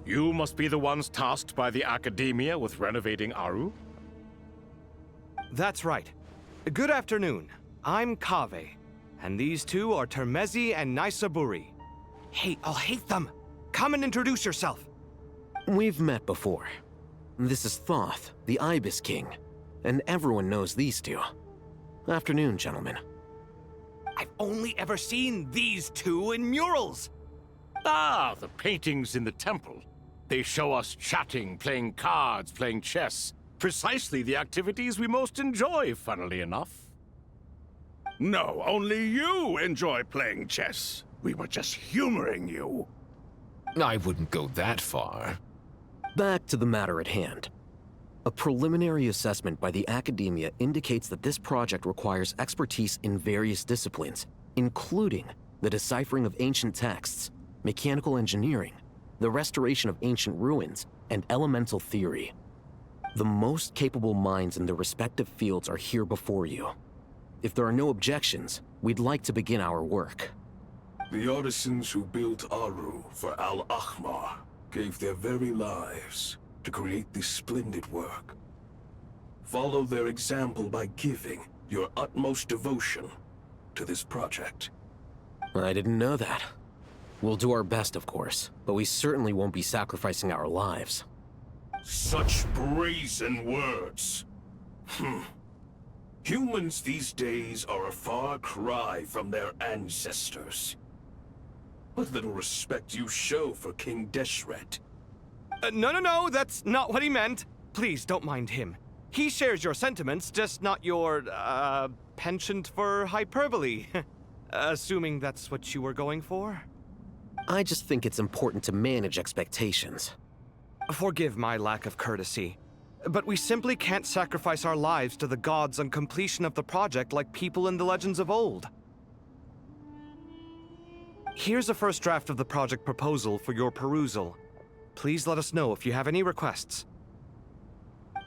You must be the ones tasked by the Academia with renovating Aru? That's right. Good afternoon. I'm Kaveh, and these two are Termezi and Naisaburi. Hey, I'll hate them! Come and introduce yourself! We've met before. This is Thoth, the Ibis King, and everyone knows these two. Afternoon, gentlemen. I've only ever seen these two in murals! Ah, the paintings in the temple. They show us chatting, playing cards, playing chess. Precisely the activities we most enjoy, funnily enough. No, only you enjoy playing chess. We were just humoring you. I wouldn't go that far. Back to the matter at hand. A preliminary assessment by the Academia indicates that this project requires expertise in various disciplines, including the deciphering of ancient texts, mechanical engineering, the restoration of ancient ruins, and elemental theory. The most capable minds in their respective fields are here before you. If there are no objections, we'd like to begin our work. The artisans who built Aru for Al-Ahmar gave their very lives to create this splendid work. Follow their example by giving your utmost devotion to this project. I didn't know that. We'll do our best, of course, but we certainly won't be sacrificing our lives. Such brazen words. Humans these days are a far cry from their ancestors. What little respect you show for King Deshret. No, that's not what he meant. Please, don't mind him. He shares your sentiments, just not your, penchant for hyperbole. Assuming that's what you were going for? I just think it's important to manage expectations. Forgive my lack of courtesy, but we simply can't sacrifice our lives to the gods on completion of the project like people in the legends of old. Here's a first draft of the project proposal for your perusal. Please let us know if you have any requests.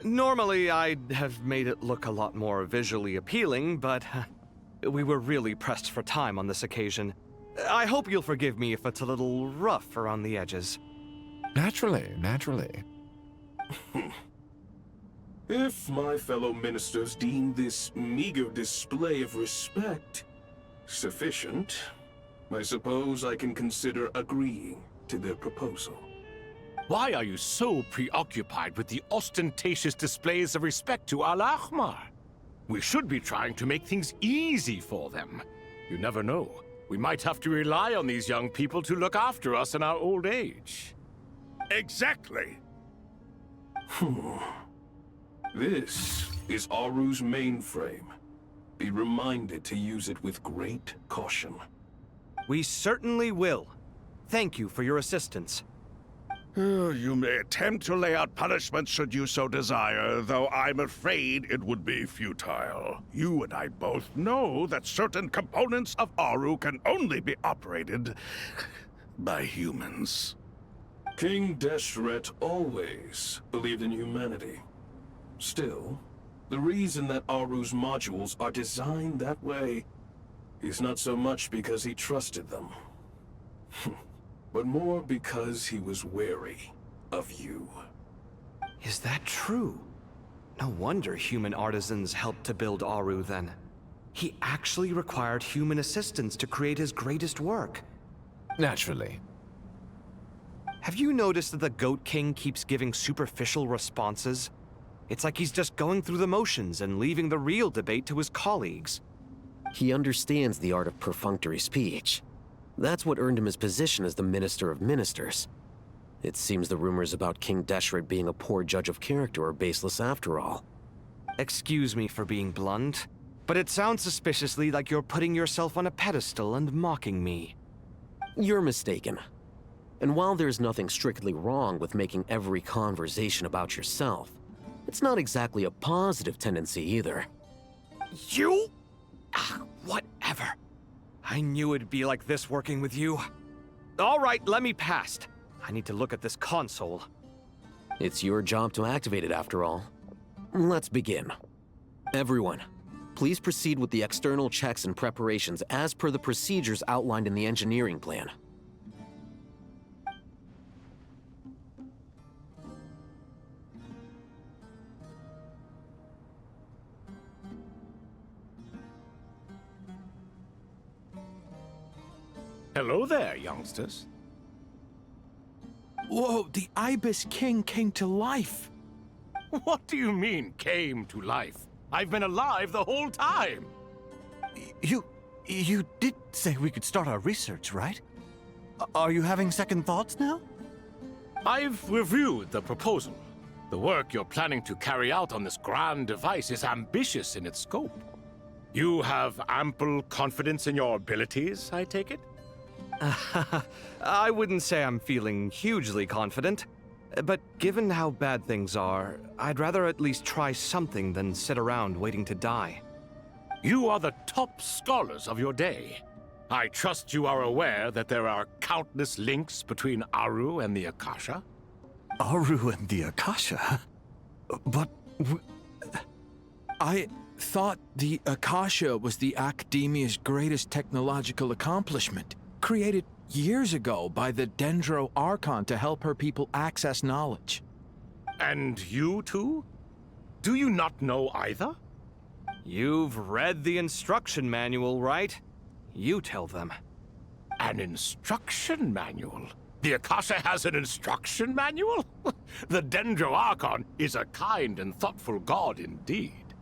Normally, I'd have made it look a lot more visually appealing, but we were really pressed for time on this occasion. I hope you'll forgive me if it's a little rough around the edges. Naturally. If my fellow ministers deem this meager display of respect sufficient, I suppose I can consider agreeing to their proposal. Why are you so preoccupied with the ostentatious displays of respect to Al-Ahmar? We should be trying to make things easy for them. You never know. We might have to rely on these young people to look after us in our old age. Exactly. This is Aru's mainframe. Be reminded to use it with great caution. We certainly will. Thank you for your assistance. You may attempt to lay out punishment should you so desire, though I'm afraid it would be futile. You and I both know that certain components of Aru can only be operated by humans. King Deshret always believed in humanity. Still, the reason that Aru's modules are designed that way is not so much because he trusted them, but more because he was wary of you. Is that true? No wonder human artisans helped to build Aru then. He actually required human assistance to create his greatest work. Naturally. Have you noticed that the Goat King keeps giving superficial responses? It's like he's just going through the motions and leaving the real debate to his colleagues. He understands the art of perfunctory speech. That's what earned him his position as the Minister of Ministers. It seems the rumors about King Deshret being a poor judge of character are baseless after all. Excuse me for being blunt, but it sounds suspiciously like you're putting yourself on a pedestal and mocking me. You're mistaken. And while there's nothing strictly wrong with making every conversation about yourself, it's not exactly a positive tendency either. You? Whatever. I knew it'd be like this working with you. All right, let me past. I need to look at this console. It's your job to activate it after all. Let's begin. Everyone, please proceed with the external checks and preparations as per the procedures outlined in the engineering plan. Hello there, youngsters. Whoa, the Ibis King came to life. What do you mean, came to life? I've been alive the whole time! You did say we could start our research, right? Are you having second thoughts now? I've reviewed the proposal. The work you're planning to carry out on this grand device is ambitious in its scope. You have ample confidence in your abilities, I take it? I wouldn't say I'm feeling hugely confident, but given how bad things are, I'd rather at least try something than sit around waiting to die. You are the top scholars of your day. I trust you are aware that there are countless links between Aru and the Akasha? Aru and the Akasha? But... I thought the Akasha was the Academia's greatest technological accomplishment, created years ago by the Dendro Archon to help her people access knowledge. And you too? Do you not know either? You've read the instruction manual, right? You tell them. An instruction manual? The Akasha has an instruction manual? The Dendro Archon is a kind and thoughtful god indeed.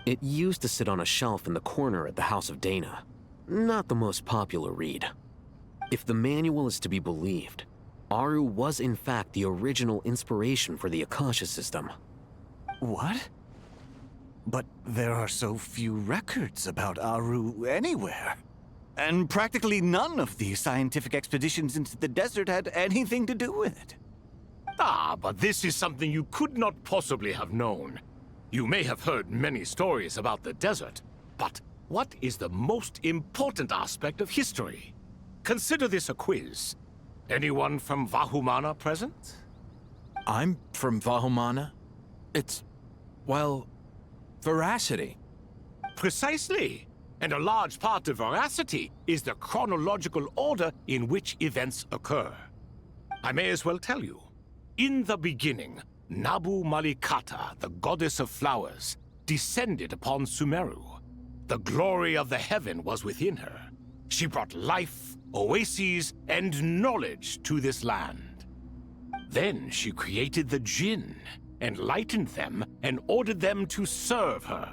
It used to sit on a shelf in the corner at the House of Dana. Not the most popular read. If the manual is to be believed, Aru was in fact the original inspiration for the Akasha system. what? But there are so few records about Aru anywhere. And practically none of the scientific expeditions into the desert had anything to do with it. Ah, but this is something you could not possibly have known. You may have heard many stories about the desert, but what is the most important aspect of history? Consider this a quiz. Anyone from Vahumana present? I'm from Vahumana. It's, well, veracity. Precisely. And a large part of veracity is the chronological order in which events occur. I may as well tell you. In the beginning, Nabu Malikata, the goddess of flowers, descended upon Sumeru. The glory of the heaven was within her. She brought life, oases, and knowledge to this land. Then she created the Jinn, enlightened them, and ordered them to serve her.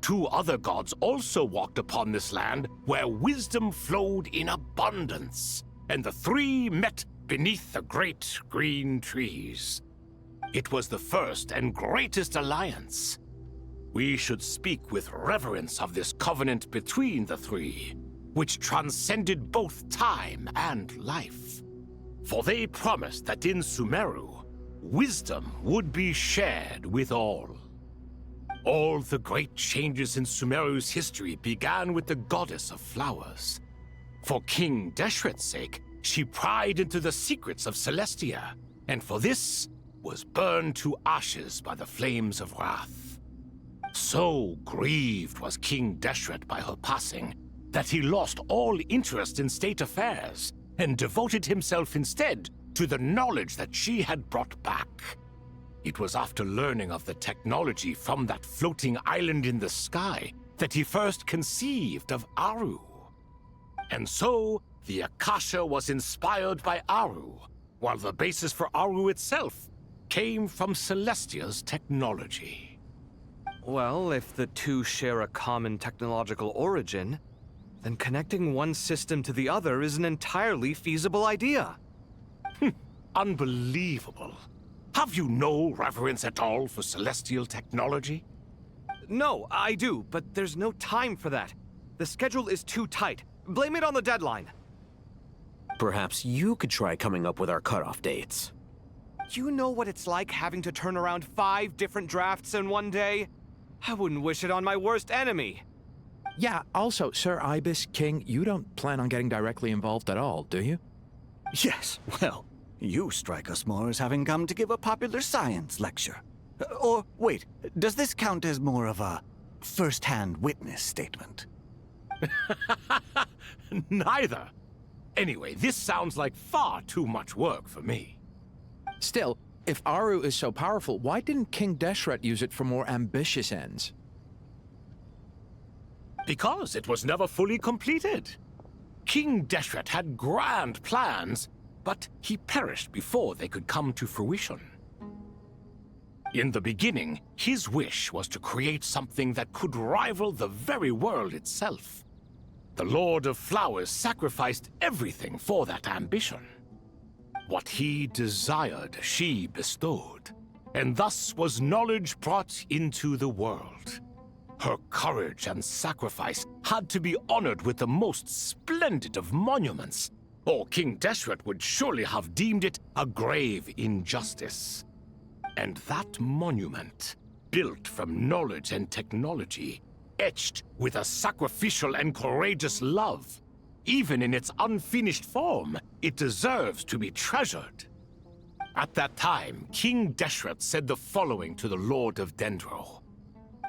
Two other gods also walked upon this land where wisdom flowed in abundance, and the three met beneath the great green trees. It was the first and greatest alliance. We should speak with reverence of this covenant between the three, which transcended both time and life. For they promised that in Sumeru, wisdom would be shared with all. All the great changes in Sumeru's history began with the goddess of flowers. For King Deshret's sake, she pried into the secrets of Celestia, and for this was burned to ashes by the flames of wrath. So grieved was King Deshret by her passing that he lost all interest in state affairs and devoted himself instead to the knowledge that she had brought back. It was after learning of the technology from that floating island in the sky that he first conceived of Aru. And so, the Akasha was inspired by Aru, while the basis for Aru itself came from Celestia's technology. Well, if the two share a common technological origin, then connecting one system to the other is an entirely feasible idea. Unbelievable. Have you no reverence at all for celestial technology? No, I do, but there's no time for that. The schedule is too tight. Blame it on the deadline. Perhaps you could try coming up with our cutoff dates. You know what it's like having to turn around 5 different drafts in one day? I wouldn't wish it on my worst enemy. Yeah, also, Sir Ibis King, you don't plan on getting directly involved at all, do you? Yes, well, you strike us more as having come to give a popular science lecture. Or, wait, does this count as more of a first-hand witness statement? Neither. Anyway, this sounds like far too much work for me. Still, if Aru is so powerful, why didn't King Deshret use it for more ambitious ends? Because it was never fully completed. King Deshret had grand plans, but he perished before they could come to fruition. In the beginning, his wish was to create something that could rival the very world itself. The Lord of Flowers sacrificed everything for that ambition. What he desired, she bestowed, and thus was knowledge brought into the world. Her courage and sacrifice had to be honored with the most splendid of monuments, or King Deshret would surely have deemed it a grave injustice. And that monument, built from knowledge and technology, etched with a sacrificial and courageous love, even in its unfinished form, it deserves to be treasured. At that time, King Deshret said the following to the Lord of Dendro.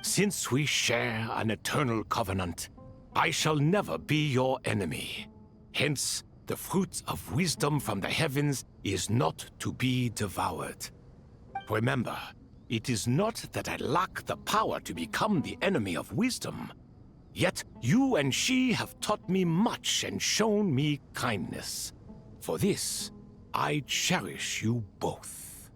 Since we share an eternal covenant, I shall never be your enemy. Hence, the fruit of wisdom from the heavens is not to be devoured. Remember, it is not that I lack the power to become the enemy of wisdom. Yet you and she have taught me much and shown me kindness. For this, I cherish you both.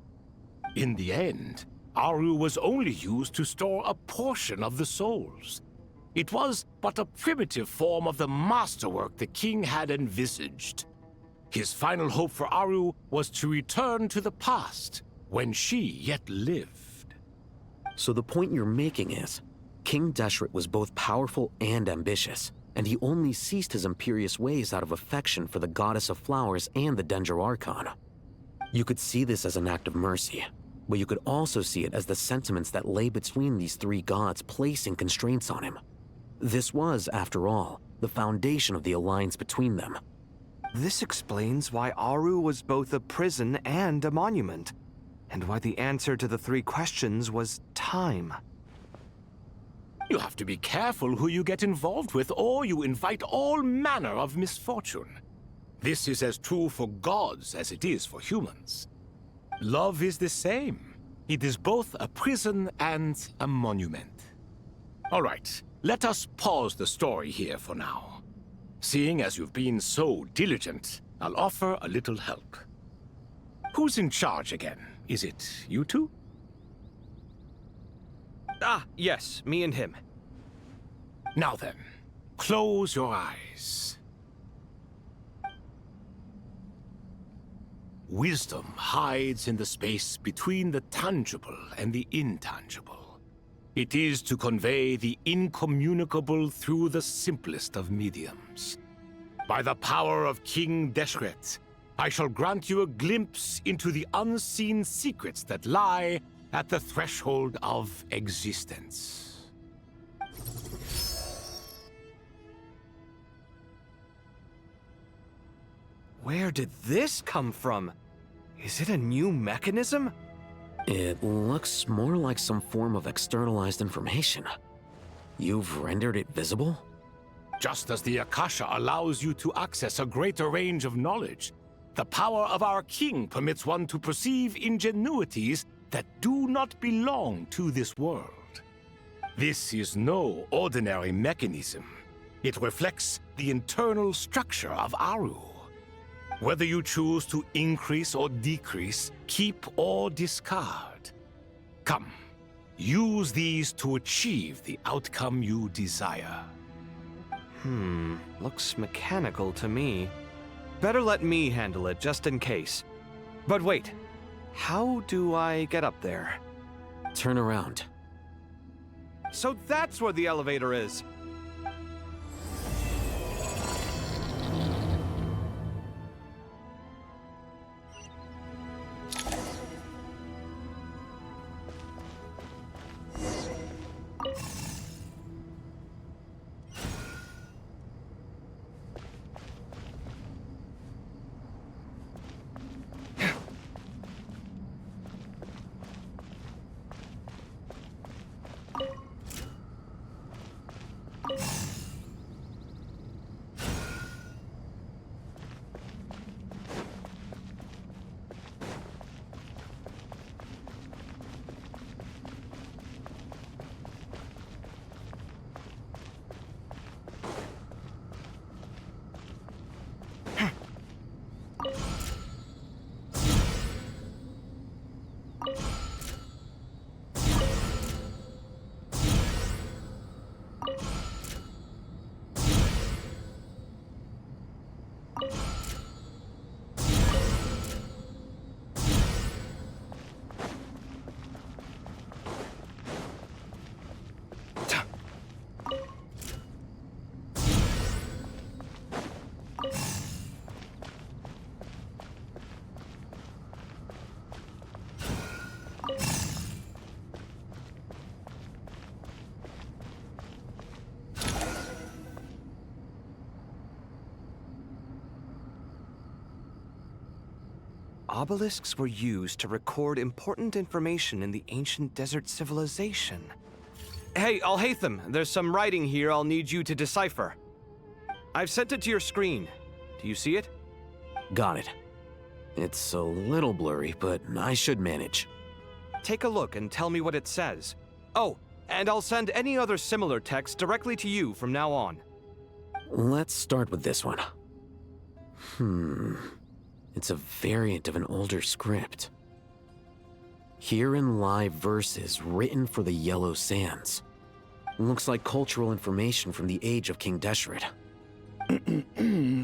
In the end, Aru was only used to store a portion of the souls. It was but a primitive form of the masterwork the king had envisaged. His final hope for Aru was to return to the past, when she yet lived. So the point you're making is, King Deshret was both powerful and ambitious, and he only ceased his imperious ways out of affection for the Goddess of Flowers and the Dendro Archon. You could see this as an act of mercy, but you could also see it as the sentiments that lay between these three gods placing constraints on him. This was, after all, the foundation of the alliance between them. This explains why Aru was both a prison and a monument, and why the answer to the three questions was time. You have to be careful who you get involved with, or you invite all manner of misfortune. This is as true for gods as it is for humans. Love is the same. It is both a prison and a monument. All right, let us pause the story here for now. Seeing as you've been so diligent, I'll offer a little help. Who's in charge again? Is it you two? Ah, yes, me and him. Now then, close your eyes. Wisdom hides in the space between the tangible and the intangible. It is to convey the incommunicable through the simplest of mediums. By the power of King Deshret, I shall grant you a glimpse into the unseen secrets that lie at the threshold of existence. Where did this come from? Is it a new mechanism? It looks more like some form of externalized information. You've rendered it visible? Just as the Akasha allows you to access a greater range of knowledge, the power of our king permits one to perceive ingenuities that do not belong to this world. This is no ordinary mechanism. It reflects the internal structure of Aru. Whether you choose to increase or decrease, keep or discard. Come, use these to achieve the outcome you desire. Looks mechanical to me. Better let me handle it, just in case. But wait, how do I get up there? Turn around. So that's where the elevator is. Obelisks were used to record important information in the ancient desert civilization. Hey, Al-Haytham, there's some writing here I'll need you to decipher. I've sent it to your screen. Do you see it? Got it. It's a little blurry, but I should manage. Take a look and tell me what it says. Oh, and I'll send any other similar text directly to you from now on. Let's start with this one. It's a variant of an older script. Herein lie verses written for the Yellow Sands. Looks like cultural information from the age of King Deshret.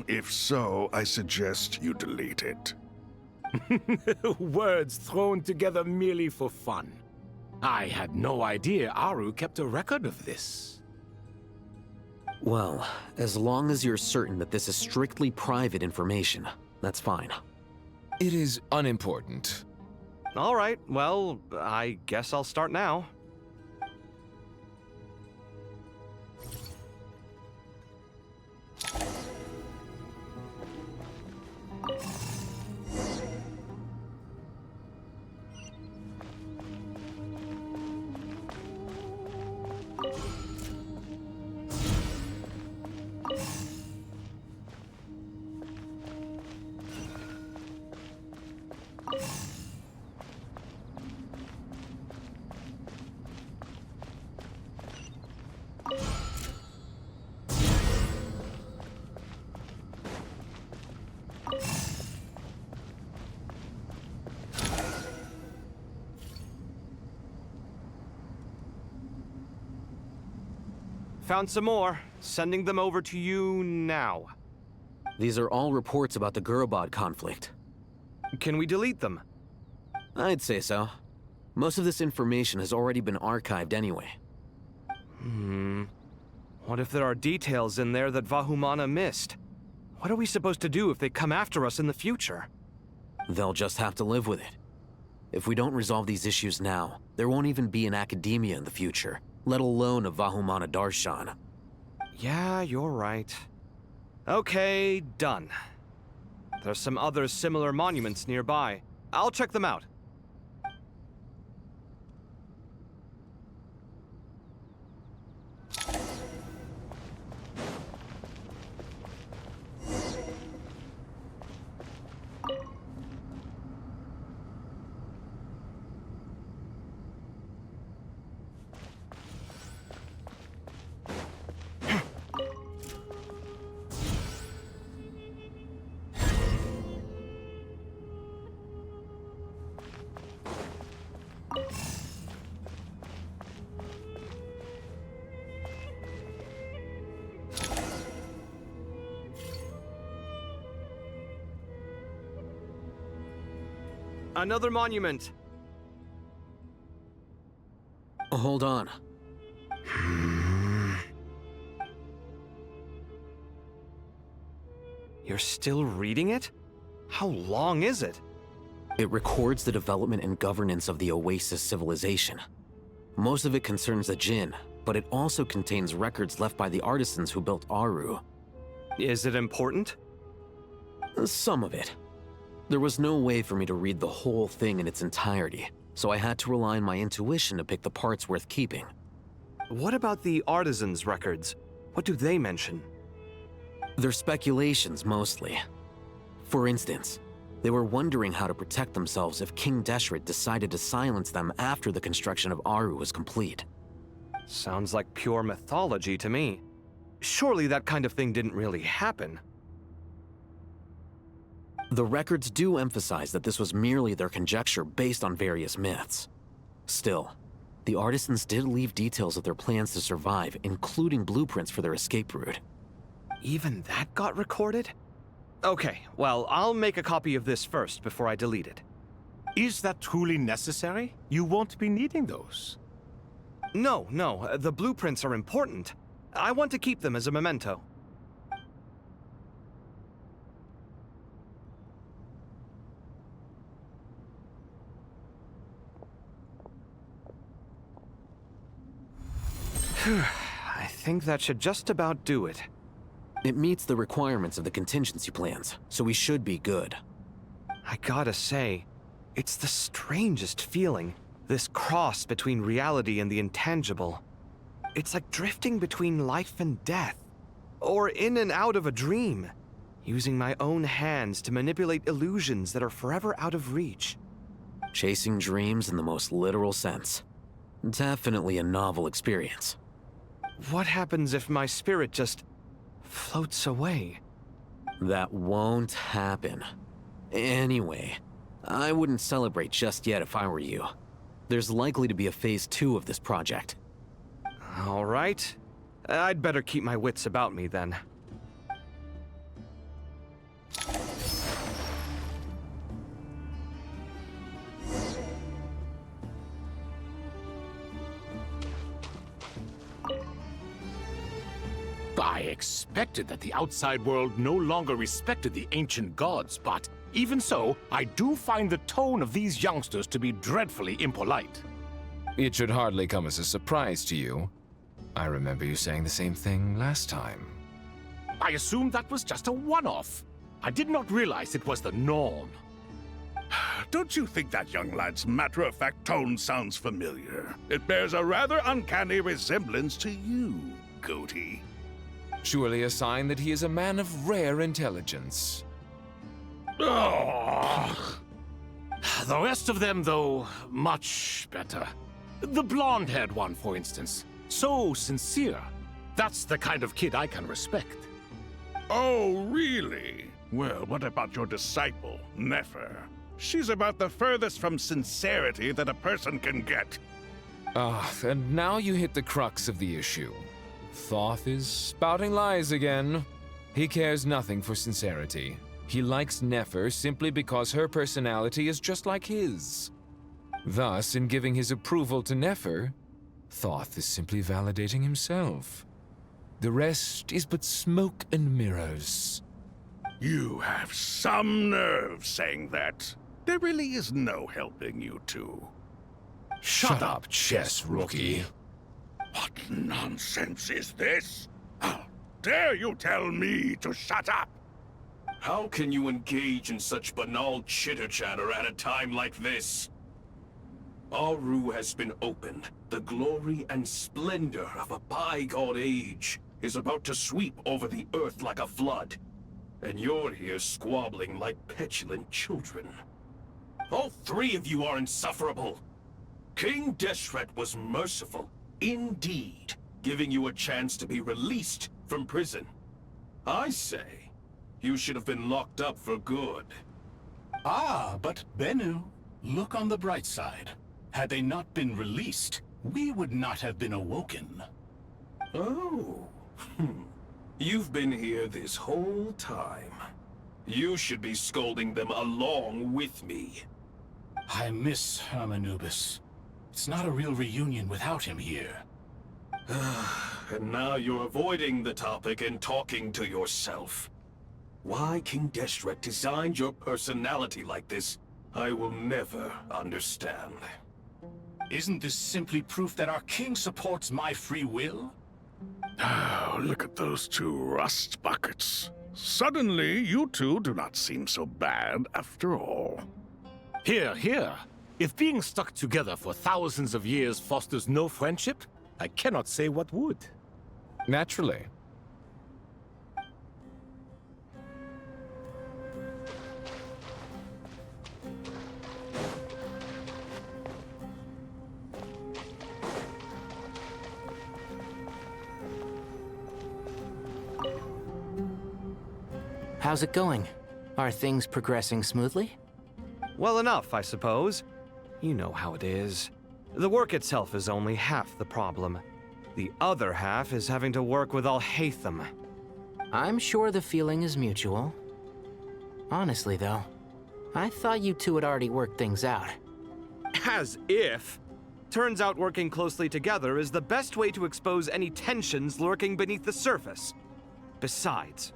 If so, I suggest you delete it. Words thrown together merely for fun. I had no idea Aru kept a record of this. Well, as long as you're certain that this is strictly private information, that's fine. It is unimportant. All right, well, I guess I'll start now. Found some more. Sending them over to you now. These are all reports about the Gurubad conflict. Can we delete them? I'd say so. Most of this information has already been archived anyway. What if there are details in there that Vahumana missed? What are we supposed to do if they come after us in the future? They'll just have to live with it. If we don't resolve these issues now, there won't even be an academia in the future, let alone a Vahumana Darshan. Yeah, you're right. Okay, done. There's some other similar monuments nearby. I'll check them out. Another monument. Hold on. You're still reading it? How long is it? It records the development and governance of the Oasis civilization. Most of it concerns the Jinn, but it also contains records left by the artisans who built Aru. Is it important? Some of it. There was no way for me to read the whole thing in its entirety, so I had to rely on my intuition to pick the parts worth keeping. What about the artisans' records? What do they mention? They're speculations, mostly. For instance, they were wondering how to protect themselves if King Deshret decided to silence them after the construction of Aru was complete. Sounds like pure mythology to me. Surely that kind of thing didn't really happen. The records do emphasize that this was merely their conjecture based on various myths. Still, the artisans did leave details of their plans to survive, including blueprints for their escape route. Even that got recorded? Okay, well, I'll make a copy of this first before I delete it. Is that truly necessary? You won't be needing those. No, the blueprints are important. I want to keep them as a memento. I think that should just about do it. It meets the requirements of the contingency plans, so we should be good. I gotta say, it's the strangest feeling, this cross between reality and the intangible. It's like drifting between life and death, or in and out of a dream, using my own hands to manipulate illusions that are forever out of reach. Chasing dreams in the most literal sense. Definitely a novel experience. What happens if my spirit just floats away? That won't happen. Anyway, I wouldn't celebrate just yet if I were you. There's likely to be a phase 2 of this project. All right. I'd better keep my wits about me then. I expected that the outside world no longer respected the ancient gods, but even so, I do find the tone of these youngsters to be dreadfully impolite. It should hardly come as a surprise to you. I remember you saying the same thing last time. I assumed that was just a one-off. I did not realize it was the norm. Don't you think that young lad's matter-of-fact tone sounds familiar? It bears a rather uncanny resemblance to you, Goatee. Surely a sign that he is a man of rare intelligence. Ugh. The rest of them, though, much better. The blonde-haired one, for instance. So sincere. That's the kind of kid I can respect. Oh, really? Well, what about your disciple, Nefer? She's about the furthest from sincerity that a person can get. And now you hit the crux of the issue. Thoth is spouting lies again. He cares nothing for sincerity. He likes Nefer simply because her personality is just like his. Thus, in giving his approval to Nefer, Thoth is simply validating himself. The rest is but smoke and mirrors. You have some nerve saying that. There really is no helping you two. Shut up, chess rookie. What nonsense is this? How dare you tell me to shut up? How can you engage in such banal chitter-chatter at a time like this? Aru has been opened. The glory and splendor of a bygone age is about to sweep over the earth like a flood. And you're here squabbling like petulant children. All three of you are insufferable. King Deshret was merciful, indeed, giving you a chance to be released from prison. I say, you should have been locked up for good. Ah, but Bennu, look on the bright side. Had they not been released, we would not have been awoken. Oh. You've been here this whole time. You should be scolding them along with me. I miss Hermanubis. It's not a real reunion without him here. And now you're avoiding the topic and talking to yourself. Why King Deshret designed your personality like this, I will never understand. Isn't this simply proof that our king supports my free will? Oh, look at those two rust buckets. Suddenly, you two do not seem so bad after all. Here, here. If being stuck together for thousands of years fosters no friendship, I cannot say what would. Naturally. How's it going? Are things progressing smoothly? Well enough, I suppose. You know how it is. The work itself is only half the problem. The other half is having to work with Al-Haytham. I'm sure the feeling is mutual. Honestly, though, I thought you two had already worked things out. As if. Turns out working closely together is the best way to expose any tensions lurking beneath the surface. Besides,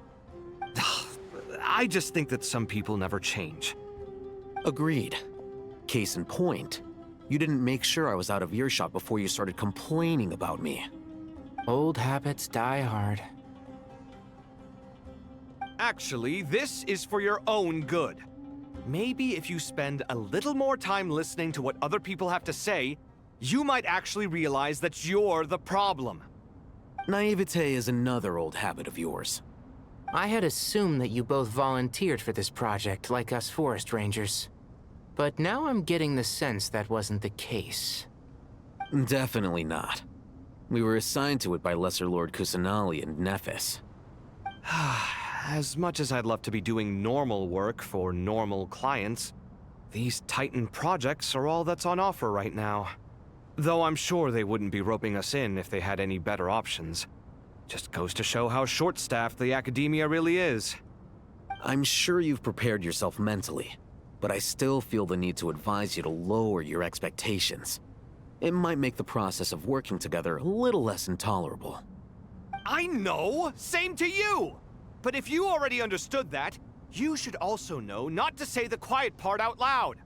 I just think that some people never change. Agreed. Case in point, you didn't make sure I was out of earshot before you started complaining about me. Old habits die hard. Actually, this is for your own good. maybe if you spend a little more time listening to what other people have to say, you might actually realize that you're the problem. Naivete is another old habit of yours. I had assumed that you both volunteered for this project, like us forest rangers. But now I'm getting the sense that wasn't the case. Definitely not. We were assigned to it by Lesser Lord Kusanali and Nephis. As much as I'd love to be doing normal work for normal clients, these Titan projects are all that's on offer right now. Though I'm sure they wouldn't be roping us in if they had any better options. Just goes to show how short-staffed the academia really is. I'm sure you've prepared yourself mentally, but I still feel the need to advise you to lower your expectations. It might make the process of working together a little less intolerable. I know! Same to you! But if you already understood that, you should also know not to say the quiet part out loud.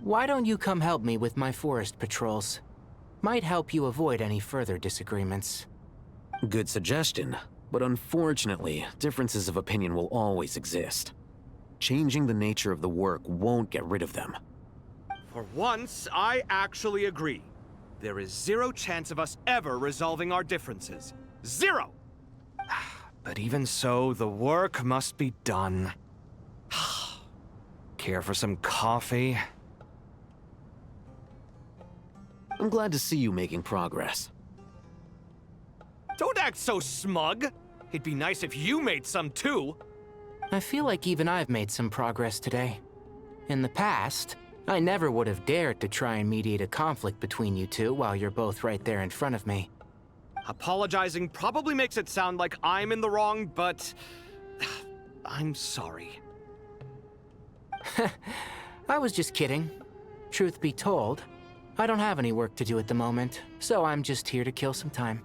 Why don't you come help me with my forest patrols? Might help you avoid any further disagreements. Good suggestion, but unfortunately, differences of opinion will always exist. Changing the nature of the work won't get rid of them. For once, I actually agree. There is zero chance of us ever resolving our differences. Zero! But even so, the work must be done. Care for some coffee? I'm glad to see you making progress. Don't act so smug! It'd be nice if you made some too! I feel like even I've made some progress today. In the past, I never would have dared to try and mediate a conflict between you two while you're both right there in front of me. Apologizing probably makes it sound like I'm in the wrong, but I'm sorry. I was just kidding. Truth be told, I don't have any work to do at the moment, so I'm just here to kill some time.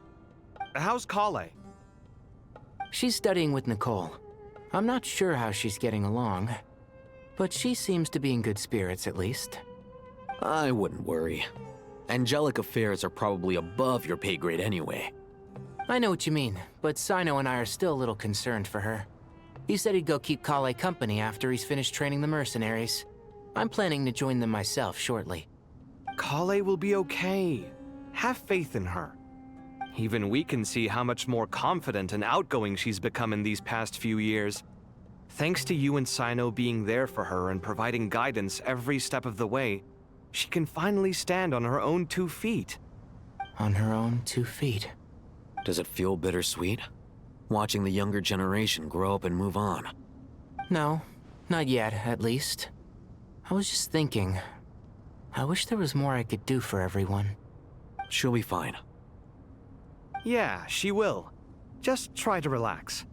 How's Kale? She's studying with Nicole. I'm not sure how she's getting along, but she seems to be in good spirits at least. I wouldn't worry. Angelic affairs are probably above your pay grade anyway. I know what you mean, but Sino and I are still a little concerned for her. He said he'd go keep Kale company after he's finished training the mercenaries. I'm planning to join them myself shortly. Kale will be okay. Have faith in her. Even we can see how much more confident and outgoing she's become in these past few years. Thanks to you and Sino being there for her and providing guidance every step of the way, she can finally stand on her own 2 feet. On her own 2 feet. Does it feel bittersweet? Watching the younger generation grow up and move on? No, not yet, at least. I was just thinking, I wish there was more I could do for everyone. She'll be fine. Yeah, she will. Just try to relax.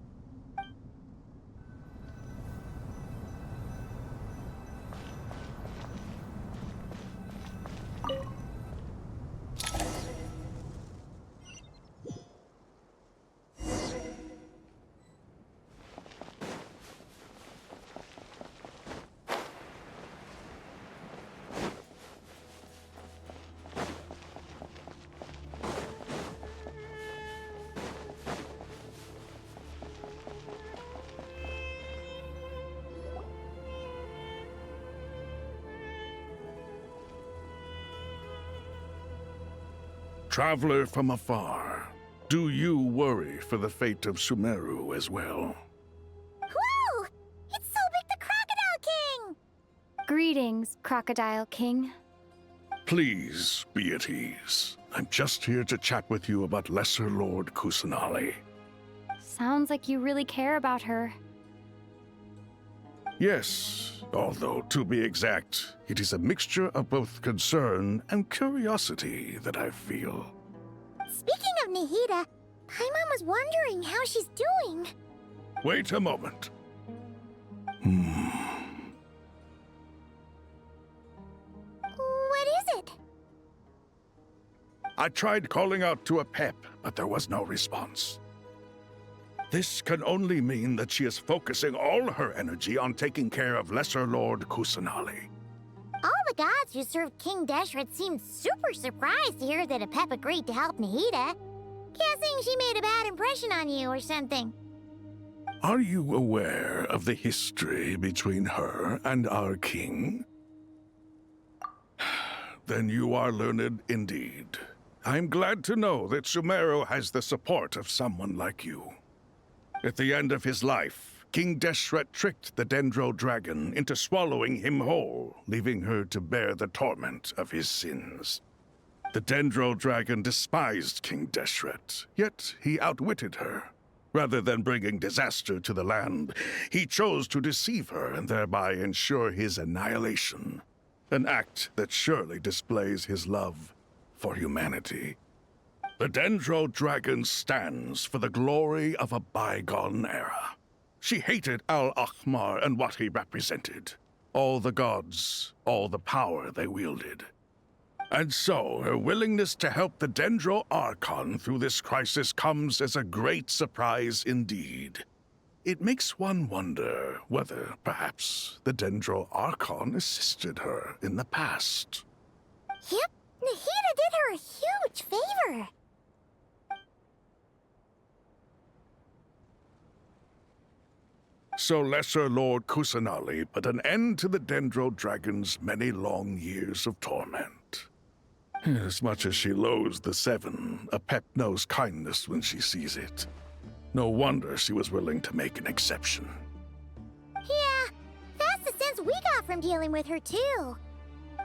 Traveler from afar, do you worry for the fate of Sumeru as well? Whoa! It's Sobek the Crocodile King! Greetings, Crocodile King. Please be at ease. I'm just here to chat with you about Lesser Lord Kusanali. Sounds like you really care about her. Yes, although to be exact, it is a mixture of both concern and curiosity that I feel. Speaking of Nahida, Paimon was wondering how she's doing. Wait a moment. What is it? I tried calling out to a pep, but there was no response. This can only mean that she is focusing all her energy on taking care of Lesser Lord Kusanali. All the gods who served King Deshret seemed super surprised to hear that Apep agreed to help Nahida. Guessing she made a bad impression on you or something. Are you aware of the history between her and our king? Then you are learned indeed. I'm glad to know that Sumeru has the support of someone like you. At the end of his life, King Deshret tricked the Dendro Dragon into swallowing him whole, leaving her to bear the torment of his sins. The Dendro Dragon despised King Deshret, yet he outwitted her. Rather than bringing disaster to the land, he chose to deceive her and thereby ensure his annihilation. An act that surely displays his love for humanity. The Dendro Dragon stands for the glory of a bygone era. She hated Al-Ahmar and what he represented. All the gods, all the power they wielded. And so, her willingness to help the Dendro Archon through this crisis comes as a great surprise indeed. It makes one wonder whether, perhaps, the Dendro Archon assisted her in the past. Yep, Nahida did her a huge favor. So Lesser Lord Kusanali put an end to the Dendro Dragon's many long years of torment. As much as she loathes the Seven, a pet knows kindness when she sees it. No wonder she was willing to make an exception. Yeah, that's the sense we got from dealing with her, too.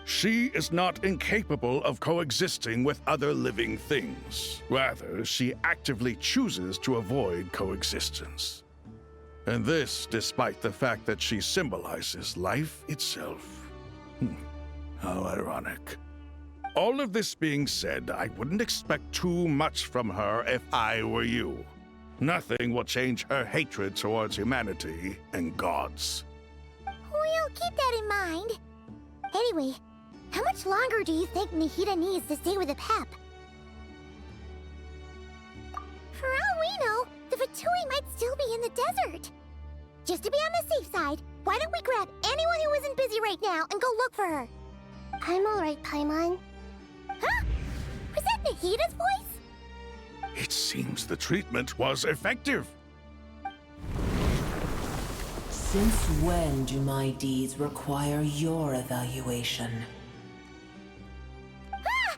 She is not incapable of coexisting with other living things. Rather, she actively chooses to avoid coexistence. And this despite the fact that she symbolizes life itself. How ironic. All of this being said, I wouldn't expect too much from her if I were you. Nothing will change her hatred towards humanity and gods. We'll keep that in mind. Anyway, how much longer do you think Nahida needs to stay with the Pep? For all we know, the Fatui might still be in the desert. Just to be on the safe side, why don't we grab anyone who isn't busy right now and go look for her? I'm alright, Paimon. Huh? Was that Nahida's voice? It seems the treatment was effective. Since when do my deeds require your evaluation? Ah!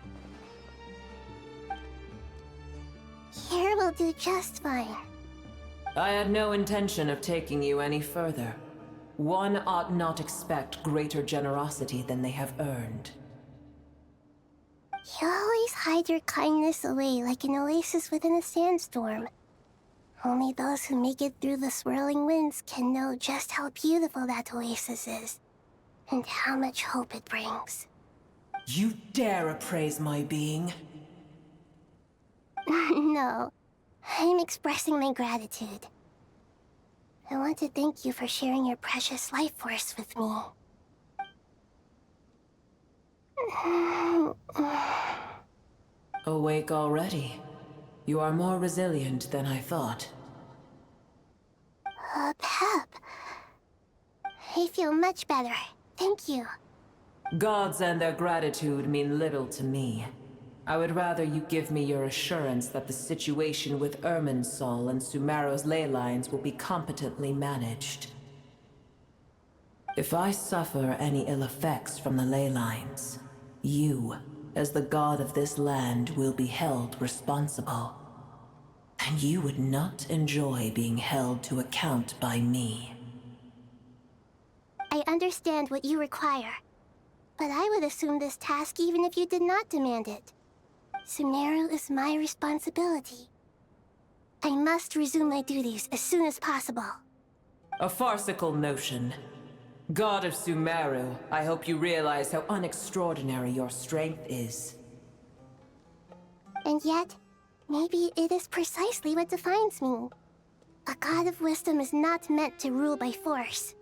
Here will do just fine. I had no intention of taking you any further. One ought not expect greater generosity than they have earned. You always hide your kindness away like an oasis within a sandstorm. Only those who make it through the swirling winds can know just how beautiful that oasis is, and how much hope it brings. You dare appraise my being? No, I'm expressing my gratitude. I want to thank you for sharing your precious life force with me. Awake already? You are more resilient than I thought. Pep. I feel much better. Thank you. Gods and their gratitude mean little to me. I would rather you give me your assurance that the situation with Irminsul and Sumeru's ley lines will be competently managed. If I suffer any ill effects from the ley lines, you, as the god of this land, will be held responsible. And you would not enjoy being held to account by me. I understand what you require, but I would assume this task even if you did not demand it. Sumeru is my responsibility. I must resume my duties as soon as possible. A farcical notion. God of Sumeru, I hope you realize how unextraordinary your strength is. And yet, maybe it is precisely what defines me. A god of wisdom is not meant to rule by force.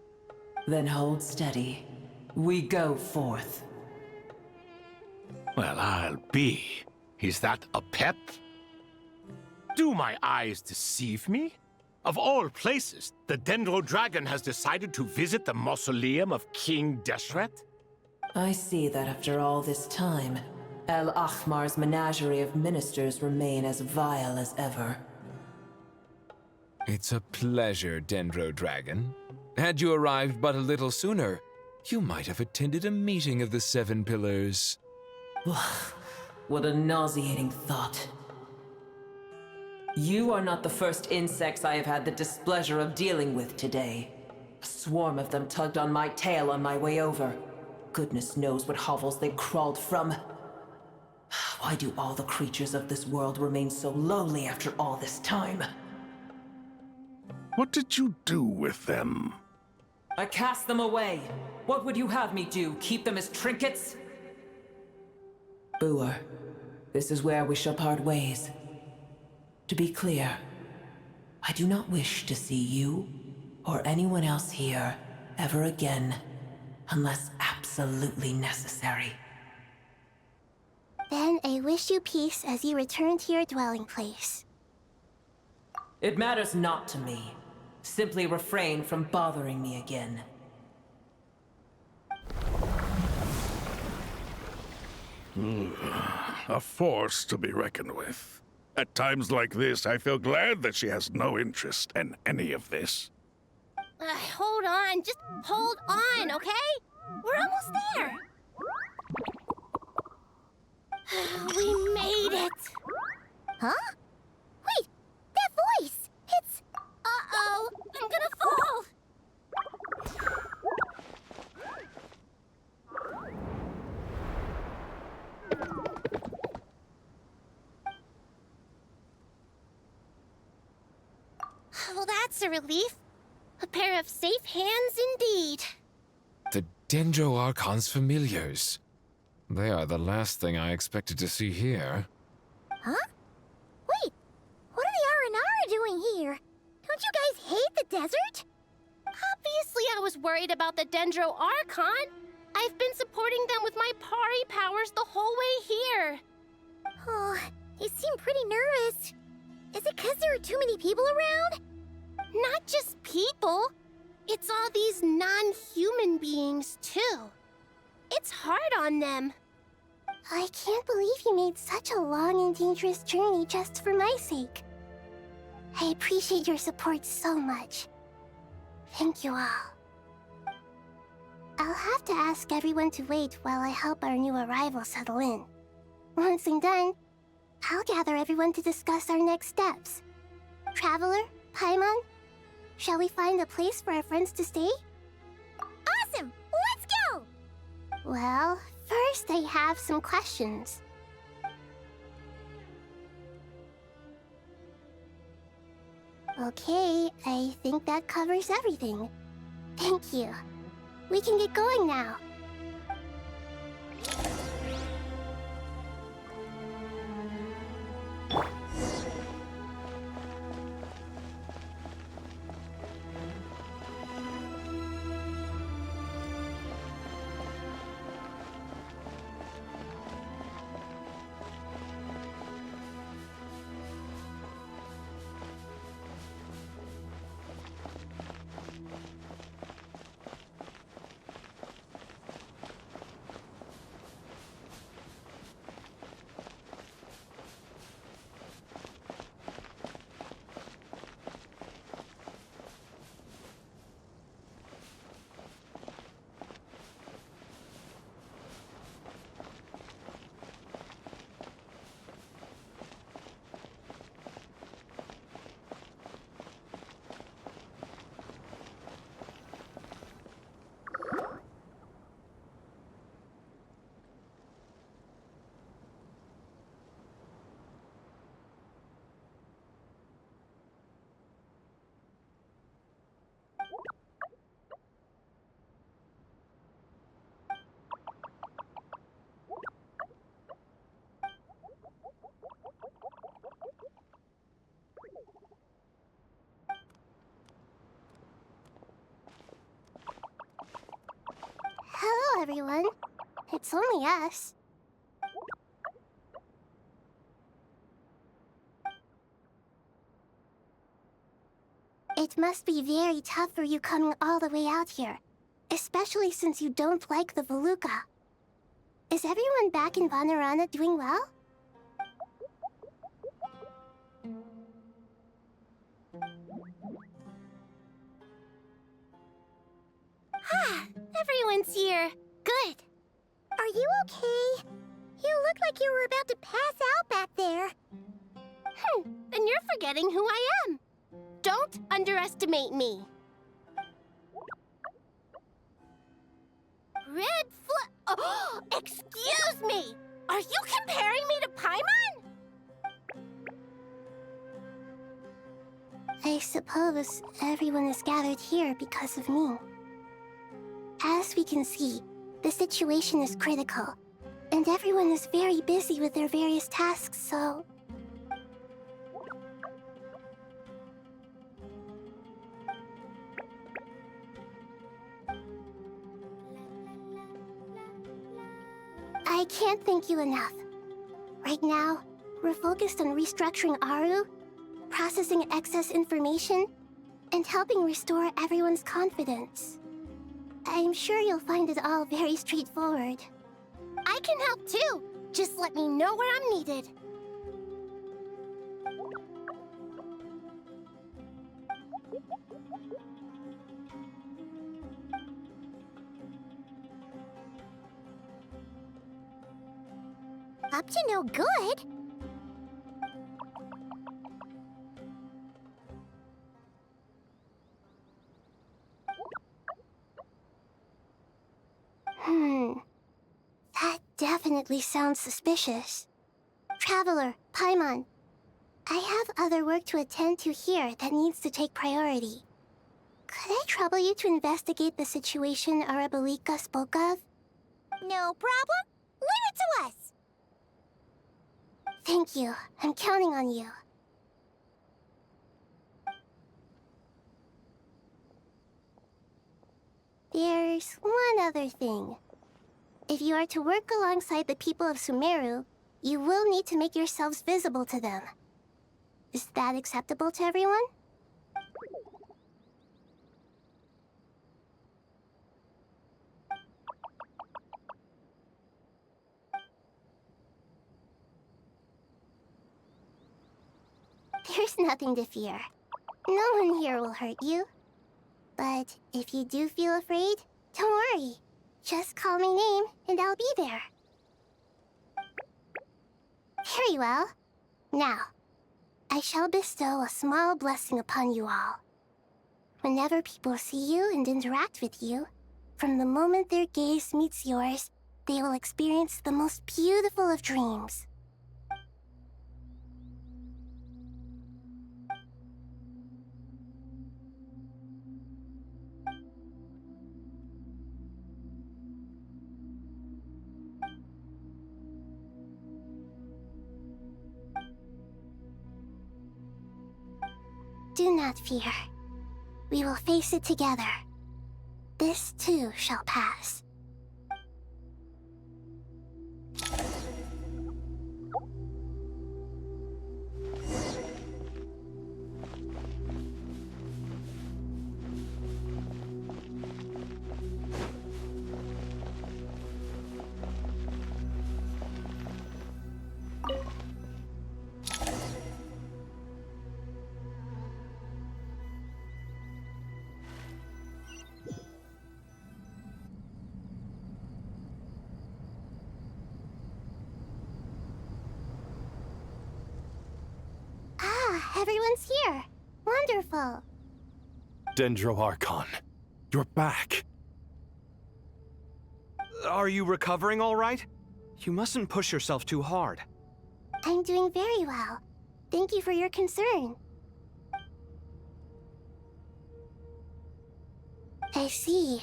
Then hold steady. We go forth. Well, I'll be. Is that a pep? Do my eyes deceive me? Of all places, the Dendro Dragon has decided to visit the mausoleum of King Deshret? I see that after all this time, El Ahmar's menagerie of ministers remain as vile as ever. It's a pleasure, Dendro Dragon. Had you arrived but a little sooner, you might have attended a meeting of the Seven Pillars. What a nauseating thought. You are not the first insects I have had the displeasure of dealing with today. A swarm of them tugged on my tail on my way over. Goodness knows what hovels they crawled from. Why do all the creatures of this world remain so lowly after all this time? What did you do with them? I cast them away. What would you have me do? Keep them as trinkets? Boer, this is where we shall part ways. To be clear, I do not wish to see you or anyone else here ever again, unless absolutely necessary. Then I wish you peace as you return to your dwelling place. It matters not to me. Simply refrain from bothering me again. A force to be reckoned with. At times like this, I feel glad that she has no interest in any of this. Hold on, just hold on, okay? We're almost there. We made it. Huh? Wait, that voice! It's... Uh-oh, I'm gonna fall! Well, that's a relief. A pair of safe hands indeed. The Dendro Archon's familiars. They are the last thing I expected to see here. Huh? Wait, what are the Aranara doing here? Don't you guys hate the desert? Obviously I was worried about the Dendro Archon. I've been supporting them with my Pari powers the whole way here. Oh, you seem pretty nervous. Is it because there are too many people around? Not just people. It's all these non-human beings, too. It's hard on them. I can't believe you made such a long and dangerous journey just for my sake. I appreciate your support so much. Thank you all. I'll have to ask everyone to wait while I help our new arrival settle in. Once I'm done, I'll gather everyone to discuss our next steps. Traveler, Paimon, shall we find a place for our friends to stay? Awesome! Let's go! Well, first I have some questions. Okay, I think that covers everything. Thank you. We can get going now. Hello, everyone. It's only us. It must be very tough for you coming all the way out here, especially since you don't like the Voluka. Is everyone back in Vanarana doing well? Everyone's here. Good. Are you okay? You look like you were about to pass out back there. Then you're forgetting who I am. Don't underestimate me. Oh, excuse me! Are you comparing me to Paimon? I suppose everyone is gathered here because of me. As we can see, the situation is critical, and everyone is very busy with their various tasks, so... I can't thank you enough. Right now, we're focused on restructuring Aru, processing excess information, and helping restore everyone's confidence. I'm sure you'll find it all very straightforward. I can help too. Just let me know where I'm needed. Up to no good? That definitely sounds suspicious. Traveler, Paimon, I have other work to attend to here that needs to take priority. Could I trouble you to investigate the situation Arabalika spoke of? No problem. Leave it to us. Thank you. I'm counting on you. There's one other thing. If you are to work alongside the people of Sumeru, you will need to make yourselves visible to them. Is that acceptable to everyone? There's nothing to fear. No one here will hurt you. But if you do feel afraid, don't worry. Just call my name and I'll be there. Very well. Now, I shall bestow a small blessing upon you all. Whenever people see you and interact with you, from the moment their gaze meets yours, they will experience the most beautiful of dreams. Do not fear. We will face it together. This too shall pass. Everyone's here. Wonderful. Dendro-Archon, you're back. Are you recovering all right? You mustn't push yourself too hard. I'm doing very well. Thank you for your concern. I see.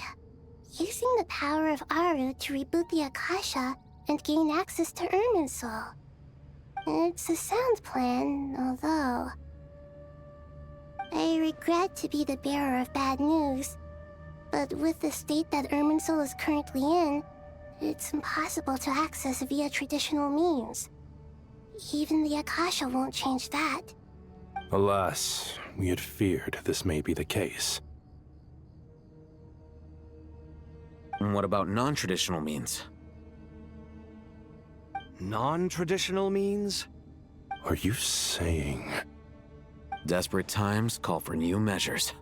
Using the power of Aru to reboot the Akasha and gain access to Irminsul. It's a sound plan, although... I regret to be the bearer of bad news, but with the state that Irminsul is currently in, it's impossible to access via traditional means. Even the Akasha won't change that. Alas, we had feared this may be the case. And what about non-traditional means? Non-traditional means? Are you saying... Desperate times call for new measures.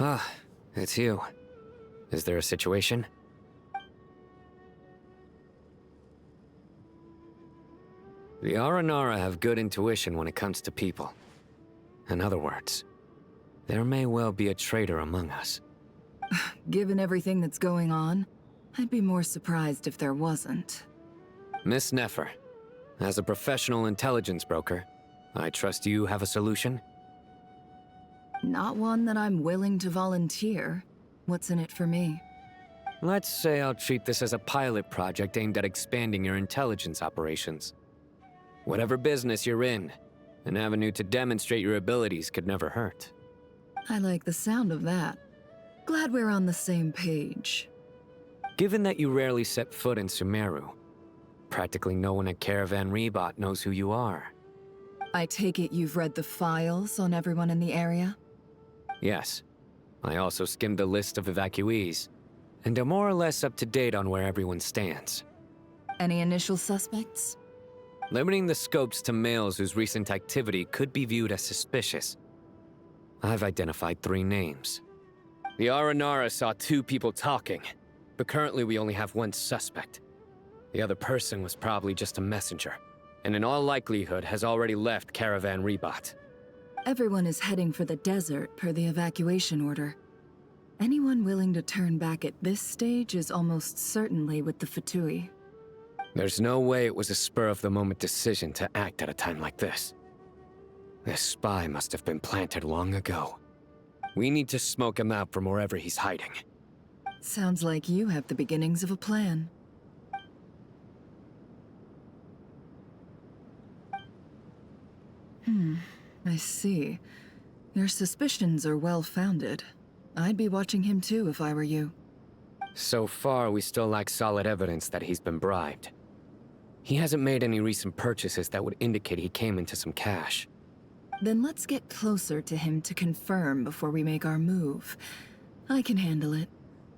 Ah, it's you. Is there a situation? The Aranara have good intuition when it comes to people. In other words, there may well be a traitor among us. Given everything that's going on, I'd be more surprised if there wasn't. Miss Nefer, as a professional intelligence broker, I trust you have a solution? Not one that I'm willing to volunteer. What's in it for me? Let's say I'll treat this as a pilot project aimed at expanding your intelligence operations. Whatever business you're in, an avenue to demonstrate your abilities could never hurt. I like the sound of that. Glad we're on the same page. Given that you rarely set foot in Sumeru, practically no one at Caravan Rebot knows who you are. I take it you've read the files on everyone in the area? Yes. I also skimmed the list of evacuees, and am more or less up to date on where everyone stands. Any initial suspects? Limiting the scopes to males whose recent activity could be viewed as suspicious. I've identified 3 names. The Aranara saw 2 people talking, but currently we only have 1 suspect. The other person was probably just a messenger, and in all likelihood has already left Caravan Rebot. Everyone is heading for the desert per the evacuation order. Anyone willing to turn back at this stage is almost certainly with the Fatui. There's no way it was a spur-of-the-moment decision to act at a time like this. This spy must have been planted long ago. We need to smoke him out from wherever he's hiding. Sounds like you have the beginnings of a plan. I see. Your suspicions are well-founded. I'd be watching him too if I were you. So far, we still lack solid evidence that he's been bribed. He hasn't made any recent purchases that would indicate he came into some cash. Then let's get closer to him to confirm before we make our move. I can handle it.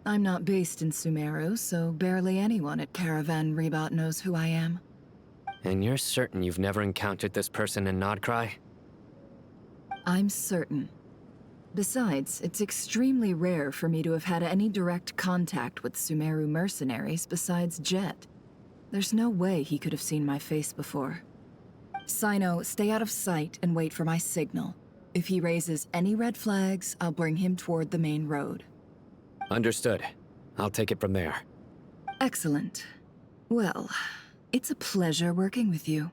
I'm not based in Sumeru, so barely anyone at Caravan Rebot knows who I am. And you're certain you've never encountered this person in Nodcry? I'm certain. Besides, it's extremely rare for me to have had any direct contact with Sumeru mercenaries besides Jet. There's no way he could have seen my face before. Sino, stay out of sight and wait for my signal. If he raises any red flags, I'll bring him toward the main road. Understood. I'll take it from there. Excellent. Well, it's a pleasure working with you.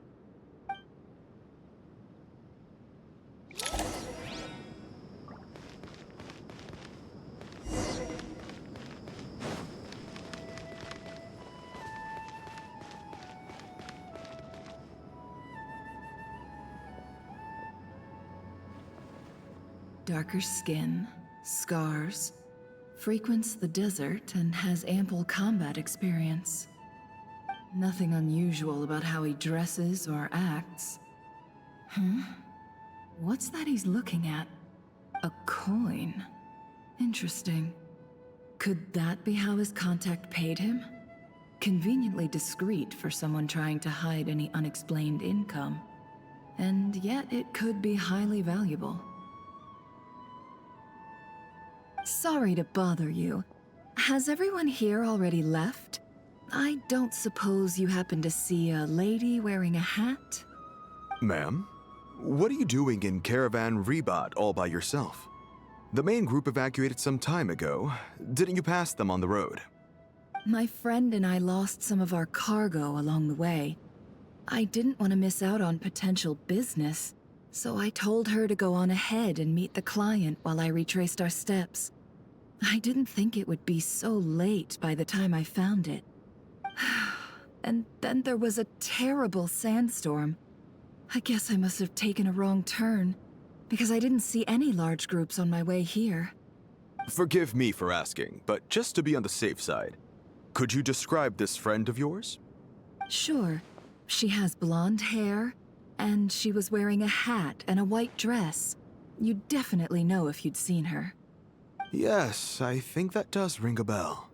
Darker skin, scars, frequents the desert and has ample combat experience. Nothing unusual about how he dresses or acts. What's that he's looking at? A coin. Interesting. Could that be how his contact paid him? Conveniently discreet for someone trying to hide any unexplained income. And yet it could be highly valuable. Sorry to bother you. Has everyone here already left? I don't suppose you happen to see a lady wearing a hat? Ma'am, what are you doing in Caravan Rebot all by yourself? The main group evacuated some time ago. Didn't you pass them on the road? My friend and I lost some of our cargo along the way. I didn't want to miss out on potential business, so I told her to go on ahead and meet the client while I retraced our steps. I didn't think it would be so late by the time I found it. And then there was a terrible sandstorm. I guess I must have taken a wrong turn, because I didn't see any large groups on my way here. Forgive me for asking, but just to be on the safe side, could you describe this friend of yours? Sure. She has blonde hair, and she was wearing a hat and a white dress. You'd definitely know if you'd seen her. Yes, I think that does ring a bell.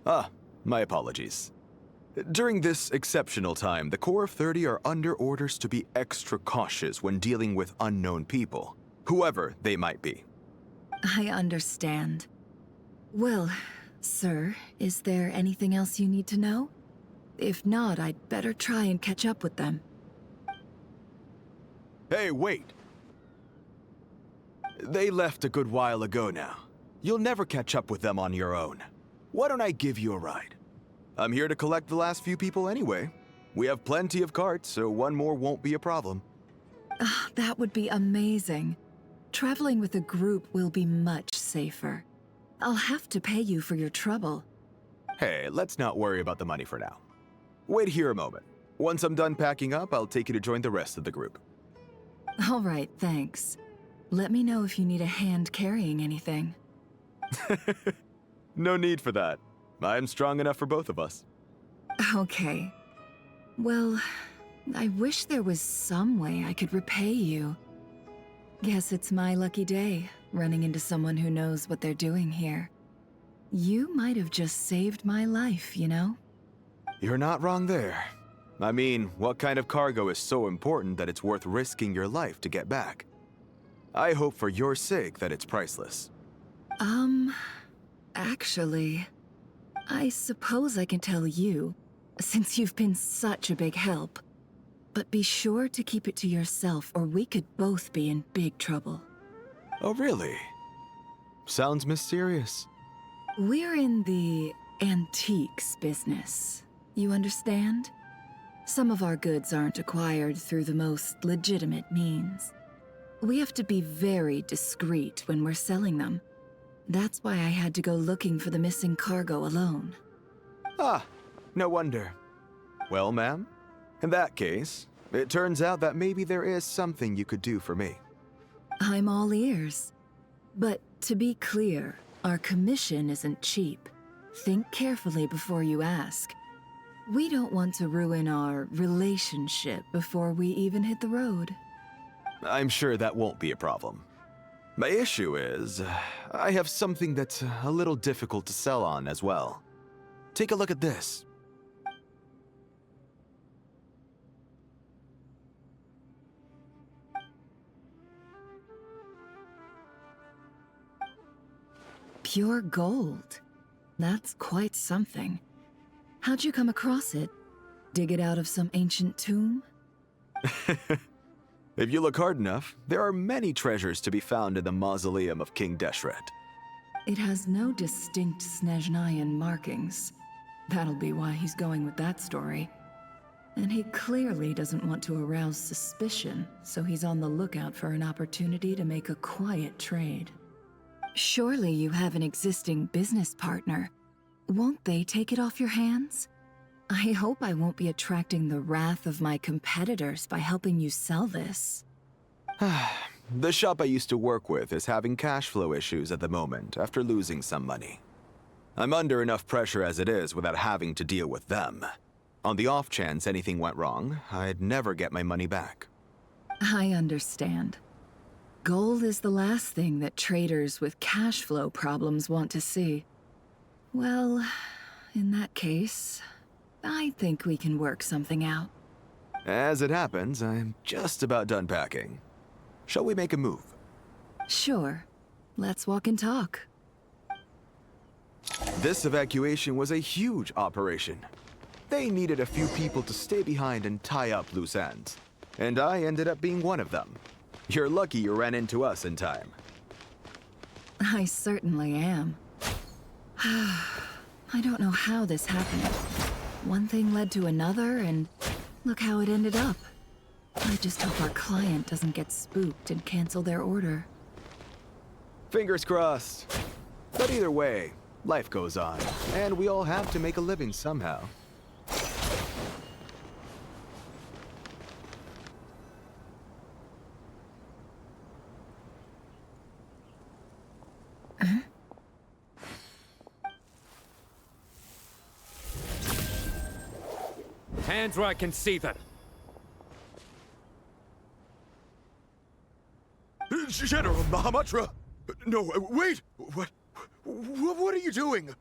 Ah, my apologies. During this exceptional time, the Core of 30 are under orders to be extra cautious when dealing with unknown people, whoever they might be. I understand. Well, sir, is there anything else you need to know? If not, I'd better try and catch up with them. Hey, wait! They left a good while ago now. You'll never catch up with them on your own. Why don't I give you a ride? I'm here to collect the last few people anyway. We have plenty of carts, so one more won't be a problem. That would be amazing. Traveling with a group will be much safer. I'll have to pay you for your trouble. Hey, let's not worry about the money for now. Wait here a moment. Once I'm done packing up, I'll take you to join the rest of the group. All right, thanks. Let me know if you need a hand carrying anything. No need for that. I'm strong enough for both of us. Okay. Well, I wish there was some way I could repay you. Guess it's my lucky day, running into someone who knows what they're doing here. You might have just saved my life, you know? You're not wrong there. I mean, what kind of cargo is so important that it's worth risking your life to get back? I hope for your sake that it's priceless. Actually, I suppose I can tell you, since you've been such a big help. But be sure to keep it to yourself, or we could both be in big trouble. Oh, really? Sounds mysterious. We're in the antiques business. You understand? Some of our goods aren't acquired through the most legitimate means. We have to be very discreet when we're selling them. That's why I had to go looking for the missing cargo alone. Ah, no wonder. Well, ma'am, in that case, it turns out that maybe there is something you could do for me. I'm all ears. But to be clear, our commission isn't cheap. Think carefully before you ask. We don't want to ruin our relationship before we even hit the road. I'm sure that won't be a problem. My issue is, I have something that's a little difficult to sell on as well. Take a look at this. Pure gold. That's quite something. How'd you come across it? Dig it out of some ancient tomb? If you look hard enough, there are many treasures to be found in the mausoleum of King Deshret. It has no distinct Snezhnayan markings. That'll be why he's going with that story. And he clearly doesn't want to arouse suspicion, so he's on the lookout for an opportunity to make a quiet trade. Surely you have an existing business partner. Won't they take it off your hands? I hope I won't be attracting the wrath of my competitors by helping you sell this. The shop I used to work with is having cash flow issues at the moment after losing some money. I'm under enough pressure as it is without having to deal with them. On the off chance anything went wrong, I'd never get my money back. I understand. Gold is the last thing that traders with cash flow problems want to see. Well, in that case, I think we can work something out. As it happens, I'm just about done packing. Shall we make a move? Sure. Let's walk and talk. This evacuation was a huge operation. They needed a few people to stay behind and tie up loose ends. And I ended up being one of them. You're lucky you ran into us in time. I certainly am. I don't know how this happened. One thing led to another, and look how it ended up. I just hope our client doesn't get spooked and cancel their order. Fingers crossed. But either way, life goes on, and we all have to make a living somehow. Hands where I can see them. General Mahamudra! No, wait! What are you doing?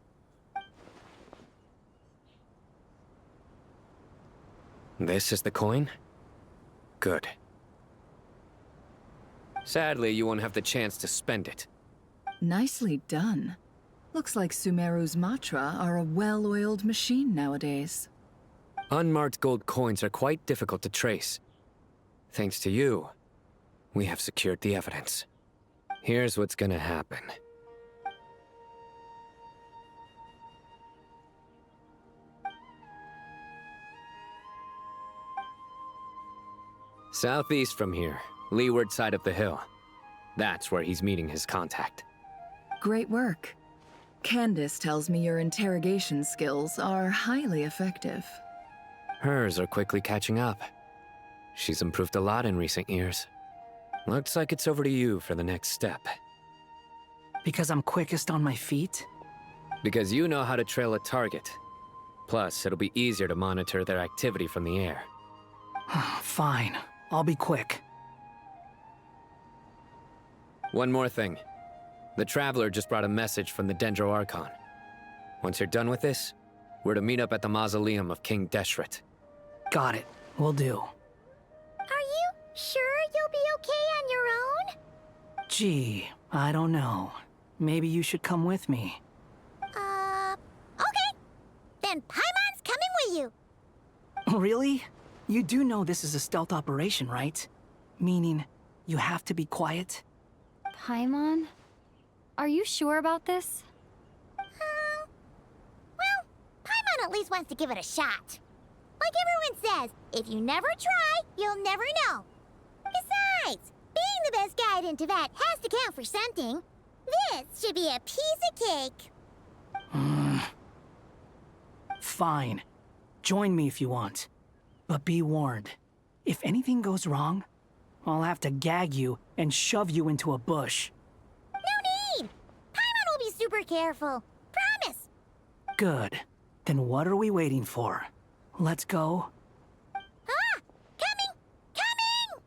This is the coin? Good. Sadly, you won't have the chance to spend it. Nicely done. Looks like Sumeru's Matra are a well-oiled machine nowadays. Unmarked gold coins are quite difficult to trace. Thanks to you, we have secured the evidence. Here's what's gonna happen. Southeast from here, leeward side of the hill. That's where he's meeting his contact. Great work. Candace tells me your interrogation skills are highly effective. Hers are quickly catching up. She's improved a lot in recent years. Looks like it's over to you for the next step. Because I'm quickest on my feet? Because you know how to trail a target. Plus, it'll be easier to monitor their activity from the air. Fine. I'll be quick. One more thing. The Traveler just brought a message from the Dendro Archon. Once you're done with this, we're to meet up at the mausoleum of King Deshret. Got it. Will do. Are you sure you'll be okay on your own? Gee, I don't know. Maybe you should come with me. Okay. Then Paimon's coming with you. Really? You do know this is a stealth operation, right? Meaning, you have to be quiet? Paimon? Are you sure about this? Well, Paimon at least wants to give it a shot. Like everyone says, if you never try, you'll never know. Besides, being the best guide in Teyvat has to count for something. This should be a piece of cake. Fine. Join me if you want. But be warned. If anything goes wrong, I'll have to gag you and shove you into a bush. No need! Paimon will be super careful. Promise! Good. Then what are we waiting for? Let's go. Ah! Coming! Coming!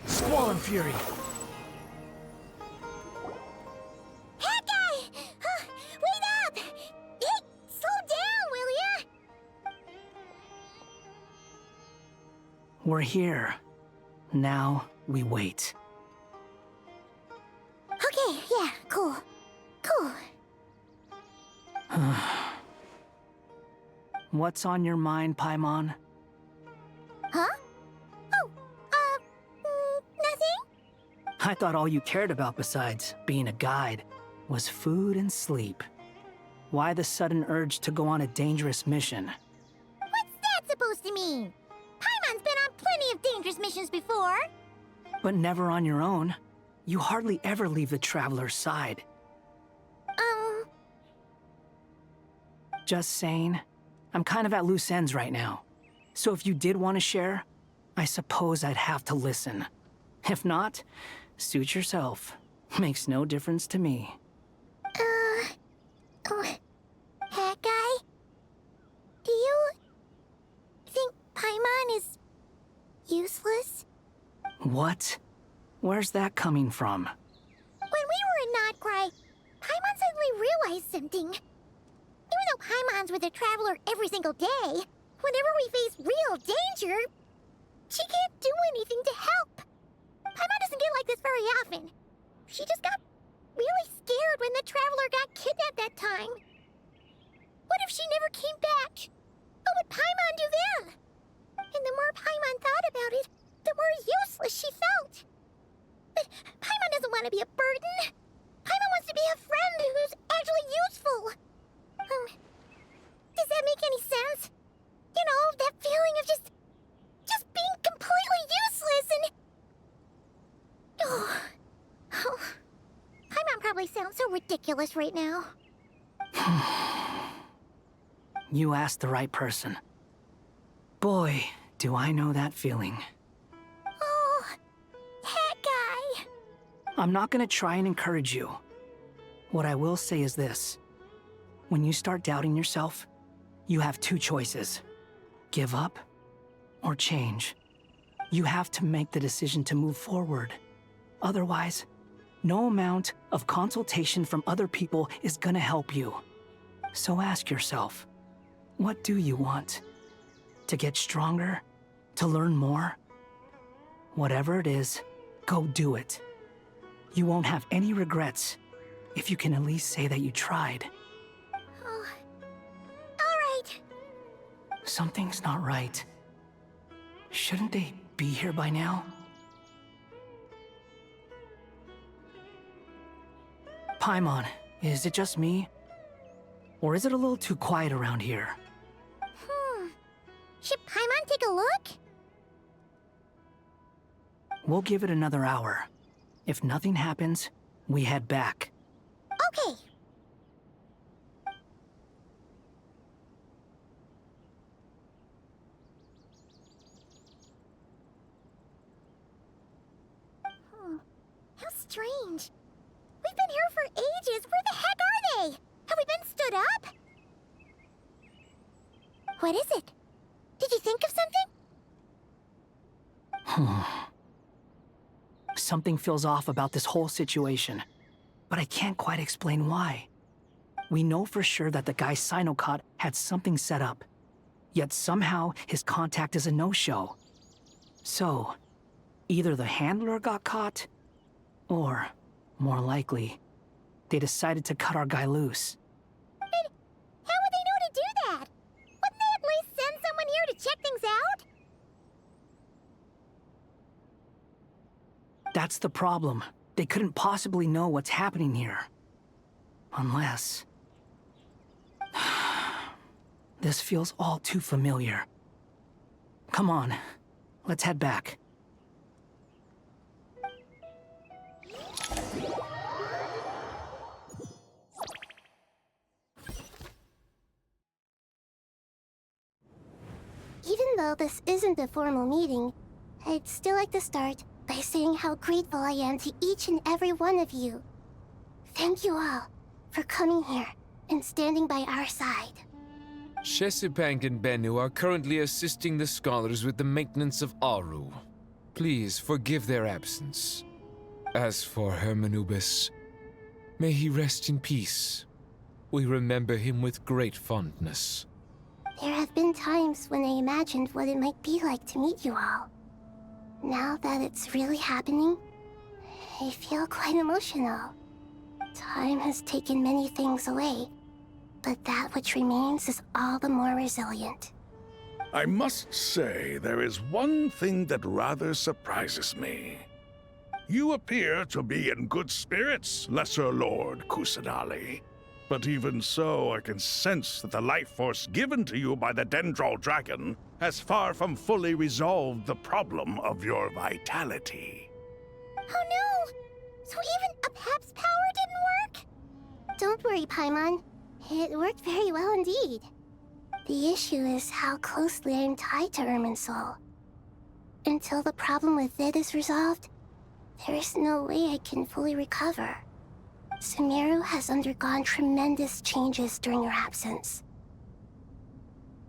Squall and Fury. Hey, guy! Wait up! Hey, slow down, will ya? We're here. Now we wait. Okay, yeah, cool. Cool. What's on your mind, Paimon? Huh? Oh, nothing? I thought all you cared about besides being a guide was food and sleep. Why the sudden urge to go on a dangerous mission? What's that supposed to mean? Paimon's been on plenty of dangerous missions before. But never on your own. You hardly ever leave the Traveler's side. Just saying. I'm kind of at loose ends right now. So if you did want to share, I suppose I'd have to listen. If not, suit yourself. Makes no difference to me. Hat guy? Do you think Paimon is useless? What? Where's that coming from? When we were in Notcry, Paimon suddenly realized something. Even though Paimon's with the Traveler every single day, whenever we face real danger, she can't do anything to help. Paimon doesn't get like this very often. She just got really scared when the Traveler got kidnapped that time. What if she never came back? What would Paimon do then? And the more Paimon thought about it, the more useless she felt. But Paimon doesn't want to be a burden. Paimon wants to be a friend who's actually useful. Does that make any sense? You know, that feeling of just being completely useless and... Oh. Paimon probably sounds so ridiculous right now. You asked the right person. Boy, do I know that feeling. Oh, Hat Guy. I'm not gonna try and encourage you. What I will say is this. When you start doubting yourself, you have two choices. Give up or change. You have to make the decision to move forward. Otherwise, no amount of consultation from other people is gonna help you. So ask yourself, what do you want? To get stronger? To learn more? Whatever it is, go do it. You won't have any regrets if you can at least say that you tried. Oh. All right. Something's not right. Shouldn't they be here by now? Paimon, is it just me? Or is it a little too quiet around here? Should Paimon take a look? We'll give it another hour. If nothing happens, we head back. Okay. How strange. We've been here for ages. Where the heck are they? Have we been stood up? What is it? Did you think of something? Something feels off about this whole situation, but I can't quite explain why. We know for sure that the guy Sinocot had something set up, yet somehow his contact is a no-show. So, either the handler got caught, or, more likely, they decided to cut our guy loose. But how would they know to do that? Wouldn't they at least send someone here to check things out? That's the problem. They couldn't possibly know what's happening here. Unless... This feels all too familiar. Come on, let's head back. Even though this isn't a formal meeting, I'd still like to start by saying how grateful I am to each and every one of you. Thank you all for coming here and standing by our side. Shesipank and Bennu are currently assisting the scholars with the maintenance of Aru. Please forgive their absence. As for Hermanubis, may he rest in peace. We remember him with great fondness. There have been times when I imagined what it might be like to meet you all. Now that it's really happening, I feel quite emotional. Time has taken many things away, but that which remains is all the more resilient. I must say, there is one thing that rather surprises me. You appear to be in good spirits, Lesser Lord Kusanali. But even so, I can sense that the life force given to you by the Dendral Dragon has far from fully resolved the problem of your vitality. Oh no! So even a Pep's power didn't work? Don't worry, Paimon. It worked very well indeed. The issue is how closely I am tied to Irminsul. Until the problem with it is resolved, there is no way I can fully recover. Sumeru has undergone tremendous changes during your absence.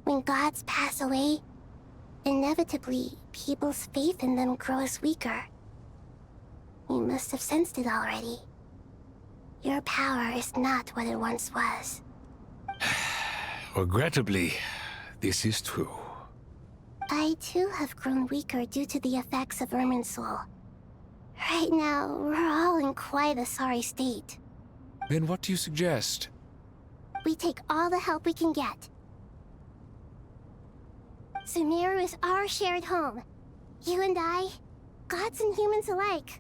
When gods pass away, inevitably, people's faith in them grows weaker. You must have sensed it already. Your power is not what it once was. Regrettably, this is true. I too have grown weaker due to the effects of Irminsul. Right now, we're all in quite a sorry state. Then what do you suggest? We take all the help we can get. Sumeru is our shared home. You and I, gods and humans alike.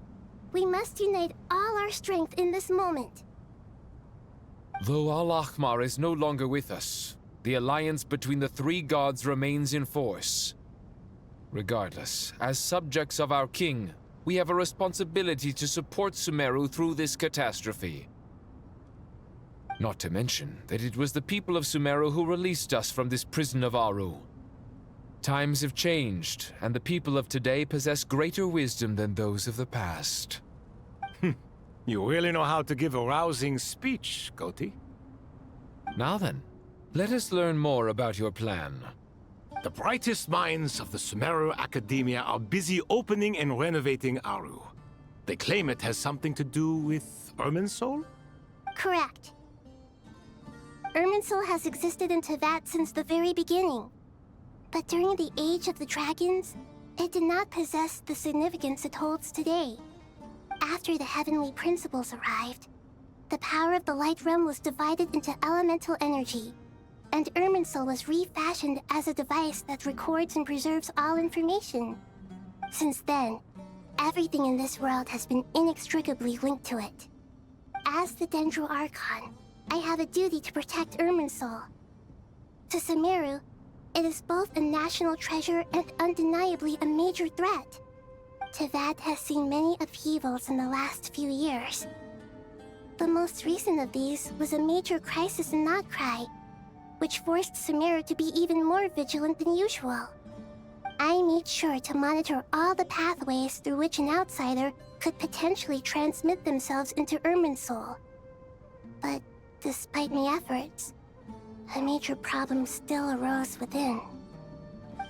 We must unite all our strength in this moment. Though Al-Ahmar is no longer with us, the alliance between the three gods remains in force. Regardless, as subjects of our king, we have a responsibility to support Sumeru through this catastrophe. Not to mention that it was the people of Sumeru who released us from this prison of Aru. Times have changed, and the people of today possess greater wisdom than those of the past. You really know how to give a rousing speech, Goti. Now then, let us learn more about your plan. The brightest minds of the Sumeru Academia are busy opening and renovating Aru. They claim it has something to do with Irminsul? Correct. Irminsul has existed in Teyvat since the very beginning. But during the Age of the Dragons, it did not possess the significance it holds today. After the heavenly principles arrived, the power of the Light Realm was divided into elemental energy, and Irminsul was refashioned as a device that records and preserves all information. Since then, everything in this world has been inextricably linked to it. As the Dendro Archon, I have a duty to protect Irminsul. To Sumeru, it is both a national treasure and undeniably a major threat. Teyvat has seen many upheavals in the last few years. The most recent of these was a major crisis in Notcry, which forced Sumeru to be even more vigilant than usual. I made sure to monitor all the pathways through which an outsider could potentially transmit themselves into Irminsul. But despite my efforts, a major problem still arose within.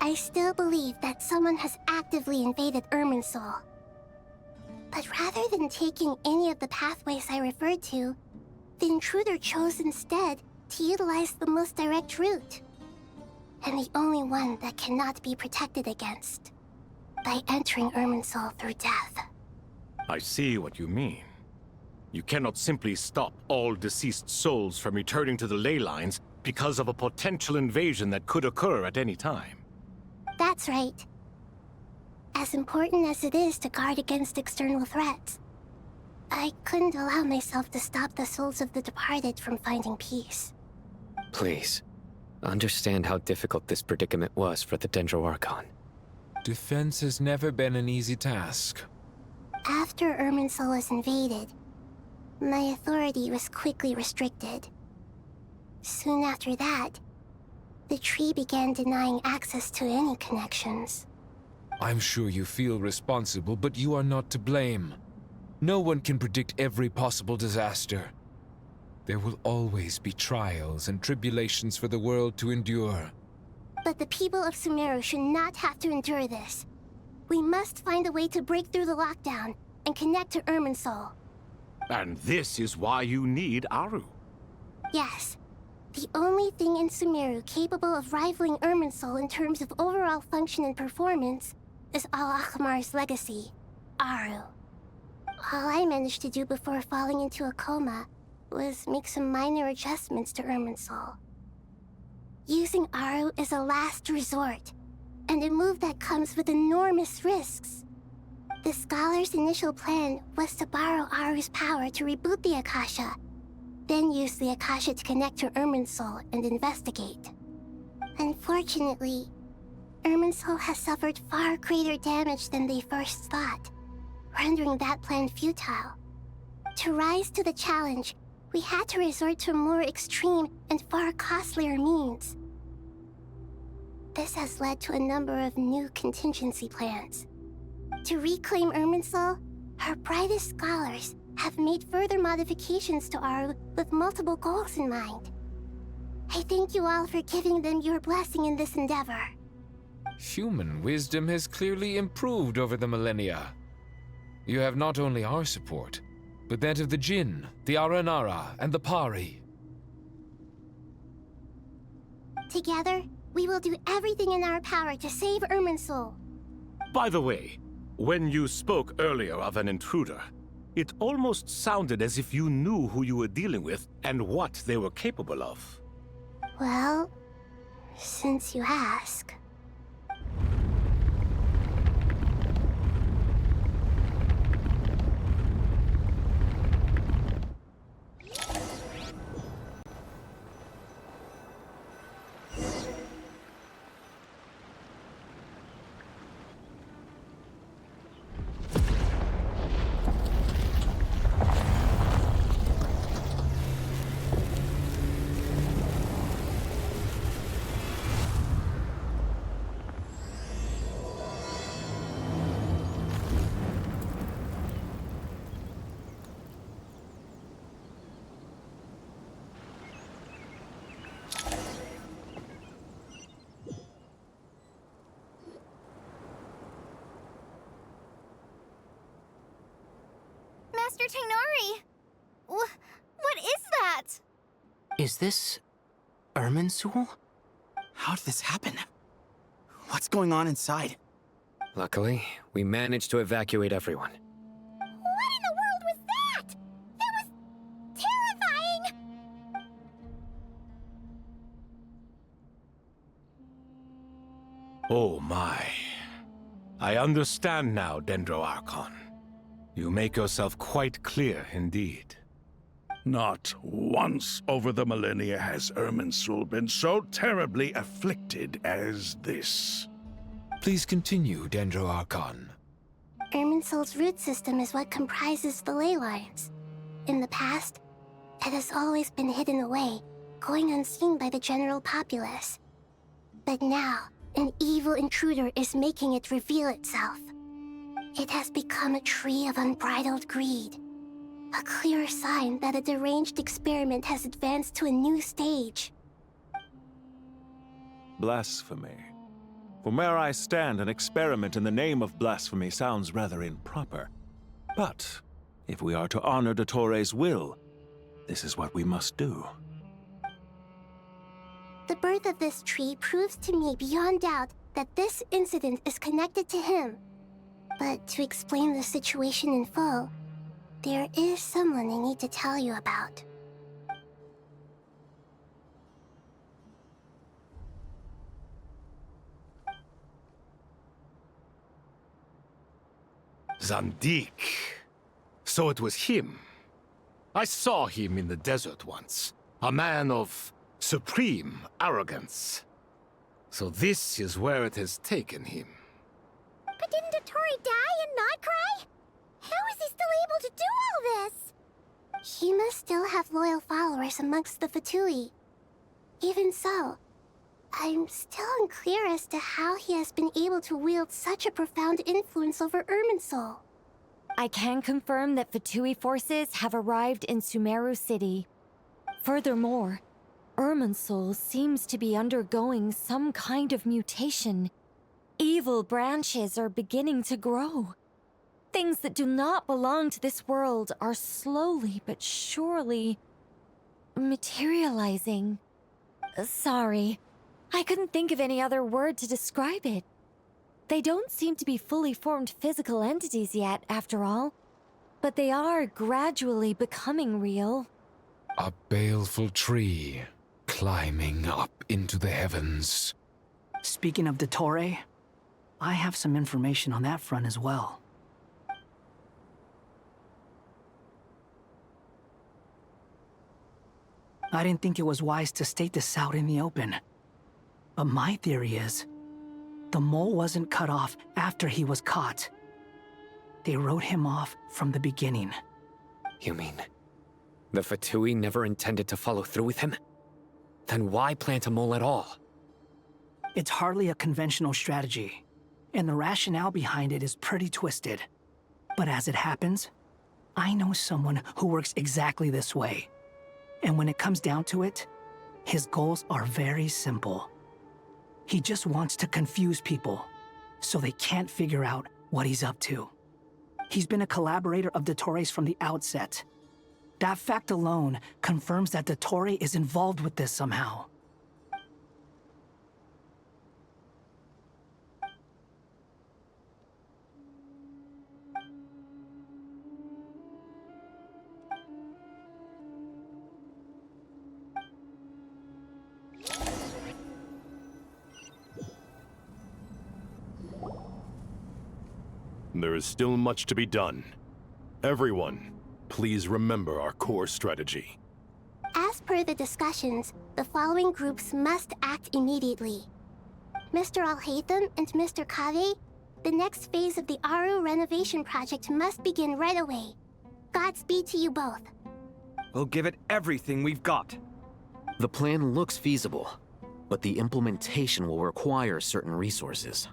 I still believe that someone has actively invaded Irminsul. But rather than taking any of the pathways I referred to, the intruder chose instead to utilize the most direct route, and the only one that cannot be protected against, by entering Irminsul through death. I see what you mean. You cannot simply stop all deceased souls from returning to the ley lines because of a potential invasion that could occur at any time. That's right. As important as it is to guard against external threats, I couldn't allow myself to stop the souls of the departed from finding peace. Please, understand how difficult this predicament was for the Dendro Archon. Defense has never been an easy task. After Irminsul was invaded, my authority was quickly restricted. Soon after that, the tree began denying access to any connections. I'm sure you feel responsible, but you are not to blame. No one can predict every possible disaster. There will always be trials and tribulations for the world to endure. But the people of Sumeru should not have to endure this. We must find a way to break through the lockdown and connect to Irminsul. And this is why you need Aru. Yes. The only thing in Sumeru capable of rivaling Irminsul in terms of overall function and performance is Al-Akhmar's legacy, Aru. All I managed to do before falling into a coma was make some minor adjustments to Irminsul. Using Aru is a last resort, and a move that comes with enormous risks. The Scholar's initial plan was to borrow Aru's power to reboot the Akasha, then use the Akasha to connect to Irminsul and investigate. Unfortunately, Irminsul has suffered far greater damage than they first thought, rendering that plan futile. To rise to the challenge, we had to resort to more extreme and far costlier means. This has led to a number of new contingency plans. To reclaim Irminsul, her brightest scholars have made further modifications to Aru with multiple goals in mind. I thank you all for giving them your blessing in this endeavor. Human wisdom has clearly improved over the millennia. You have not only our support, but that of the Jinn, the Aranara, and the Pari. Together, we will do everything in our power to save Irminsul. By the way, when you spoke earlier of an intruder, it almost sounded as if you knew who you were dealing with and what they were capable of. Well, since you ask... Dr. Tainari! What is that? Is this Irminsul? How did this happen? What's going on inside? Luckily, we managed to evacuate everyone. What in the world was that? That was terrifying! Oh my. I understand now, Dendroarchon. You make yourself quite clear indeed. Not once over the millennia has Irminsul been so terribly afflicted as this. Please continue, Dendroarchon. Irminsul's root system is what comprises the ley lines. In the past, it has always been hidden away, going unseen by the general populace. But now, an evil intruder is making it reveal itself. It has become a tree of unbridled greed. A clear sign that a deranged experiment has advanced to a new stage. Blasphemy. From where I stand, an experiment in the name of blasphemy sounds rather improper. But if we are to honor Dottore will, this is what we must do. The birth of this tree proves to me beyond doubt that this incident is connected to him. But to explain the situation in full, there is someone I need to tell you about. Zandik. So it was him. I saw him in the desert once. A man of supreme arrogance. So this is where it has taken him. But didn't Dottore die and not cry? How is he still able to do all this? He must still have loyal followers amongst the Fatui. Even so, I'm still unclear as to how he has been able to wield such a profound influence over Irminsul. I can confirm that Fatui forces have arrived in Sumeru City. Furthermore, Irminsul seems to be undergoing some kind of mutation. Evil branches are beginning to grow. Things that do not belong to this world are slowly but surely materializing. Sorry, I couldn't think of any other word to describe it. They don't seem to be fully formed physical entities yet, after all, but they are gradually becoming real. A baleful tree climbing up into the heavens. Speaking of Dottore, I have some information on that front as well. I didn't think it was wise to state this out in the open. But my theory is, the mole wasn't cut off after he was caught. They wrote him off from the beginning. You mean, the Fatui never intended to follow through with him? Then why plant a mole at all? It's hardly a conventional strategy, and the rationale behind it is pretty twisted. But as it happens, I know someone who works exactly this way. And when it comes down to it, his goals are very simple. He just wants to confuse people, so they can't figure out what he's up to. He's been a collaborator of Dottore's from the outset. That fact alone confirms that Dottore is involved with this somehow. There is still much to be done. Everyone, please remember our core strategy. As per the discussions, the following groups must act immediately. Mr. Alhaitham and Mr. Kave, the next phase of the Aru renovation project must begin right away. Godspeed to you both. We'll give it everything we've got. The plan looks feasible, but the implementation will require certain resources.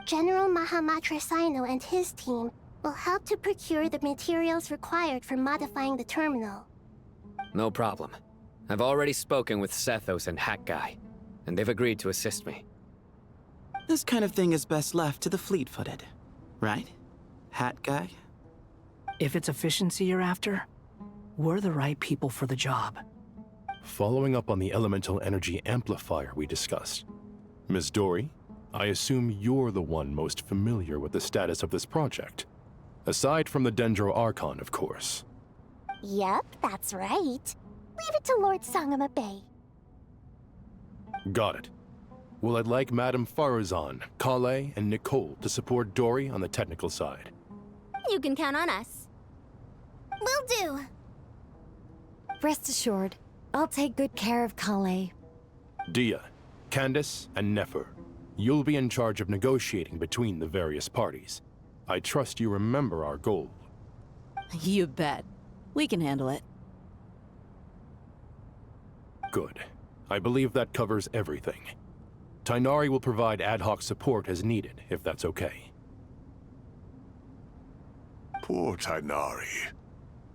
General Mahamatra Sino and his team will help to procure the materials required for modifying the terminal. No problem. I've already spoken with Sethos and Hat Guy, and they've agreed to assist me. This kind of thing is best left to the fleet-footed, right? Hat guy? If it's efficiency you're after, we're the right people for the job. Following up on the elemental energy amplifier we discussed, Ms. Dory, I assume you're the one most familiar with the status of this project. Aside from the Dendro Archon, of course. Yep, that's right. Leave it to Lord Sangama Bay. Got it. Well, I'd like Madame Farazan, Kale, and Nicole to support Dory on the technical side. You can count on us. Will do. Rest assured, I'll take good care of Kale. Dia, Candace, and Nefer, you'll be in charge of negotiating between the various parties. I trust you remember our goal. You bet. We can handle it. Good. I believe that covers everything. Tainari will provide ad hoc support as needed, if that's okay. Poor Tainari.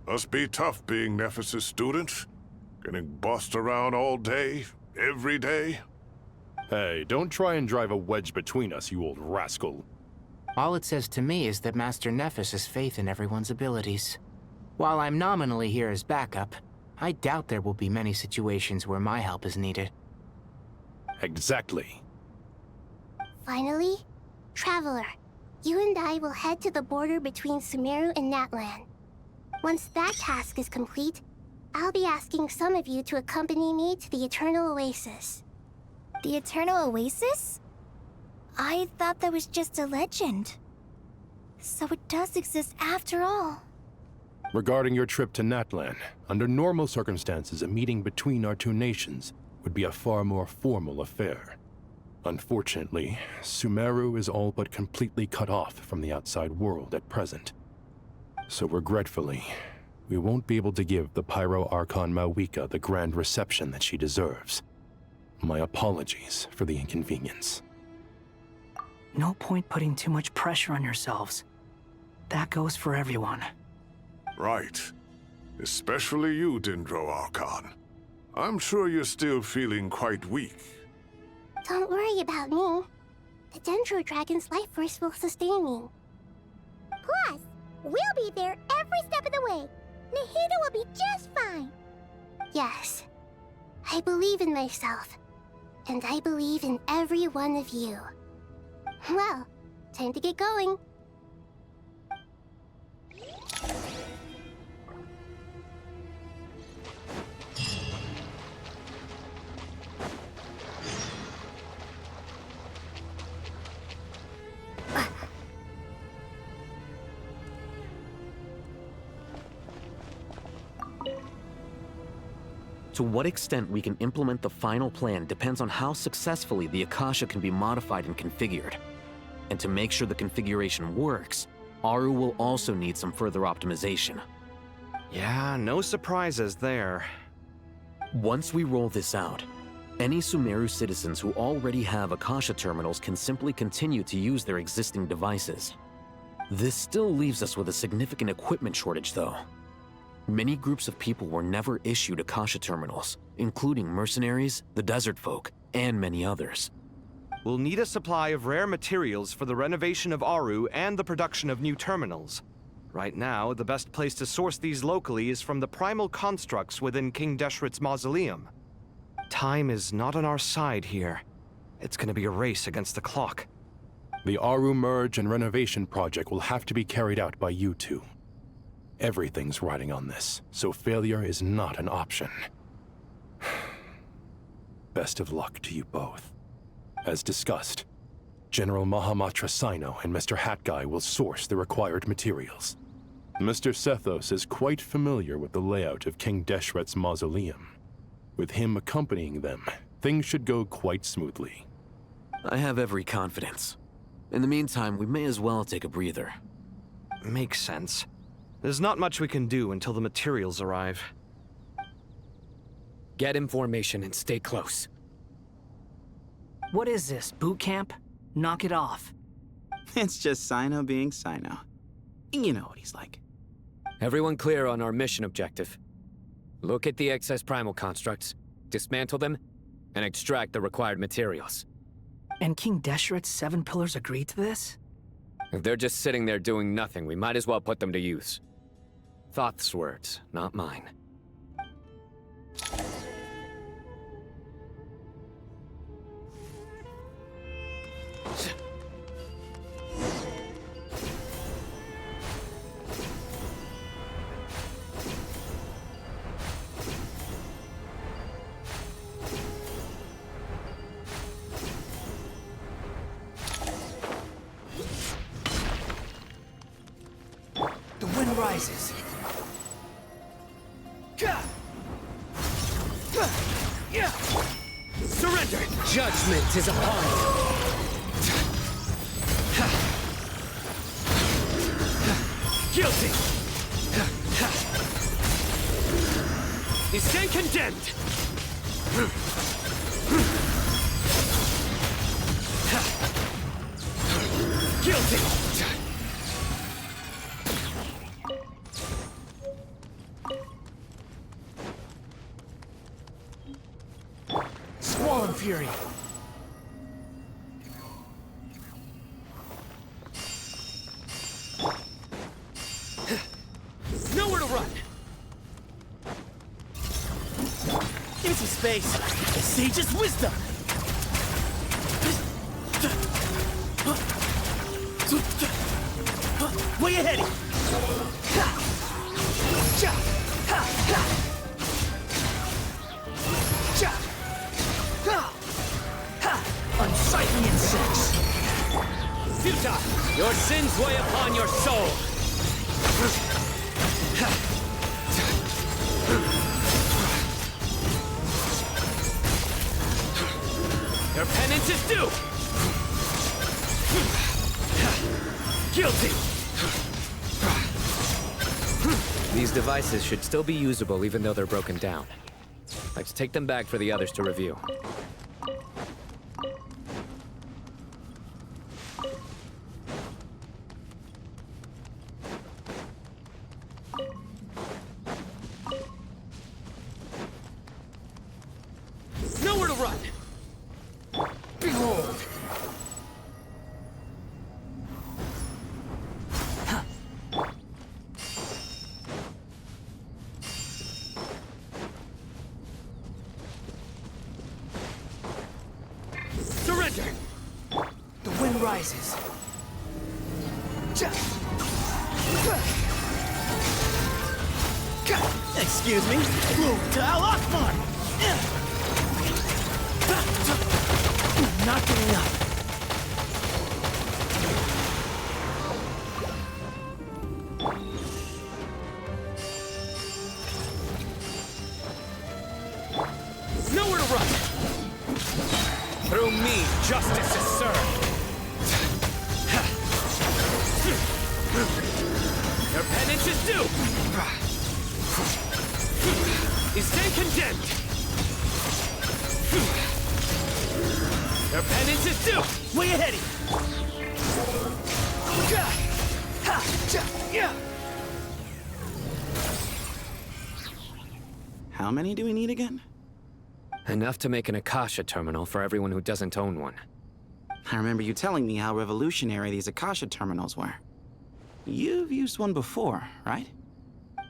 Must be tough being Nephis' student. Getting bossed around all day, every day. Hey, don't try and drive a wedge between us, you old rascal. All it says to me is that Master Nephis has faith in everyone's abilities. While I'm nominally here as backup, I doubt there will be many situations where my help is needed. Exactly. Finally, Traveler, you and I will head to the border between Sumeru and Natlan. Once that task is complete, I'll be asking some of you to accompany me to the Eternal Oasis. The Eternal Oasis? I thought that was just a legend. So it does exist after all. Regarding your trip to Natlan, under normal circumstances, a meeting between our two nations would be a far more formal affair. Unfortunately, Sumeru is all but completely cut off from the outside world at present. So regretfully, we won't be able to give the Pyro Archon Mawika the grand reception that she deserves. My apologies for the inconvenience. No point putting too much pressure on yourselves. That goes for everyone. Right. Especially you, Dendro Archon. I'm sure you're still feeling quite weak. Don't worry about me. The Dendro Dragon's life force will sustain me. Plus, we'll be there every step of the way. Nahida will be just fine. Yes, I believe in myself. And I believe in every one of you. Well, time to get going. To what extent we can implement the final plan depends on how successfully the Akasha can be modified and configured. And to make sure the configuration works, Aru will also need some further optimization. Yeah, no surprises there. Once we roll this out, any Sumeru citizens who already have Akasha terminals can simply continue to use their existing devices. This still leaves us with a significant equipment shortage, though. Many groups of people were never issued Akasha terminals, including mercenaries, the desert folk, and many others. We'll need a supply of rare materials for the renovation of Aru and the production of new terminals. Right now, the best place to source these locally is from the primal constructs within King Deshret's mausoleum. Time is not on our side here. It's gonna be a race against the clock. The Aru merge and renovation project will have to be carried out by you two. Everything's riding on this, so failure is not an option. Best of luck to you both. As discussed, General Mahamatra Sino and Mr. Hat Guy will source the required materials. Mr. Sethos is quite familiar with the layout of King Deshret's mausoleum. With him accompanying them, things should go quite smoothly. I have every confidence. In the meantime, we may as well take a breather. Makes sense. There's not much we can do until the materials arrive. Get information and stay close. What is this, boot camp? Knock it off. It's just Sino being Sino. You know what he's like. Everyone clear on our mission objective. Look at the excess primal constructs, dismantle them, and extract the required materials. And King Deshret's 7 pillars agreed to this? If they're just sitting there doing nothing, we might as well put them to use. Thoth's words, not mine. The wind rises. Surrender! Judgment is upon you. Guilty! You stand condemned! Guilty! Squall and Fury! Nowhere to run! Give me some space. The sage's wisdom! Where you heading? Unsightly insects! Futile! Your sins weigh upon your soul! Your penance is due! Guilty! These devices should still be usable even though they're broken down. Let's take them back for the others to review. Nowhere to run! Behold! Surrender! The wind rises. Excuse me? Move to Al Akbar! Not getting up. Nowhere to run! Through me, justice is served! Your penance is due! You stand condemned! Your penance is due! Where you heading? How many do we need again? Enough to make an Akasha terminal for everyone who doesn't own one. I remember you telling me how revolutionary these Akasha terminals were. You've used one before, right?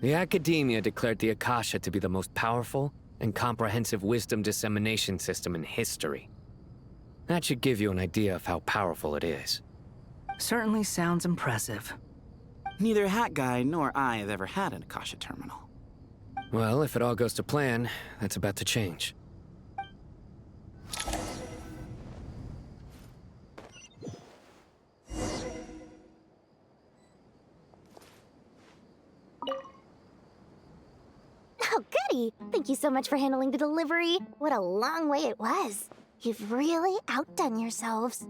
The Academia declared the Akasha to be the most powerful and comprehensive wisdom dissemination system in history. That should give you an idea of how powerful it is. Certainly sounds impressive. Neither Hat Guy nor I have ever had an Akasha terminal. Well, if it all goes to plan, that's about to change. Oh, goody! Thank you so much for handling the delivery. What a long way it was. You've really outdone yourselves.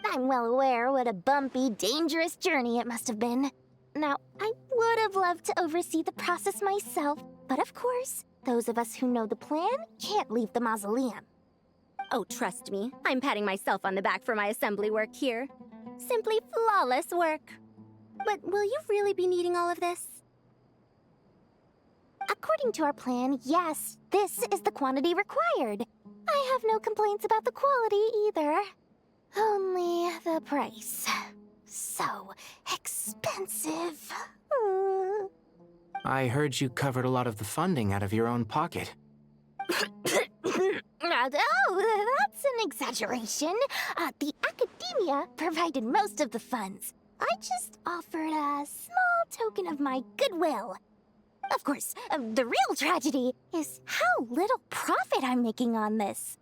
I'm well aware what a bumpy, dangerous journey it must have been. Now, I would have loved to oversee the process myself, but of course, those of us who know the plan can't leave the mausoleum. Oh, trust me, I'm patting myself on the back for my assembly work here. Simply flawless work. But will you really be needing all of this? According to our plan, yes, this is the quantity required. I have no complaints about the quality either. Only the price. So expensive. I heard you covered a lot of the funding out of your own pocket. Oh, that's an exaggeration. The academia provided most of the funds. I just offered a small token of my goodwill. Of course, the real tragedy is how little profit I'm making on this.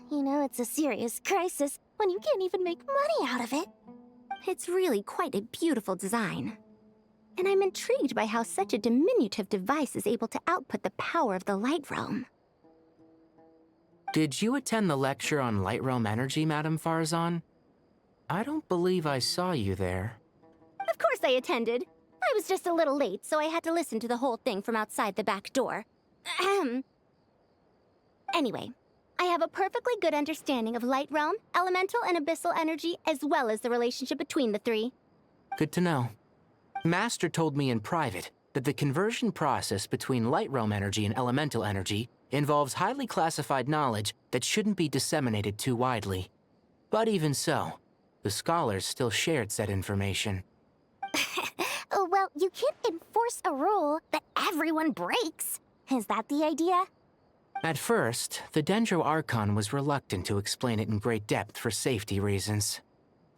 You know, it's a serious crisis when you can't even make money out of it. It's really quite a beautiful design. And I'm intrigued by how such a diminutive device is able to output the power of the Light Realm. Did you attend the lecture on Light Realm energy, Madame Farzan? I don't believe I saw you there. Of course I attended. I was just a little late, so I had to listen to the whole thing from outside the back door. Ahem. Anyway, I have a perfectly good understanding of Light Realm, elemental and abyssal energy, as well as the relationship between the three. Good to know. Master told me in private that the conversion process between Light Realm energy and elemental energy involves highly classified knowledge that shouldn't be disseminated too widely. But even so, the scholars still shared said information. Well, you can't enforce a rule that everyone breaks. Is that the idea? At first, the Dendro Archon was reluctant to explain it in great depth for safety reasons.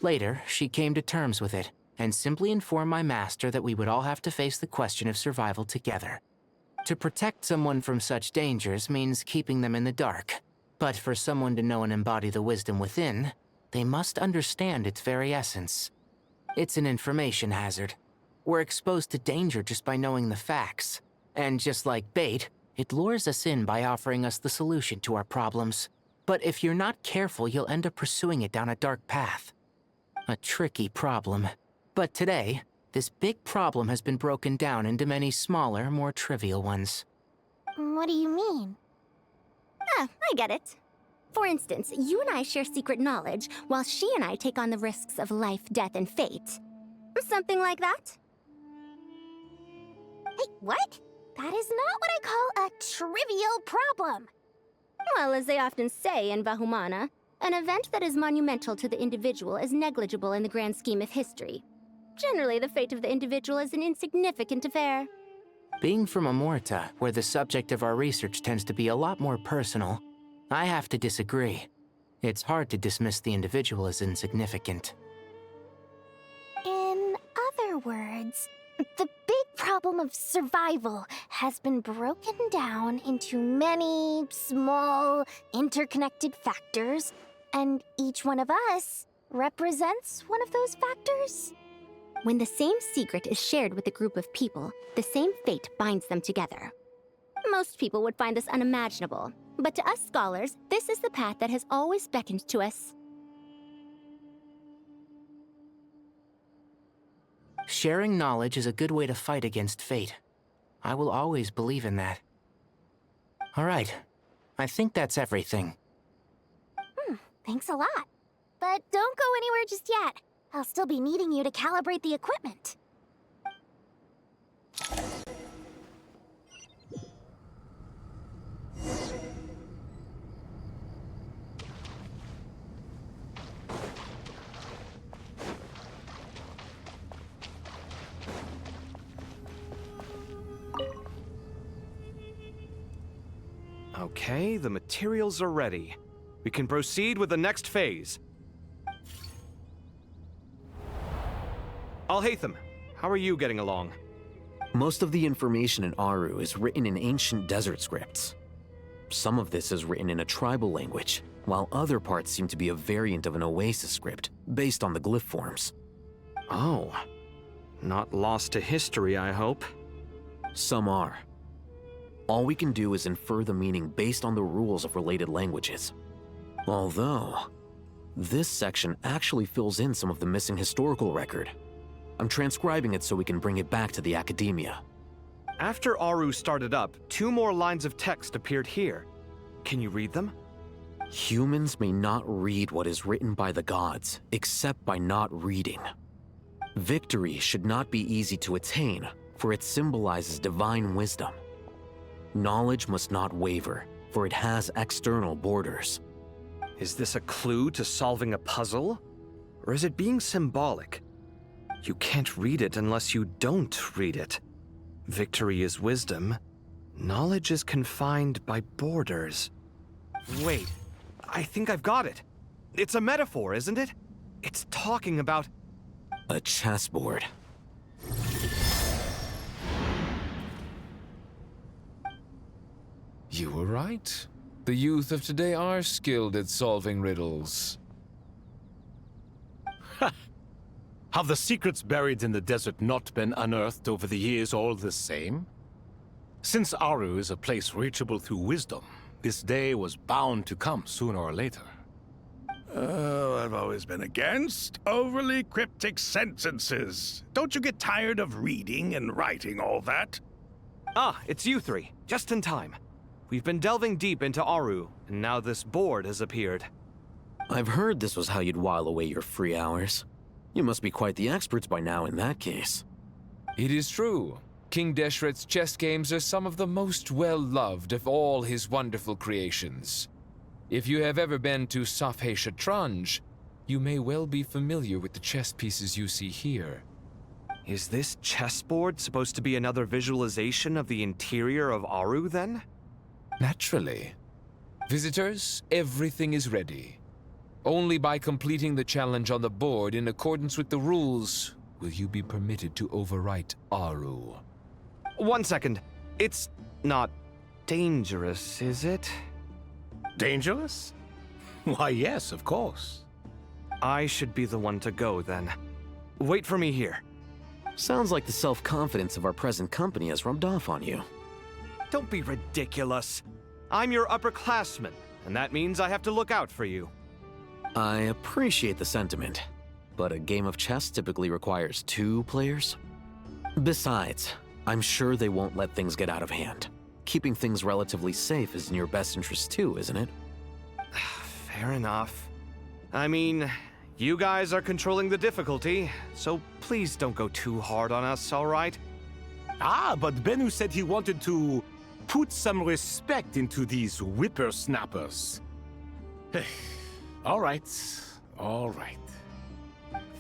Later, she came to terms with it, and simply informed my master that we would all have to face the question of survival together. To protect someone from such dangers means keeping them in the dark, but for someone to know and embody the wisdom within, they must understand its very essence. It's an information hazard. We're exposed to danger just by knowing the facts, and just like bait, it lures us in by offering us the solution to our problems. But if you're not careful, you'll end up pursuing it down a dark path. A tricky problem. But today, this big problem has been broken down into many smaller, more trivial ones. What do you mean? I get it. For instance, you and I share secret knowledge, while she and I take on the risks of life, death, and fate. Something like that? Hey, what? That is not what I call a trivial problem. Well, as they often say in Vahumana, an event that is monumental to the individual is negligible in the grand scheme of history. Generally, the fate of the individual is an insignificant affair. Being from Amorta, where the subject of our research tends to be a lot more personal, I have to disagree. It's hard to dismiss the individual as insignificant. In other words, the big problem of survival has been broken down into many small, interconnected factors, and each one of us represents one of those factors. When the same secret is shared with a group of people, the same fate binds them together. Most people would find this unimaginable, but to us scholars, this is the path that has always beckoned to us. Sharing knowledge is a good way to fight against fate. I will always believe in that. All right, I think that's everything. Thanks a lot. But don't go anywhere just yet. I'll still be needing you to calibrate the equipment. Okay, the materials are ready. We can proceed with the next phase. Al-Haytham, how are you getting along? Most of the information in Aru is written in ancient desert scripts. Some of this is written in a tribal language, while other parts seem to be a variant of an Oasis script, based on the glyph forms. Oh. Not lost to history, I hope. Some are. All we can do is infer the meaning based on the rules of related languages. Although, this section actually fills in some of the missing historical record. I'm transcribing it so we can bring it back to the academia. After Aru started up, 2 more lines of text appeared here. Can you read them? Humans may not read what is written by the gods, except by not reading. Victory should not be easy to attain, for it symbolizes divine wisdom. Knowledge must not waver, for it has external borders. Is this a clue to solving a puzzle? Or is it being symbolic? You can't read it unless you don't read it. Victory is wisdom. Knowledge is confined by borders. Wait, I think I've got it. It's a metaphor, isn't it? It's talking about... A chessboard. You were right. The youth of today are skilled at solving riddles. Have the secrets buried in the desert not been unearthed over the years all the same? Since Aru is a place reachable through wisdom, this day was bound to come sooner or later. Oh, I've always been against overly cryptic sentences. Don't you get tired of reading and writing all that? Ah, it's you three. Just in time. We've been delving deep into Aru, and now this board has appeared. I've heard this was how you'd while away your free hours. You must be quite the experts by now in that case. It is true. King Deshret's chess games are some of the most well-loved of all his wonderful creations. If you have ever been to Safhe Shatranj, you may well be familiar with the chess pieces you see here. Is this chessboard supposed to be another visualization of the interior of Aru, then? Naturally. Visitors, everything is ready. Only by completing the challenge on the board in accordance with the rules will you be permitted to overwrite Aru. 1 second. It's not dangerous, is it? Dangerous? Why, yes, of course. I should be the one to go, then. Wait for me here. Sounds like the self-confidence of our present company has rubbed off on you. Don't be ridiculous. I'm your upperclassman, and that means I have to look out for you. I appreciate the sentiment, but a game of chess typically requires 2 players. Besides, I'm sure they won't let things get out of hand. Keeping things relatively safe is in your best interest too, isn't it? Fair enough. I mean, you guys are controlling the difficulty, so please don't go too hard on us, all right? Ah, but Bennu said he wanted to put some respect into these whippersnappers. All right, all right.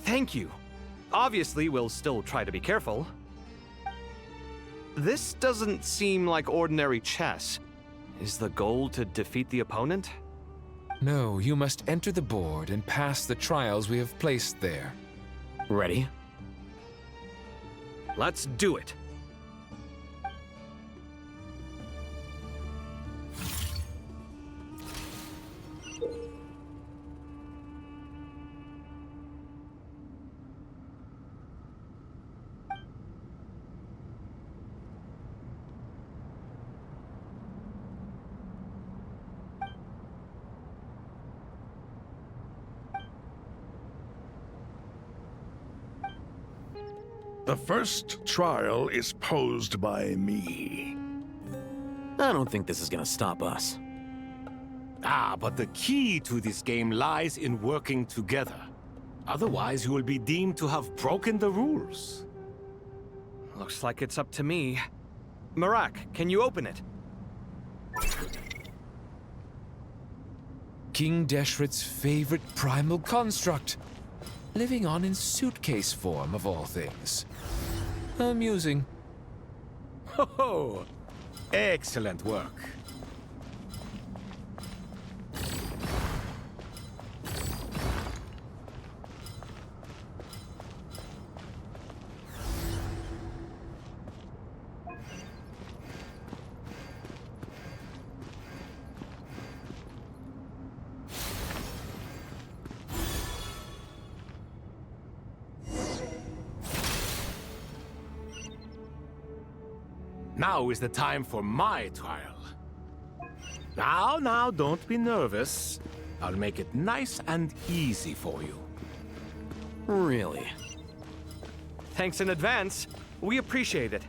Thank you. Obviously, we'll still try to be careful. This doesn't seem like ordinary chess. Is the goal to defeat the opponent? No, you must enter the board and pass the trials we have placed there. Ready? Let's do it. The first trial is posed by me. I don't think this is gonna stop us. Ah, but the key to this game lies in working together. Otherwise, you will be deemed to have broken the rules. Looks like it's up to me. Marak, can you open it? King Deshret's favorite primal construct. Living on in suitcase form, of all things. Amusing. Ho ho! Excellent work. Now is the time for my trial. Now, don't be nervous. I'll make it nice and easy for you. Really? Thanks in advance. We appreciate it.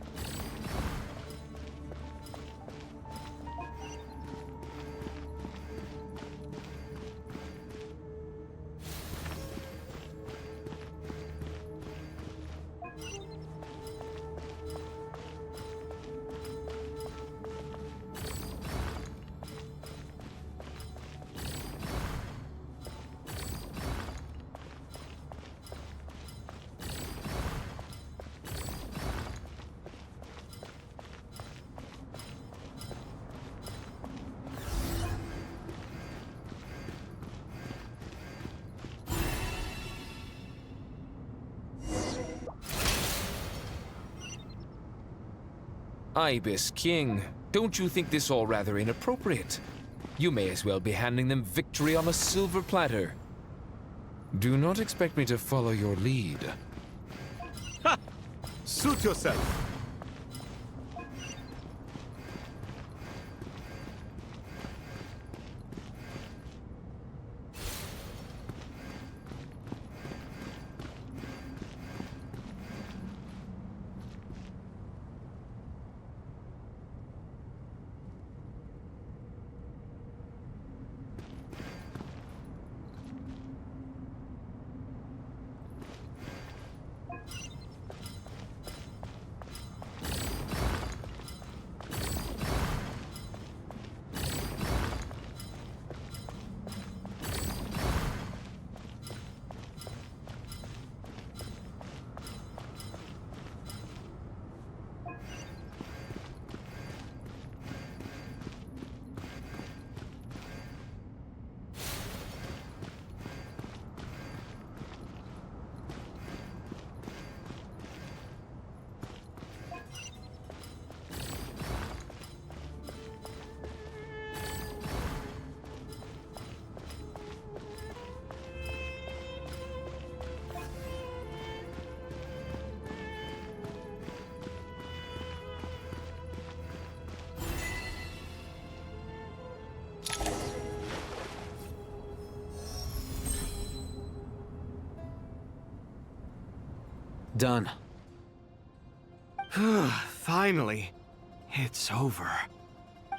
Ibis King, don't you think this all rather inappropriate? You may as well be handing them victory on a silver platter. Do not expect me to follow your lead. Ha! Suit yourself. Done. Finally. It's over.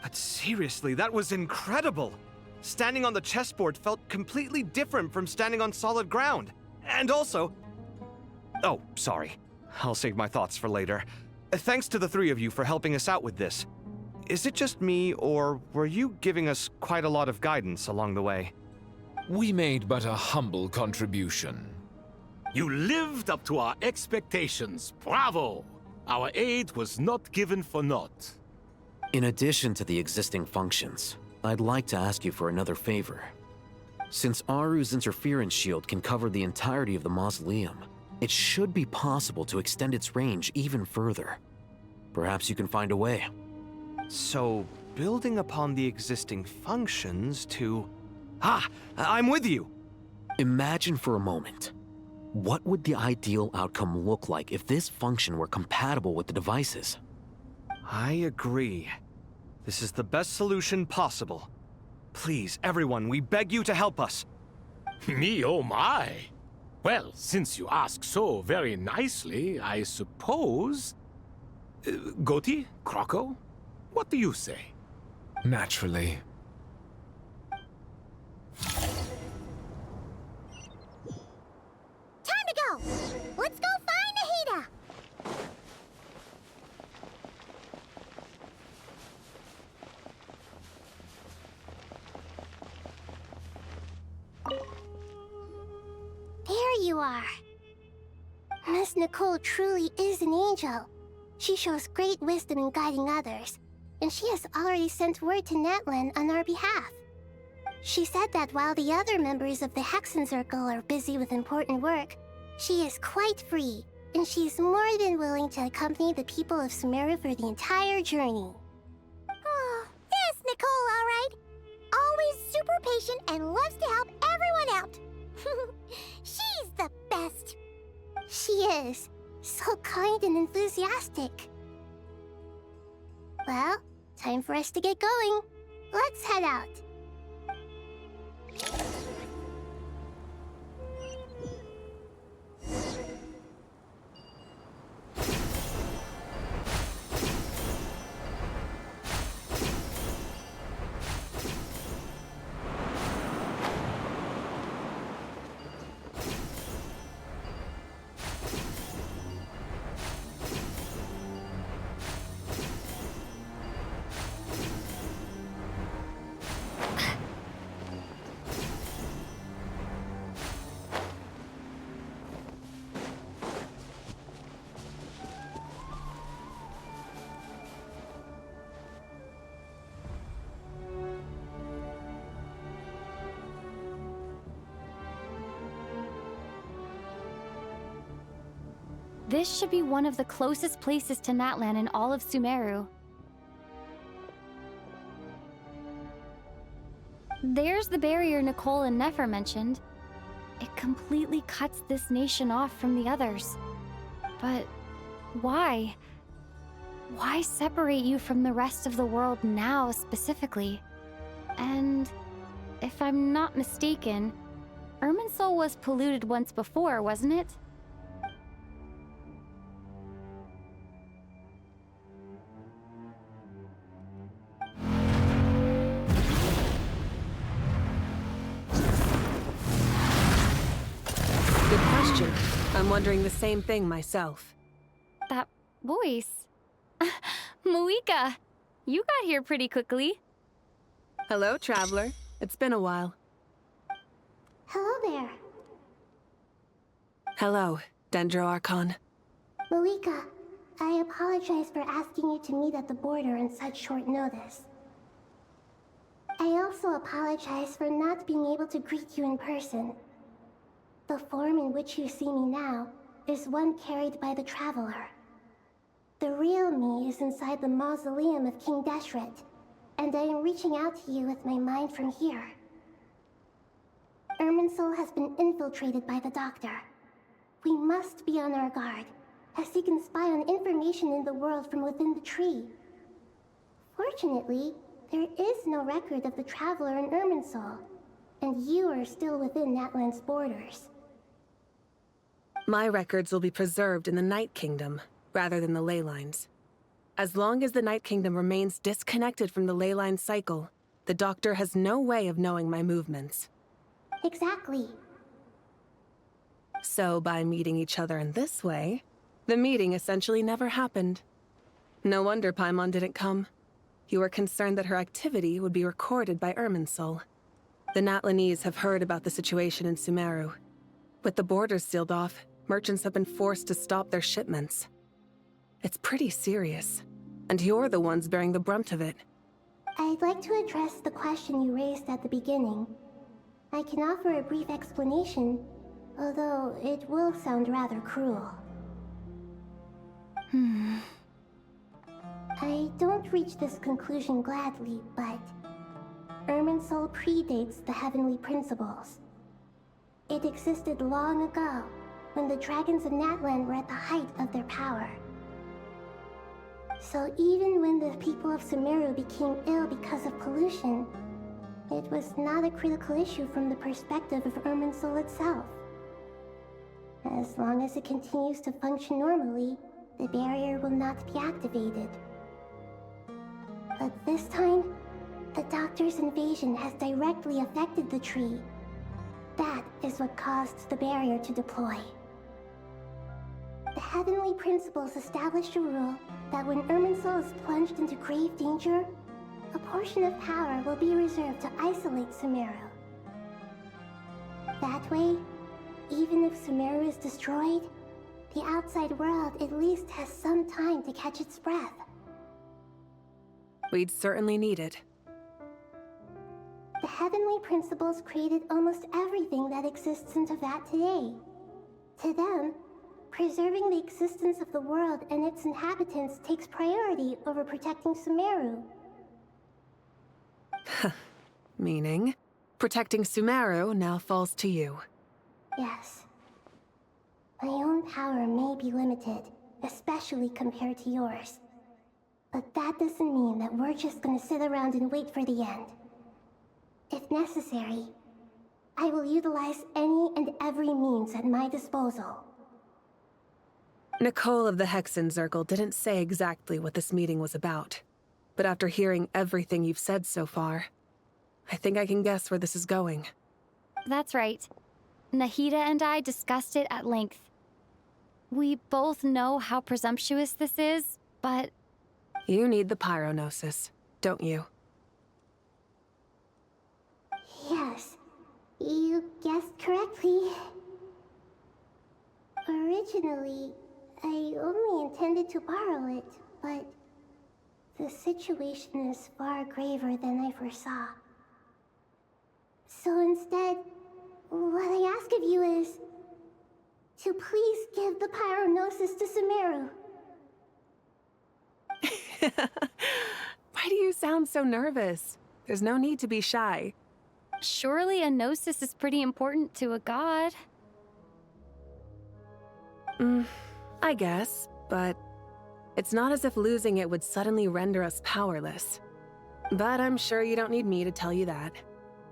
But seriously, that was incredible. Standing on the chessboard felt completely different from standing on solid ground. And also... Oh, sorry. I'll save my thoughts for later. Thanks to the three of you for helping us out with this. Is it just me, or were you giving us quite a lot of guidance along the way? We made but a humble contribution. You lived up to our expectations. Bravo! Our aid was not given for naught. In addition to the existing functions, I'd like to ask you for another favor. Since Aru's interference shield can cover the entirety of the mausoleum, it should be possible to extend its range even further. Perhaps you can find a way. So, building upon the existing functions to... Ah! I'm with you! Imagine for a moment. What would the ideal outcome look like if this function were compatible with the devices? I agree. This is the best solution possible. Please, everyone, we beg you to help us. Me, oh my! Well, since you ask so very nicely, I suppose... Goti? Kroko? What do you say? Naturally. Time to go! Let's go find Nahida! There you are. Miss Nicole truly is an angel. She shows great wisdom in guiding others, and she has already sent word to Natlan on our behalf. She said that while the other members of the Hexen Circle are busy with important work, she is quite free, and she is more than willing to accompany the people of Sumeru for the entire journey. Oh, yes, Nicole, all right. Always super patient and loves to help everyone out. She's the best. She is. So kind and enthusiastic. Well, time for us to get going. Let's head out. This should be one of the closest places to Natlan in all of Sumeru. There's the barrier Nicole and Nefer mentioned. It completely cuts this nation off from the others. But why? Why separate you from the rest of the world now, specifically? And if I'm not mistaken, Irminsul was polluted once before, wasn't it? Good question. I'm wondering the same thing myself. That voice. Muika, you got here pretty quickly. Hello, traveler. It's been a while. Hello there. Hello, Dendro Archon. Muika, I apologize for asking you to meet at the border on such short notice. I also apologize for not being able to greet you in person. The form in which you see me now is one carried by the Traveler. The real me is inside the mausoleum of King Deshret, and I am reaching out to you with my mind from here. Irminsul has been infiltrated by the Doctor. We must be on our guard, as he can spy on information in the world from within the tree. Fortunately, there is no record of the Traveler in Irminsul, and you are still within Natlan's borders. My records will be preserved in the Night Kingdom, rather than the ley lines. As long as the Night Kingdom remains disconnected from the ley line cycle, the Doctor has no way of knowing my movements. Exactly. So by meeting each other in this way, the meeting essentially never happened. No wonder Paimon didn't come. You were concerned that her activity would be recorded by Irminsul. The Natlanese have heard about the situation in Sumeru. With the borders sealed off, merchants have been forced to stop their shipments. It's pretty serious, and you're the ones bearing the brunt of it. I'd like to address the question you raised at the beginning. I can offer a brief explanation, although it will sound rather cruel. I don't reach this conclusion gladly, but Irminsul predates the Heavenly Principles. It existed long ago, when the dragons of Natlan were at the height of their power. So even when the people of Sumeru became ill because of pollution, it was not a critical issue from the perspective of Irminsul itself. As long as it continues to function normally, the barrier will not be activated. But this time, the Doctor's invasion has directly affected the tree. That is what caused the barrier to deploy. The Heavenly Principles established a rule that when Irminsul is plunged into grave danger, a portion of power will be reserved to isolate Sumeru. That way, even if Sumeru is destroyed, the outside world at least has some time to catch its breath. We'd certainly need it. The Heavenly Principles created almost everything that exists in Teyvat today. To them, preserving the existence of the world and its inhabitants takes priority over protecting Sumeru. Meaning, protecting Sumeru now falls to you. Yes. My own power may be limited, especially compared to yours. But that doesn't mean that we're just gonna sit around and wait for the end. If necessary, I will utilize any and every means at my disposal. Nicole of the Hexen Circle didn't say exactly what this meeting was about. But after hearing everything you've said so far, I think I can guess where this is going. That's right. Nahida and I discussed it at length. We both know how presumptuous this is, but... You need the pyronosis, don't you? Yes, you guessed correctly. Originally, I only intended to borrow it, but the situation is far graver than I foresaw. So instead, what I ask of you is to please give the pyronosis to Sumeru. Why do you sound so nervous? There's no need to be shy. Surely a gnosis is pretty important to a god. I guess, but it's not as if losing it would suddenly render us powerless. But I'm sure you don't need me to tell you that.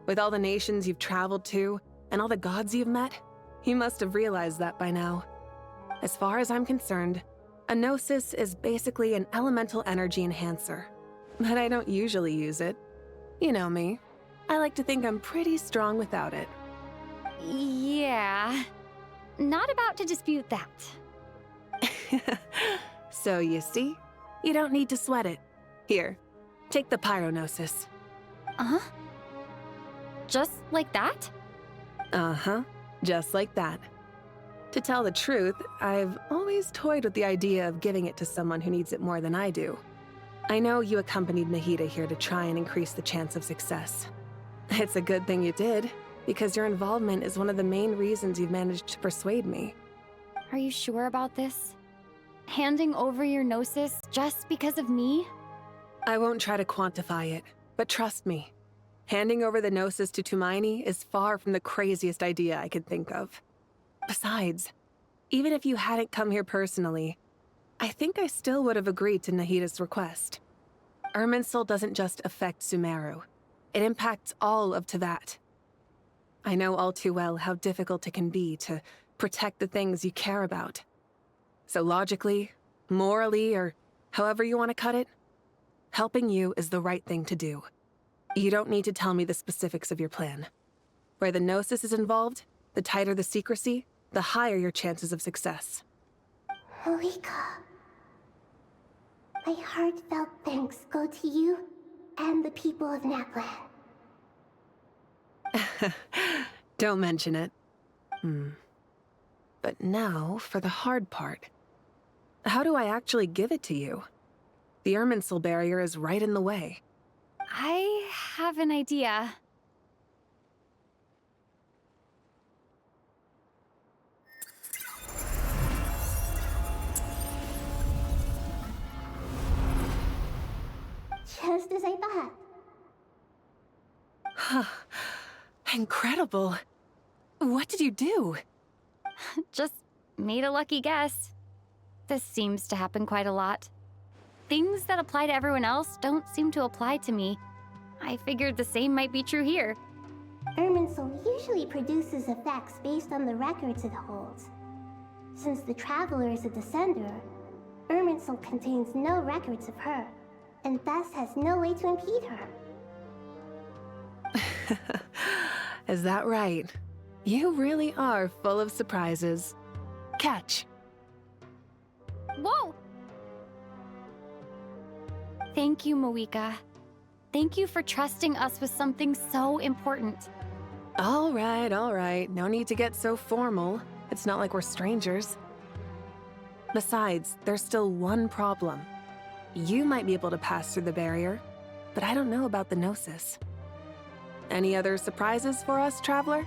With all the nations you've traveled to, and all the gods you've met, you must have realized that by now. As far as I'm concerned, a gnosis is basically an elemental energy enhancer. But I don't usually use it. You know me. I like to think I'm pretty strong without it. Yeah. Not about to dispute that. So you see, you don't need to sweat it. Here, take the pyronosis. Just like that? Just like that. To tell the truth, I've always toyed with the idea of giving it to someone who needs it more than I do. I know you accompanied Nahida here to try and increase the chance of success. It's a good thing you did, because your involvement is one of the main reasons you've managed to persuade me. Are you sure about this? Handing over your gnosis just because of me? I won't try to quantify it, but trust me. Handing over the gnosis to Tumaini is far from the craziest idea I could think of. Besides, even if you hadn't come here personally, I think I still would have agreed to Nahida's request. Irminsul doesn't just affect Sumeru. It impacts all of Teyvat. I know all too well how difficult it can be to protect the things you care about. So logically, morally, or however you want to cut it, helping you is the right thing to do. You don't need to tell me the specifics of your plan. Where the gnosis is involved, the tighter the secrecy, the higher your chances of success. Moika. My heartfelt thanks go to you and the people of Natlan. Don't mention it. But now for the hard part. How do I actually give it to you? The Irminsul barrier is right in the way. I have an idea. Just as I thought. Incredible. What did you do? Just made a lucky guess. This seems to happen quite a lot. Things that apply to everyone else don't seem to apply to me. I figured the same might be true here. Irminsul usually produces effects based on the records it holds. Since the Traveler is a descender, Irminsul contains no records of her, and thus has no way to impede her. Is that right? You really are full of surprises. Catch. Whoa! Thank you, Moika. Thank you for trusting us with something so important. All right. No need to get so formal. It's not like we're strangers. Besides, there's still one problem. You might be able to pass through the barrier, but I don't know about the gnosis. Any other surprises for us, Traveler?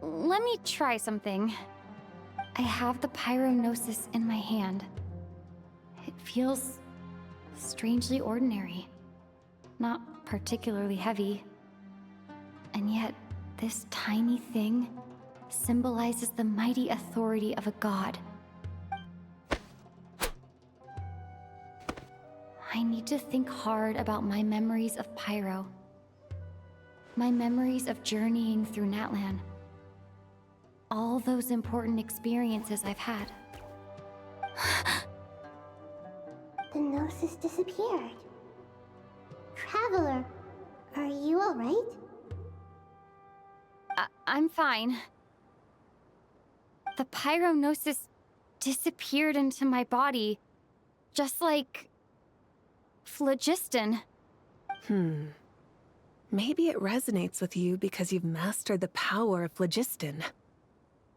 Let me try something. I have the pyronosis in my hand. It feels strangely ordinary, not particularly heavy. And yet, this tiny thing symbolizes the mighty authority of a god. I need to think hard about my memories of Pyro. My memories of journeying through Natlan. All those important experiences I've had. The gnosis disappeared. Traveler, are you alright? I'm fine. The pyronosis disappeared into my body, just like phlogiston. Maybe it resonates with you because you've mastered the power of phlogiston.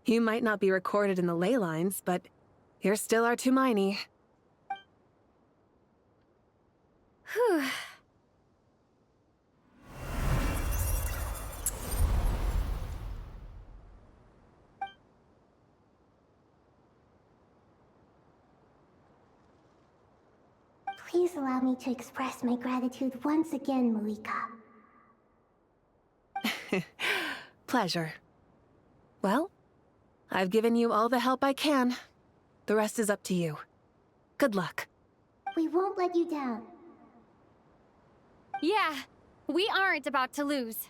You might not be recorded in the ley lines, but you're still our Tumaini. Whew. Please allow me to express my gratitude once again, Malika. Pleasure. Well, I've given you all the help I can. The rest is up to you. Good luck. We won't let you down. Yeah, we aren't about to lose.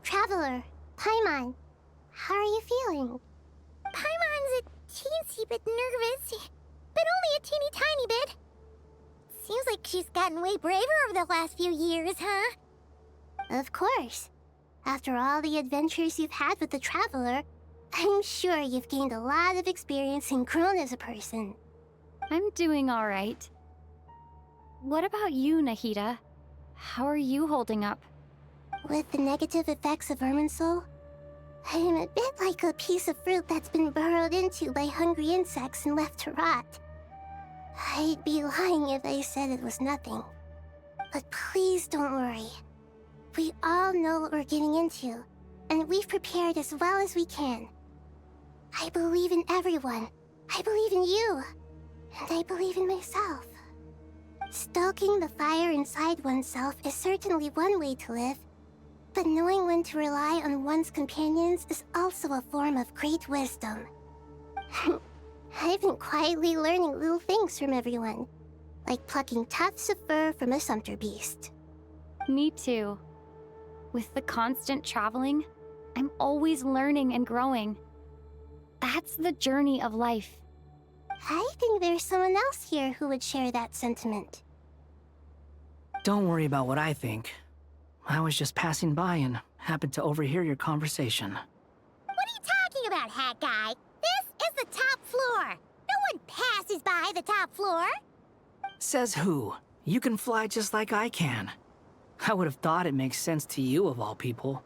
Traveler, Paimon, how are you feeling? Paimon's a teensy bit nervous, but only a teeny tiny bit. Seems like she's gotten way braver over the last few years, huh? Of course. After all the adventures you've had with the Traveler, I'm sure you've gained a lot of experience and grown as a person. I'm doing all right. What about you, Nahida? How are you holding up? With the negative effects of Irminsul, I'm a bit like a piece of fruit that's been burrowed into by hungry insects and left to rot. I'd be lying if I said it was nothing. But please don't worry. We all know what we're getting into, and we've prepared as well as we can. I believe in everyone. I believe in you. And I believe in myself. Stoking the fire inside oneself is certainly one way to live, but knowing when to rely on one's companions is also a form of great wisdom. I've been quietly learning little things from everyone, like plucking tufts of fur from a sumpter beast. Me too. With the constant traveling, I'm always learning and growing. That's the journey of life. I think there's someone else here who would share that sentiment. Don't worry about what I think. I was just passing by and happened to overhear your conversation. What are you talking about, hat guy? This is the top floor. No one passes by the top floor. Says who? You can fly just like I can. I would have thought it makes sense to you of all people.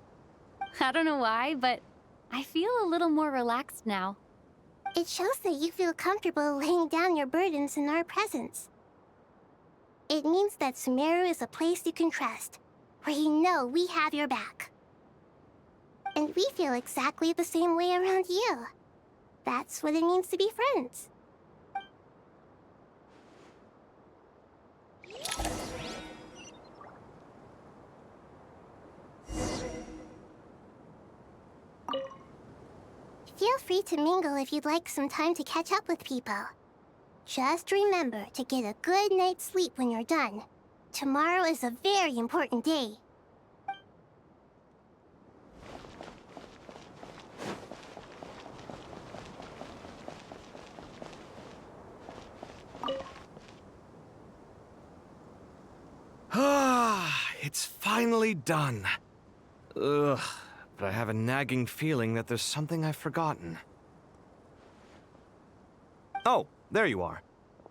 I don't know why, but I feel a little more relaxed now. It shows that you feel comfortable laying down your burdens in our presence. It means that Sumeru is a place you can trust, where you know we have your back. And we feel exactly the same way around you. That's what it means to be friends. Feel free to mingle if you'd like some time to catch up with people. Just remember to get a good night's sleep when you're done. Tomorrow is a very important day. Ah, it's finally done. Ugh, but I have a nagging feeling that there's something I've forgotten. Oh, there you are.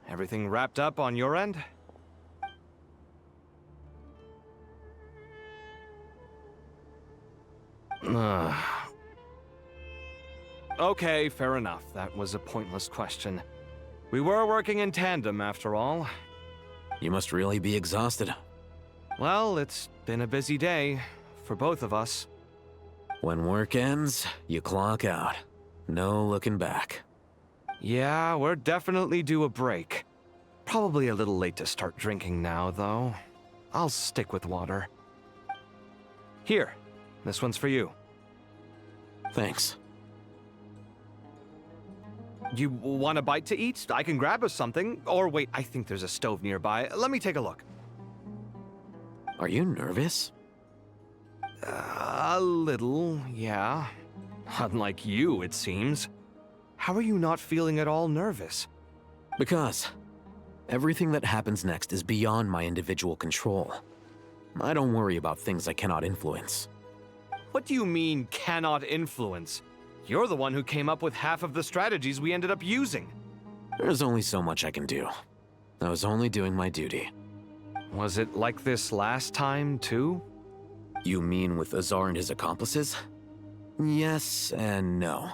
Everything wrapped up on your end? Okay, fair enough. That was a pointless question. We were working in tandem, after all. You must really be exhausted. Well, it's been a busy day for both of us. When work ends, you clock out. No looking back. Yeah, we're definitely due a break. Probably a little late to start drinking now, though. I'll stick with water. Here, this one's for you. Thanks. You want a bite to eat? I can grab us something. Or wait, I think there's a stove nearby. Let me take a look. Are you nervous? A little, yeah. Unlike you, it seems. How are you not feeling at all nervous? Because everything that happens next is beyond my individual control. I don't worry about things I cannot influence. What do you mean, cannot influence? You're the one who came up with half of the strategies we ended up using. There's only so much I can do. I was only doing my duty. Was it like this last time, too? You mean with Azar and his accomplices? Yes and no.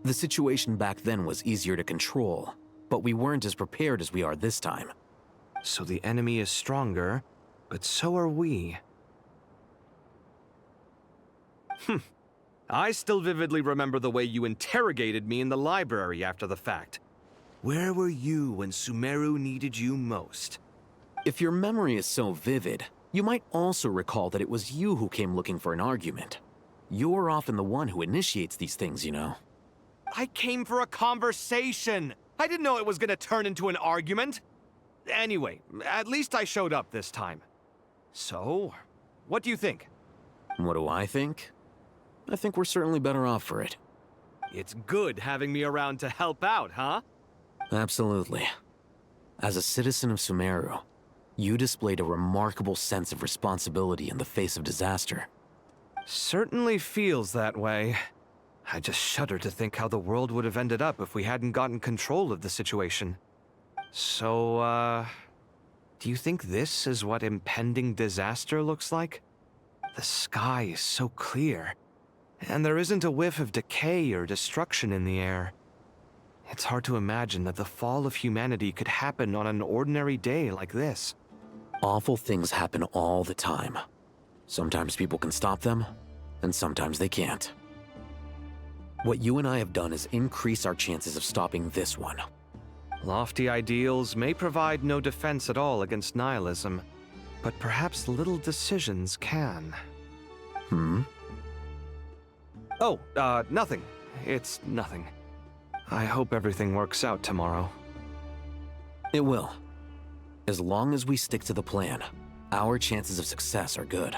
The situation back then was easier to control, but we weren't as prepared as we are this time. So the enemy is stronger, but so are we. I still vividly remember the way you interrogated me in the library after the fact. Where were you when Sumeru needed you most? If your memory is so vivid, you might also recall that it was you who came looking for an argument. You're often the one who initiates these things, you know. I came for a conversation. I didn't know it was gonna turn into an argument. Anyway, at least I showed up this time. So, what do you think? What do I think? I think we're certainly better off for it. It's good having me around to help out, huh? Absolutely. As a citizen of Sumeru, you displayed a remarkable sense of responsibility in the face of disaster. Certainly feels that way. I just shudder to think how the world would have ended up if we hadn't gotten control of the situation. So, do you think this is what impending disaster looks like? The sky is so clear, and there isn't a whiff of decay or destruction in the air. It's hard to imagine that the fall of humanity could happen on an ordinary day like this. Awful things happen all the time. Sometimes people can stop them, and sometimes they can't. What you and I have done is increase our chances of stopping this one. Lofty ideals may provide no defense at all against nihilism, but perhaps little decisions can. Oh, nothing. It's nothing. I hope everything works out tomorrow. It will. As long as we stick to the plan, our chances of success are good.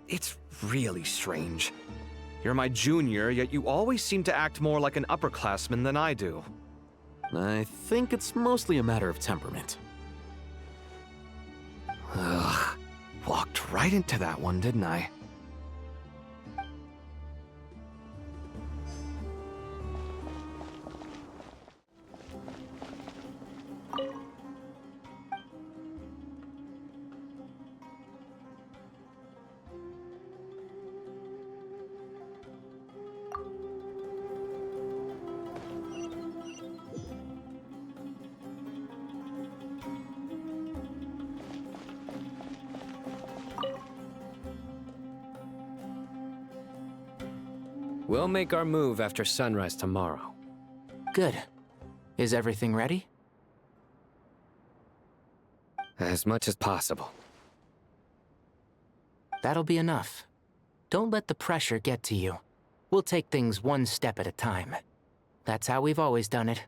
It's really strange. You're my junior, yet you always seem to act more like an upperclassman than I do. I think it's mostly a matter of temperament. Ugh. Walked right into that one, didn't I? We'll make our move after sunrise tomorrow. Good. Is everything ready? As much as possible. That'll be enough. Don't let the pressure get to you. We'll take things one step at a time. That's how we've always done it.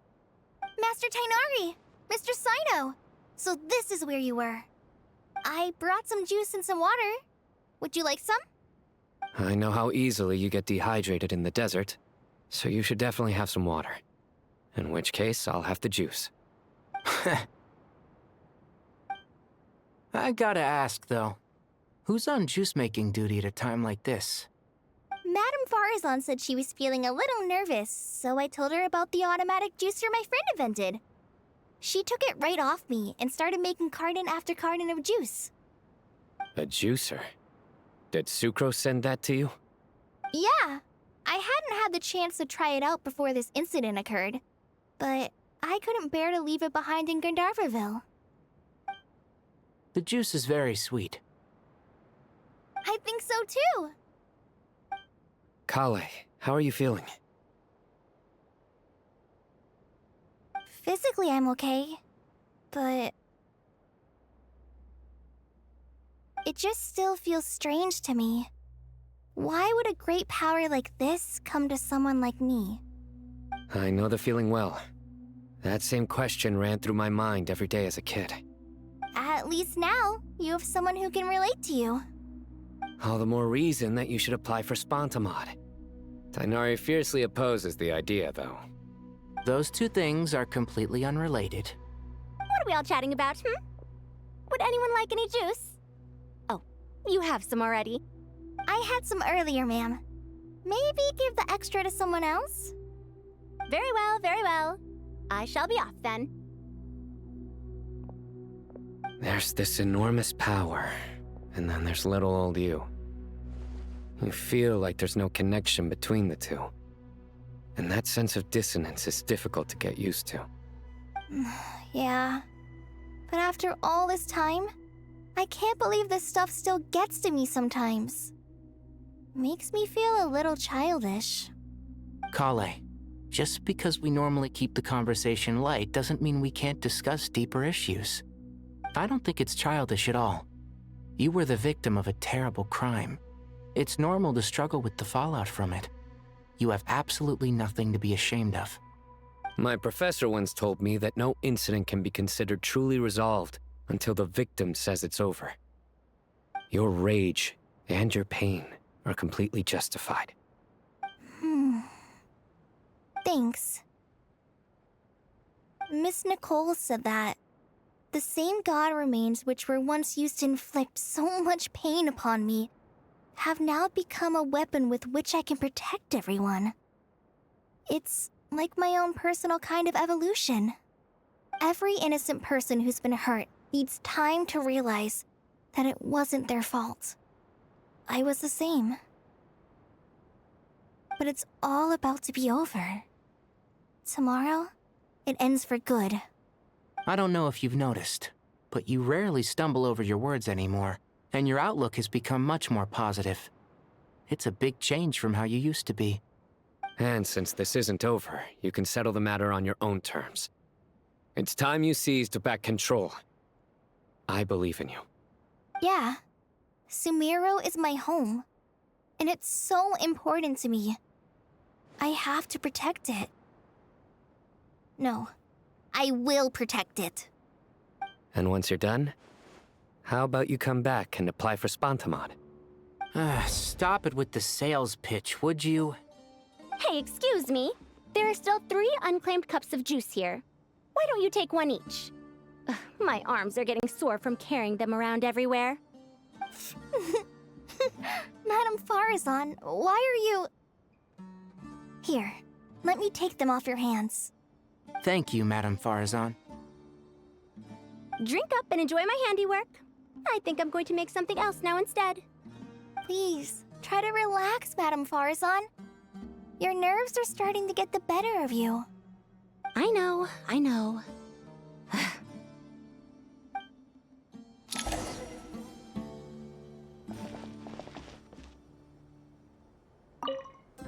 Master Tainari! Mr. Sino! So this is where you were. I brought some juice and some water. Would you like some? I know how easily you get dehydrated in the desert, so you should definitely have some water. In which case, I'll have the juice. I gotta ask, though. Who's on juice-making duty at a time like this? Madame Farazan said she was feeling a little nervous, so I told her about the automatic juicer my friend invented. She took it right off me and started making carton after carton of juice. A juicer? Did Sucrose send that to you? Yeah. I hadn't had the chance to try it out before this incident occurred, but I couldn't bear to leave it behind in Gandharvaville. The juice is very sweet. I think so too. Kale, how are you feeling? Physically, I'm okay, but it just still feels strange to me. Why would a great power like this come to someone like me? I know the feeling well. That same question ran through my mind every day as a kid. At least now, you have someone who can relate to you. All the more reason that you should apply for Spontamod. Tainari fiercely opposes the idea, though. Those two things are completely unrelated. What are we all chatting about, Would anyone like any juice? Oh, you have some already. I had some earlier, ma'am. Maybe give the extra to someone else? Very well, very well. I shall be off then. There's this enormous power, and then there's little old you. You feel like there's no connection between the two. And that sense of dissonance is difficult to get used to. Yeah, But after all this time, I can't believe this stuff still gets to me sometimes. Makes me feel a little childish. Kale, just because we normally keep the conversation light doesn't mean we can't discuss deeper issues. I don't think it's childish at all. You were the victim of a terrible crime. It's normal to struggle with the fallout from it. You have absolutely nothing to be ashamed of. My professor once told me that no incident can be considered truly resolved until the victim says it's over. Your rage and your pain are completely justified. Thanks. Miss Nicole said that the same god remains which were once used to inflict so much pain upon me have now become a weapon with which I can protect everyone. It's like my own personal kind of evolution. Every innocent person who's been hurt needs time to realize that it wasn't their fault. I was the same. But it's all about to be over. Tomorrow, it ends for good. I don't know if you've noticed, but you rarely stumble over your words anymore, and your outlook has become much more positive. It's a big change from how you used to be. And since this isn't over, you can settle the matter on your own terms. It's time you seized back control. I believe in you. Yeah. Sumeru is my home. And it's so important to me. I have to protect it. No. I will protect it. And once you're done, how about you come back and apply for Spantamod? Stop it with the sales pitch, would you? Hey, excuse me. There are still 3 unclaimed cups of juice here. Why don't you take one each? Ugh, my arms are getting sore from carrying them around everywhere. Madame Farazan, why are you... Here, let me take them off your hands. Thank you, Madame Farazan. Drink up and enjoy my handiwork. I think I'm going to make something else now instead. Please, try to relax, Madame Farazan. Your nerves are starting to get the better of you. I know, I know.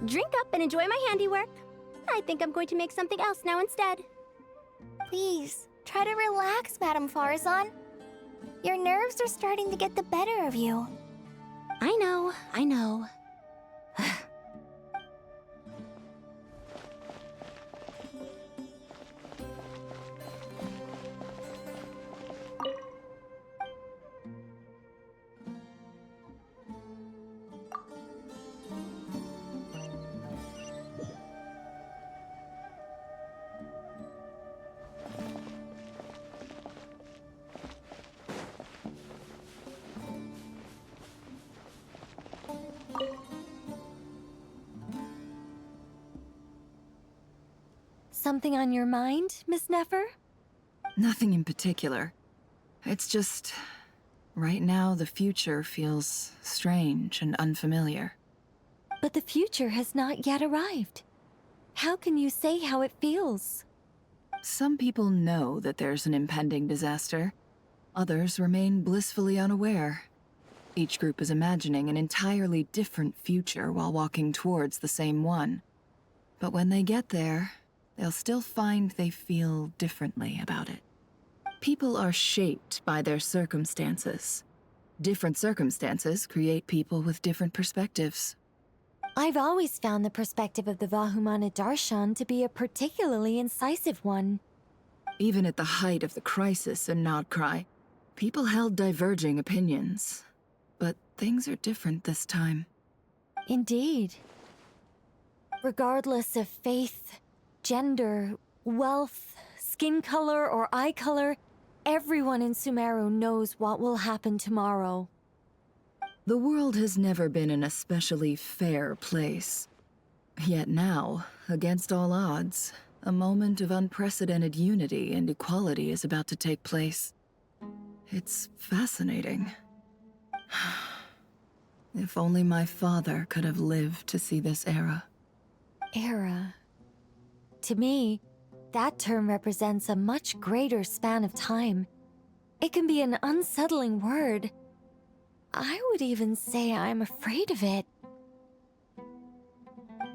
Drink up and enjoy my handiwork. I think I'm going to make something else now instead. Please, try to relax, Madame Farazan. Your nerves are starting to get the better of you. I know, I know. Something on your mind, Miss Nefer? Nothing in particular. It's just... right now, the future feels strange and unfamiliar. But the future has not yet arrived. How can you say how it feels? Some people know that there's an impending disaster. Others remain blissfully unaware. Each group is imagining an entirely different future while walking towards the same one. But when they get there, they'll still find they feel differently about it. People are shaped by their circumstances. Different circumstances create people with different perspectives. I've always found the perspective of the Vahumana Darshan to be a particularly incisive one. Even at the height of the crisis in Nodcry, people held diverging opinions. But things are different this time. Indeed. Regardless of faith, gender, wealth, skin color, or eye color, everyone in Sumeru knows what will happen tomorrow. The world has never been an especially fair place. Yet now, against all odds, a moment of unprecedented unity and equality is about to take place. It's fascinating. If only my father could have lived to see this era. Era. To me, that term represents a much greater span of time. It can be an unsettling word. I would even say I'm afraid of it.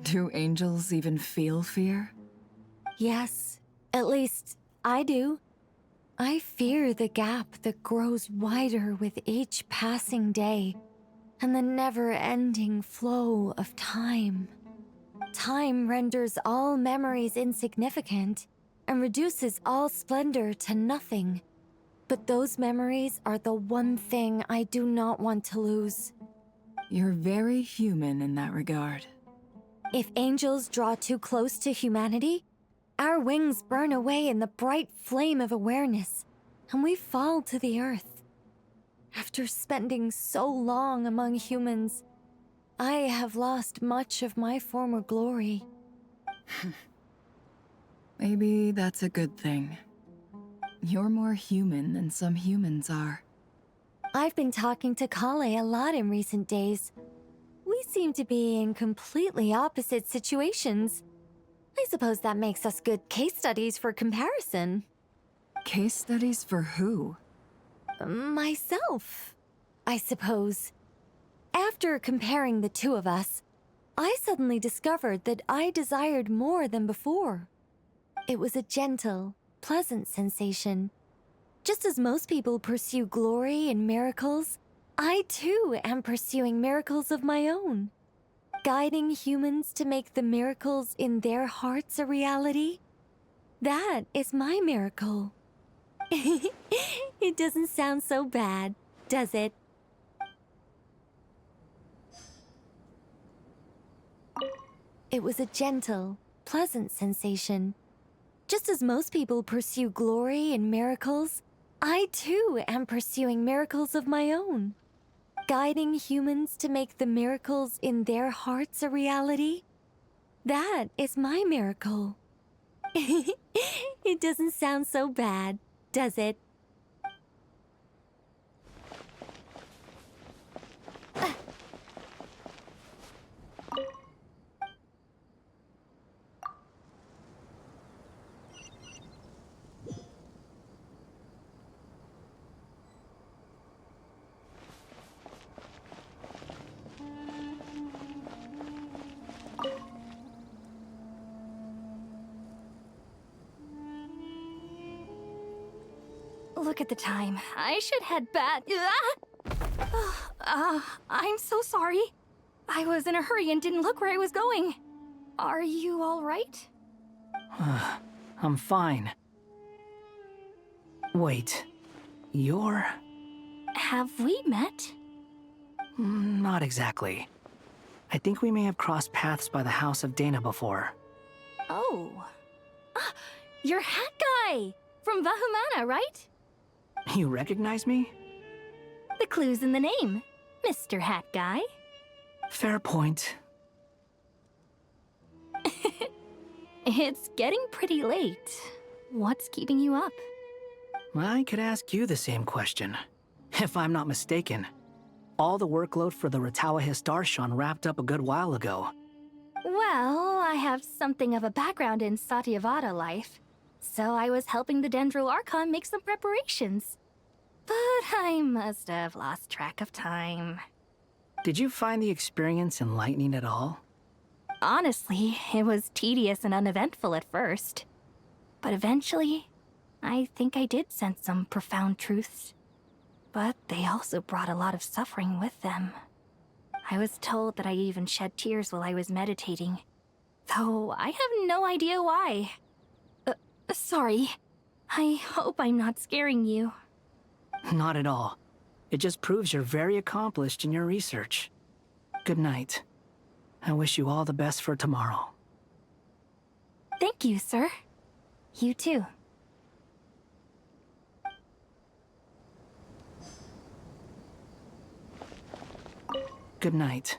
Do angels even feel fear? Yes, at least I do. I fear the gap that grows wider with each passing day and the never-ending flow of time. Time renders all memories insignificant and reduces all splendor to nothing. But those memories are the one thing I do not want to lose. You're very human in that regard. If angels draw too close to humanity, our wings burn away in the bright flame of awareness, and we fall to the earth. After spending so long among humans, I have lost much of my former glory. Maybe that's a good thing. You're more human than some humans are. I've been talking to Kale a lot in recent days. We seem to be in completely opposite situations. I suppose that makes us good case studies for comparison. Case studies for who? Myself, I suppose. After comparing the two of us, I suddenly discovered that I desired more than before. It was a gentle, pleasant sensation. Just as most people pursue glory and miracles, I too am pursuing miracles of my own. Guiding humans to make the miracles in their hearts a reality. That is my miracle. It doesn't sound so bad, does it? It was a gentle, pleasant sensation. Just as most people pursue glory and miracles, I too am pursuing miracles of my own. Guiding humans to make the miracles in their hearts a reality. That is my miracle. It doesn't sound so bad, does it? Look at the time. I should head back. I'm so sorry. I was in a hurry and didn't look where I was going. Are you all right? I'm fine. Wait, you're... Have we met? Not exactly. I think we may have crossed paths by the house of Dana before. Oh. You're Hat Guy! From Vahumana, right? You recognize me? The clue's in the name, Mr. Hat Guy. Fair point. It's getting pretty late. What's keeping you up? I could ask you the same question. If I'm not mistaken, all the workload for the Ratawa Histarshan wrapped up a good while ago. Well, I have something of a background in Satyavada life, so I was helping the Dendro Archon make some preparations. But I must have lost track of time. Did you find the experience enlightening at all? Honestly, it was tedious and uneventful at first. But eventually, I think I did sense some profound truths. But they also brought a lot of suffering with them. I was told that I even shed tears while I was meditating, though I have no idea why. Sorry. I hope I'm not scaring you. Not at all. It just proves you're very accomplished in your research. Good night. I wish you all the best for tomorrow. Thank you, sir. You too. Good night.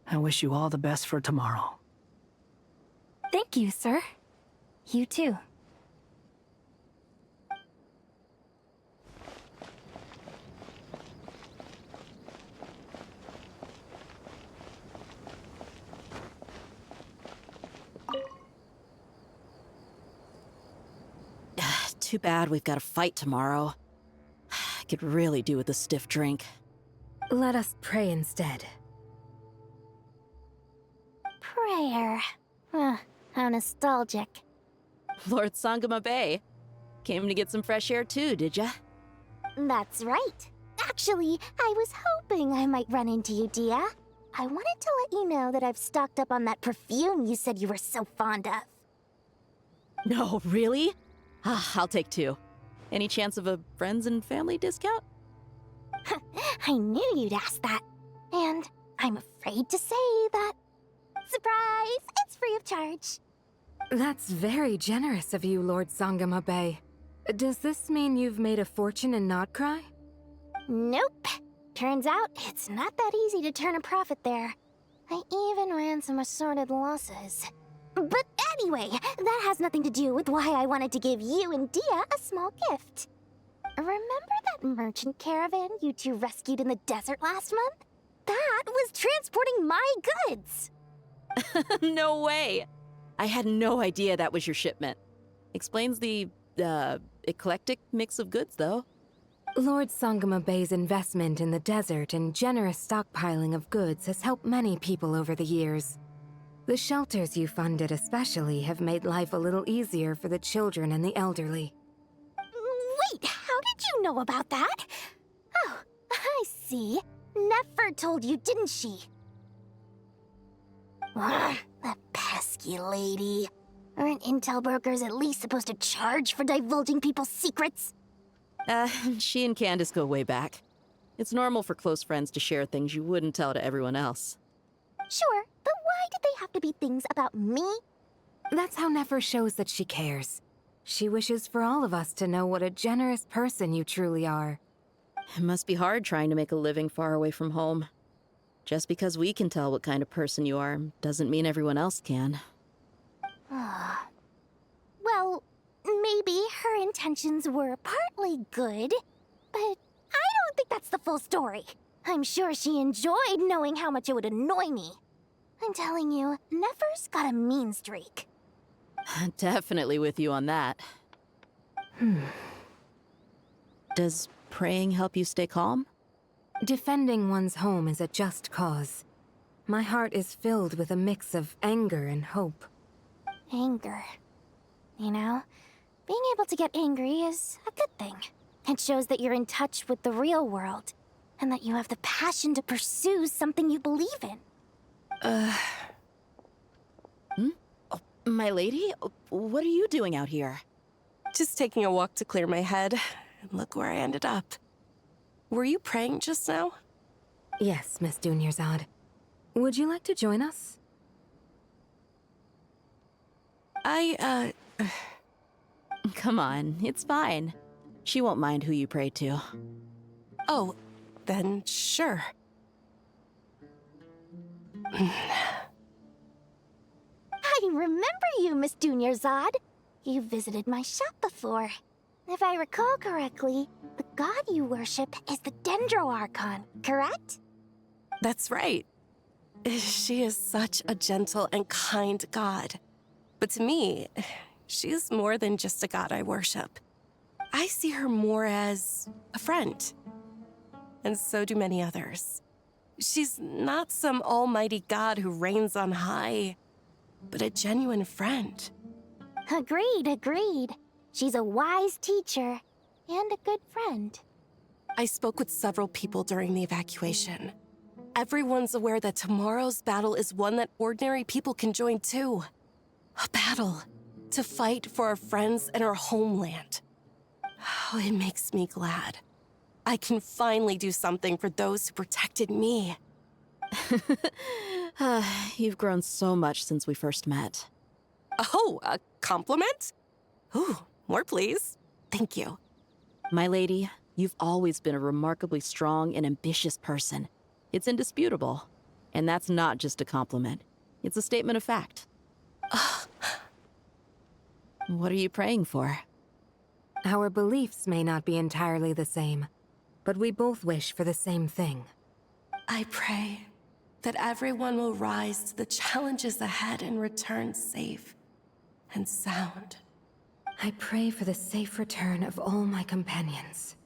I wish you all the best for tomorrow. Thank you, sir. You too. Too bad we've got to fight tomorrow. could really do with a stiff drink. Let us pray instead. Prayer. How nostalgic. Lord Sangama Bay. Came to get some fresh air too, did ya? That's right. Actually, I was hoping I might run into you, Dia. I wanted to let you know that I've stocked up on that perfume you said you were so fond of. No, really? I'll take 2. Any chance of a friends and family discount? I knew you'd ask that. And I'm afraid to say that... Surprise! It's free of charge. That's very generous of you, Lord Sangama Bay. Does this mean you've made a fortune in Nodcry? Nope. Turns out, it's not that easy to turn a profit there. I even ran some assorted losses. But anyway, that has nothing to do with why I wanted to give you and Dia a small gift. Remember that merchant caravan you two rescued in the desert last month? That was transporting my goods! No way! I had no idea that was your shipment. Explains the, eclectic mix of goods, though. Lord Sangama Bay's investment in the desert and generous stockpiling of goods has helped many people over the years. The shelters you funded especially have made life a little easier for the children and the elderly. Wait, how did you know about that? Oh, I see. Nefer told you, didn't she? Ugh, that pesky lady. Aren't intel brokers at least supposed to charge for divulging people's secrets? She and Candace go way back. It's normal for close friends to share things you wouldn't tell to everyone else. Sure, but why did they have to be things about me? That's how Nefer shows that she cares. She wishes for all of us to know what a generous person you truly are. It must be hard trying to make a living far away from home. Just because we can tell what kind of person you are doesn't mean everyone else can. Well, maybe her intentions were partly good, but I don't think that's the full story. I'm sure she enjoyed knowing how much it would annoy me. I'm telling you, Nefer's got a mean streak. Definitely with you on that. Does praying help you stay calm? Defending one's home is a just cause. My heart is filled with a mix of anger and hope. Anger. You know, being able to get angry is a good thing. It shows that you're in touch with the real world, and that you have the passion to pursue something you believe in. My lady? What are you doing out here? Just taking a walk to clear my head, and look where I ended up. Were you praying just now? Yes, Miss Dunyarzad. Would you like to join us? Come on, it's fine. She won't mind who you pray to. Oh, then sure. I remember you, Miss Dunyarzad. You visited my shop before. If I recall correctly, the god you worship is the Dendro-Archon, correct? That's right. She is such a gentle and kind god. But to me, she is more than just a god I worship. I see her more as a friend. And so do many others. She's not some almighty god who reigns on high, but a genuine friend. Agreed. She's a wise teacher and a good friend. I spoke with several people during the evacuation. Everyone's aware that tomorrow's battle is one that ordinary people can join too. A battle to fight for our friends and our homeland. Oh, it makes me glad. I can finally do something for those who protected me. You've grown so much since we first met. Oh, a compliment? Ooh, more please. Thank you. My lady, you've always been a remarkably strong and ambitious person. It's indisputable. And that's not just a compliment. It's a statement of fact. What are you praying for? Our beliefs may not be entirely the same, but we both wish for the same thing. I pray that everyone will rise to the challenges ahead and return safe and sound. I pray for the safe return of all my companions.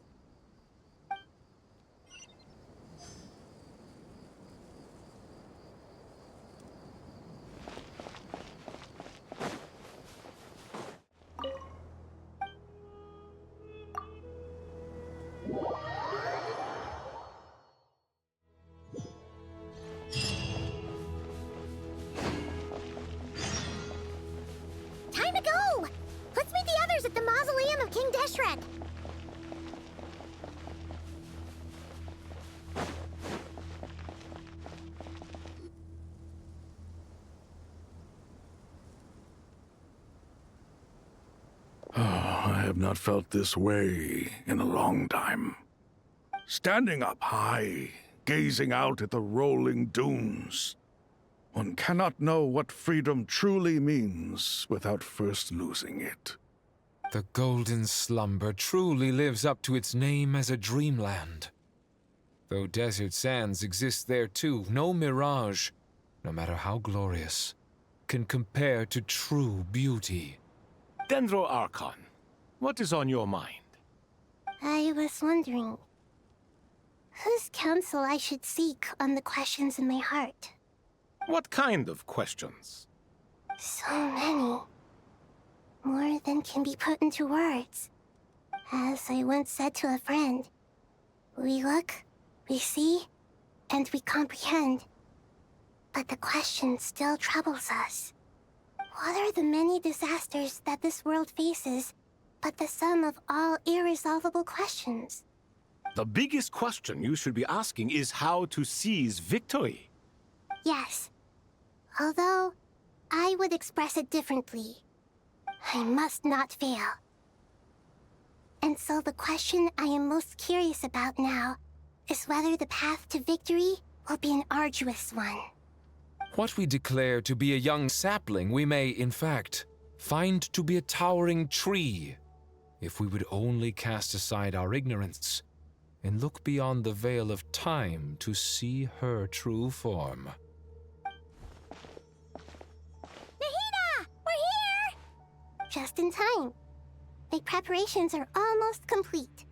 have not felt this way in a long time. Standing up high, gazing out at the rolling dunes. One cannot know what freedom truly means without first losing it. The golden slumber truly lives up to its name as a dreamland. Though desert sands exist there too, no mirage, no matter how glorious, can compare to true beauty. Dendro Archon, what is on your mind? I was wondering whose counsel I should seek on the questions in my heart. What kind of questions? So many. More than can be put into words. As I once said to a friend, we look, we see, and we comprehend. But the question still troubles us. What are the many disasters that this world faces, but the sum of all irresolvable questions? The biggest question you should be asking is how to seize victory. Yes. Although, I would express it differently. I must not fail. And so the question I am most curious about now is whether the path to victory will be an arduous one. What we declare to be a young sapling, we may, in fact, find to be a towering tree, if we would only cast aside our ignorance and look beyond the veil of time to see her true form. Nahida! We're here! Just in time. My preparations are almost complete.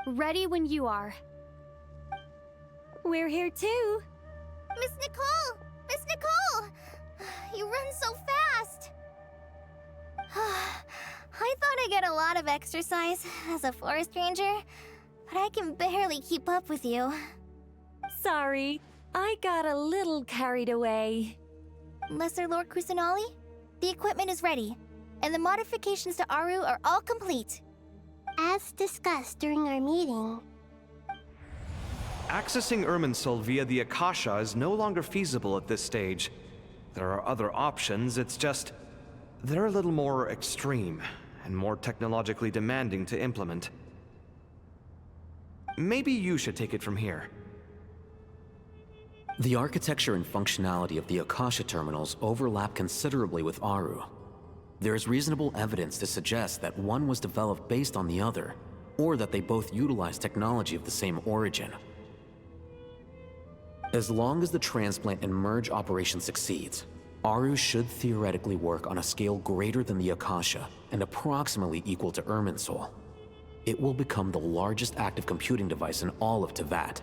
Ready when you are. We're here too. Miss Nicole! Miss Nicole! You run so fast! I thought I'd get a lot of exercise as a forest ranger, but I can barely keep up with you. Sorry, I got a little carried away. Lesser Lord Kusanali, the equipment is ready, and the modifications to Aru are all complete. As discussed during our meeting, Accessing Irminsul via the Akasha is no longer feasible at this stage. There are other options, it's just they're a little more extreme and more technologically demanding to implement. Maybe you should take it from here. The architecture and functionality of the Akasha terminals overlap considerably with Aru. There is reasonable evidence to suggest that one was developed based on the other, or that they both utilize technology of the same origin. As long as the transplant and merge operation succeeds, Aru should theoretically work on a scale greater than the Akasha and approximately equal to Irminsul. It will become the largest active computing device in all of Teyvat.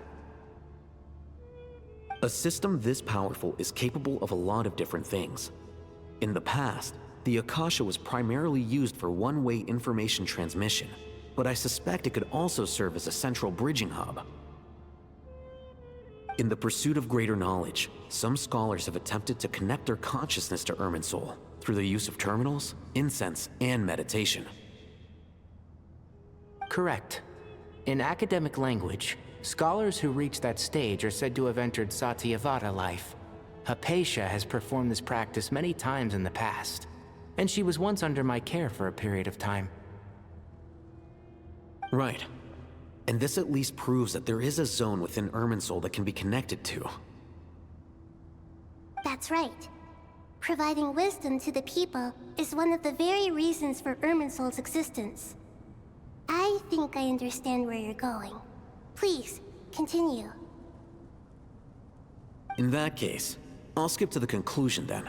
A system this powerful is capable of a lot of different things. In the past, the Akasha was primarily used for one-way information transmission, but I suspect it could also serve as a central bridging hub. In the pursuit of greater knowledge, some scholars have attempted to connect their consciousness to Irminsul through the use of terminals, incense, and meditation. Correct. In academic language, scholars who reach that stage are said to have entered Satyavata life. Hypatia has performed this practice many times in the past, and she was once under my care for a period of time. Right. And this at least proves that there is a zone within Irminsul that can be connected to. That's right. Providing wisdom to the people is one of the very reasons for Irminsul's existence. I think I understand where you're going. Please, continue. In that case, I'll skip to the conclusion then.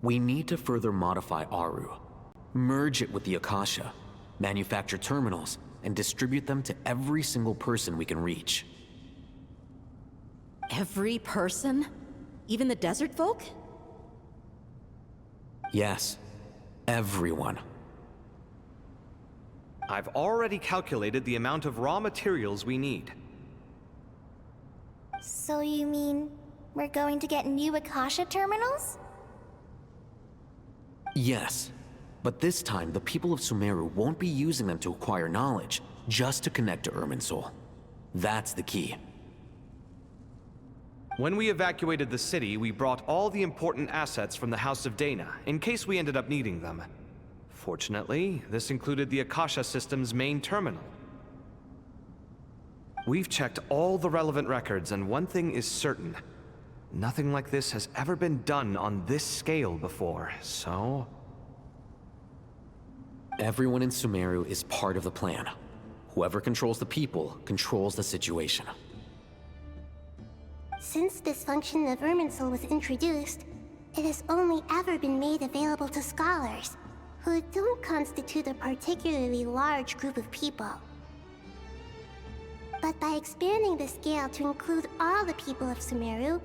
We need to further modify Aru, merge it with the Akasha, manufacture terminals, and distribute them to every single person we can reach. Every person? Even the desert folk? Yes, everyone. I've already calculated the amount of raw materials we need. so you mean we're going to get new Akasha terminals? Yes, but this time the people of Sumeru won't be using them to acquire knowledge, just to connect to Irminsul. That's the key. When we evacuated the city, we brought all the important assets from the House of Dana, in case we ended up needing them. Fortunately, this included the Akasha system's main terminal. We've checked all the relevant records, and one thing is certain. Nothing like this has ever been done on this scale before, so... Everyone in Sumeru is part of the plan. Whoever controls the people controls the situation. Since this function of Irminsul was introduced, it has only ever been made available to scholars, who don't constitute a particularly large group of people. But by expanding the scale to include all the people of Sumeru,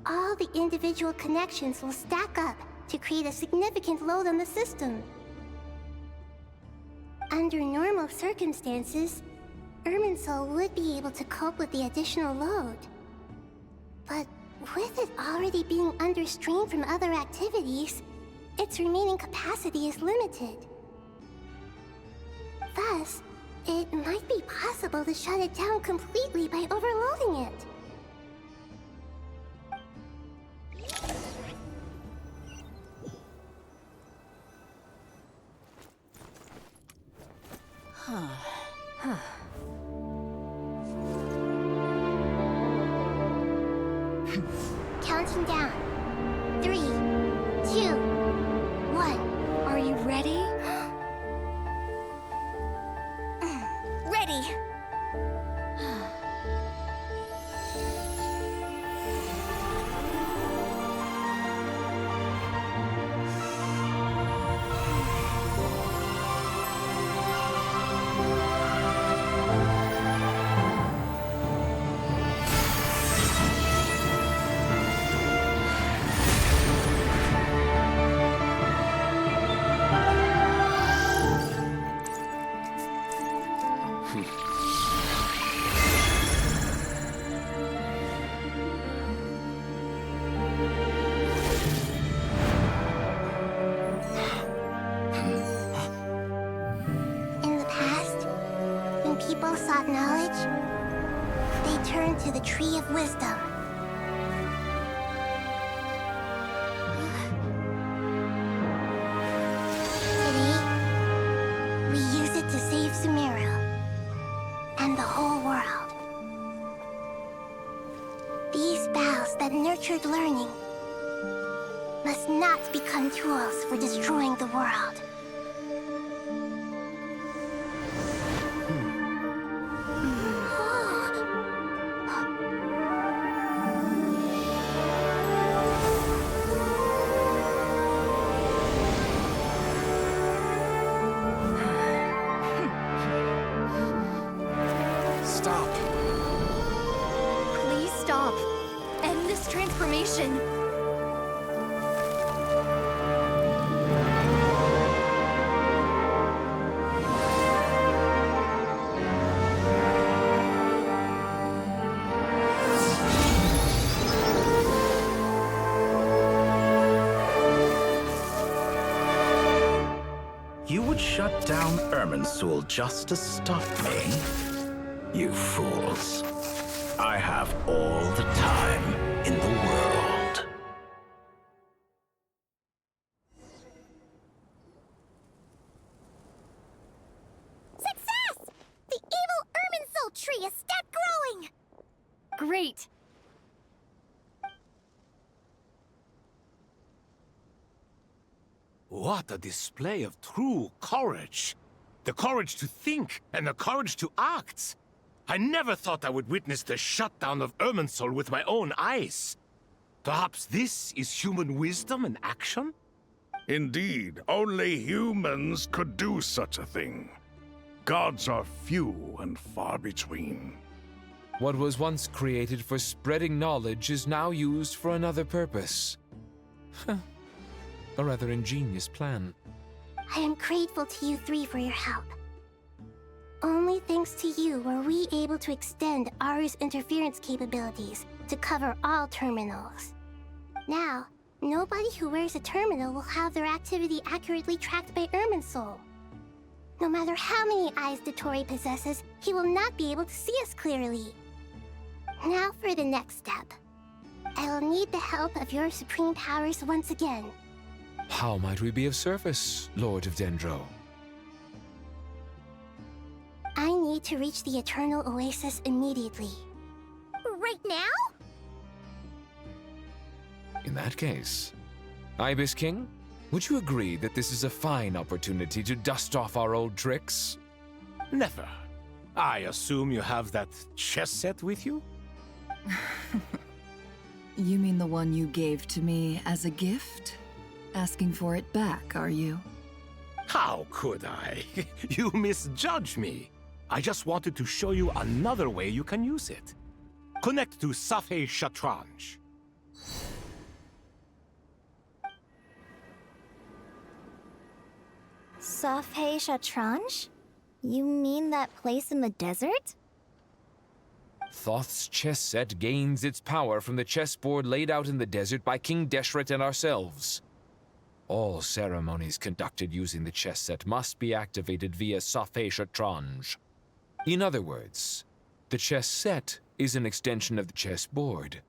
all the individual connections will stack up to create a significant load on the system. Under normal circumstances, Irminsul would be able to cope with the additional load. But with it already being under strain from other activities, its remaining capacity is limited. Thus, it might be possible to shut it down completely by overloading it. Counting down. 3, 2, 1. Are you ready? Ready! In the past, when people sought knowledge, they turned to the Tree of Wisdom. Today, we use it to save Sumeru and the whole world. These boughs that nurtured learning must not become tools for destroying the world. Stop. Please stop. End this transformation. You would shut down Irminsul just to stop me? You fools. I have all the time in the world. Success! The evil Irminsul tree has stopped growing! Great. What a display of true courage! The courage to think and the courage to act! I never thought I would witness the shutdown of Irminsul with my own eyes. Perhaps this is human wisdom in action? Indeed, only humans could do such a thing. Gods are few and far between. What was once created for spreading knowledge is now used for another purpose. A rather ingenious plan. I am grateful to you three for your help. Only thanks to you were we able to extend Aru's interference capabilities to cover all terminals. Now, nobody who wears a terminal will have their activity accurately tracked by Irminsul. No matter how many eyes Dottore possesses, he will not be able to see us clearly. Now for the next step. I will need the help of your supreme powers once again. How might we be of service, Lord of Dendro? I need to reach the Eternal Oasis immediately. Right now? In that case, Ibis King, would you agree that this is a fine opportunity to dust off our old tricks? Never. I assume you have that chess set with you? You mean the one you gave to me as a gift? Asking for it back, are you? How could I? You misjudge me. I just wanted to show you another way you can use it. Connect to Safei Shatranj. Safei Shatranj? You mean that place in the desert? Thoth's chess set gains its power from the chessboard laid out in the desert by King Deshret and ourselves. All ceremonies conducted using the chess set must be activated via Safei Shatranj. In other words, the chess set is an extension of the chessboard.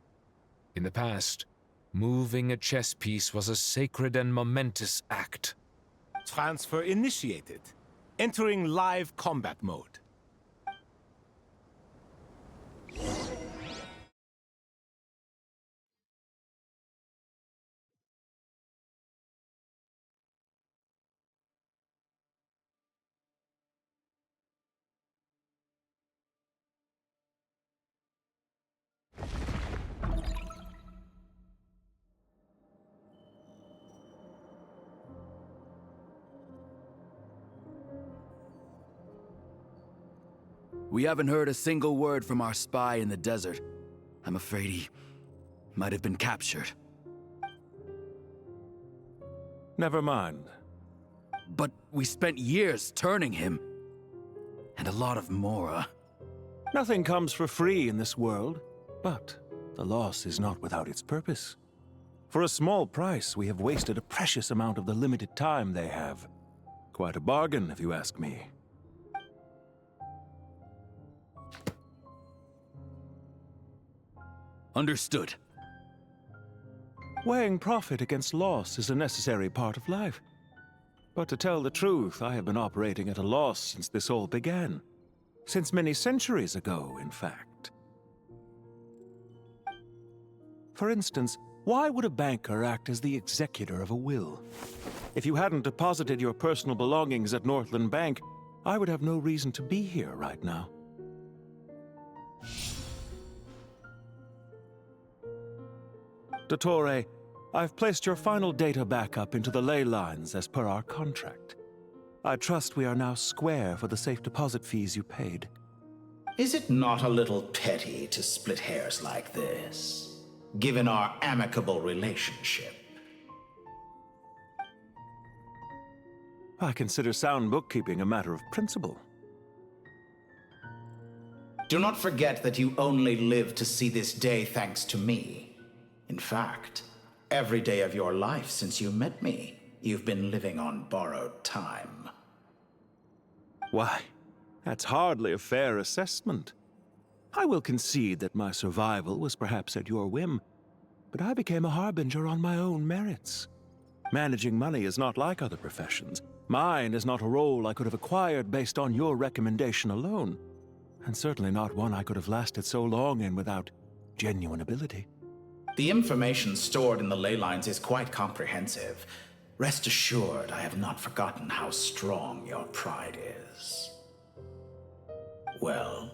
In the past, moving a chess piece was a sacred and momentous act. Transfer initiated. Entering live combat mode. We haven't heard a single word from our spy in the desert. I'm afraid he might have been captured. Never mind. But we spent years turning him. And a lot of Mora. Nothing comes for free in this world, but the loss is not without its purpose. For a small price, we have wasted a precious amount of the limited time they have. Quite a bargain, if you ask me. Understood. Weighing profit against loss is a necessary part of life. But to tell the truth, I have been operating at a loss since this all began. Since many centuries ago, in fact. For instance, why would a banker act as the executor of a will? If you hadn't deposited your personal belongings at Northland Bank, I would have no reason to be here right now. Dottore, I've placed your final data backup into the ley lines as per our contract. I trust we are now square for the safe deposit fees you paid. Is it not a little petty to split hairs like this, given our amicable relationship? I consider sound bookkeeping a matter of principle. Do not forget that you only live to see this day thanks to me. In fact, every day of your life since you met me, you've been living on borrowed time. Why, that's hardly a fair assessment. I will concede that my survival was perhaps at your whim, but I became a harbinger on my own merits. Managing money is not like other professions. Mine is not a role I could have acquired based on your recommendation alone, and certainly not one I could have lasted so long in without genuine ability. The information stored in the ley lines is quite comprehensive. Rest assured, I have not forgotten how strong your pride is. Well,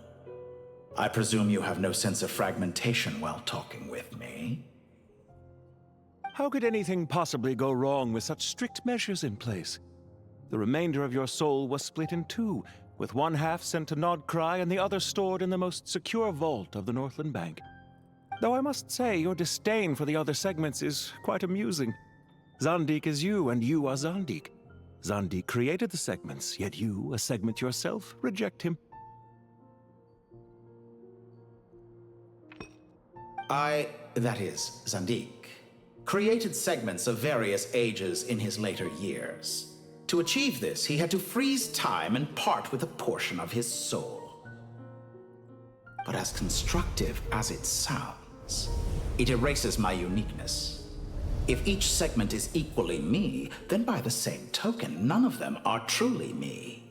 I presume you have no sense of fragmentation while talking with me. How could anything possibly go wrong with such strict measures in place? The remainder of your soul was split in two, with one half sent to Nodcry and the other stored in the most secure vault of the Northland Bank. Though I must say, your disdain for the other segments is quite amusing. Zandik is you, and you are Zandik. Zandik created the segments, yet you, a segment yourself, reject him. That is, Zandik, created segments of various ages in his later years. To achieve this, he had to freeze time and part with a portion of his soul. But as constructive as it sounds, it erases my uniqueness. If each segment is equally me, then by the same token, none of them are truly me.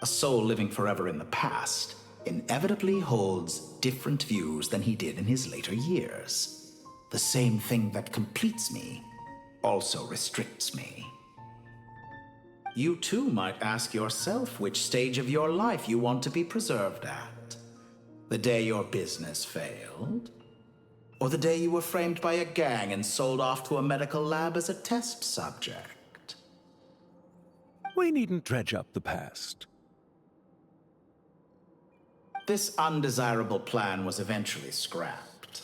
A soul living forever in the past inevitably holds different views than he did in his later years. The same thing that completes me also restricts me. You too might ask yourself which stage of your life you want to be preserved at. The day your business failed? Or the day you were framed by a gang and sold off to a medical lab as a test subject? We needn't dredge up the past. This undesirable plan was eventually scrapped.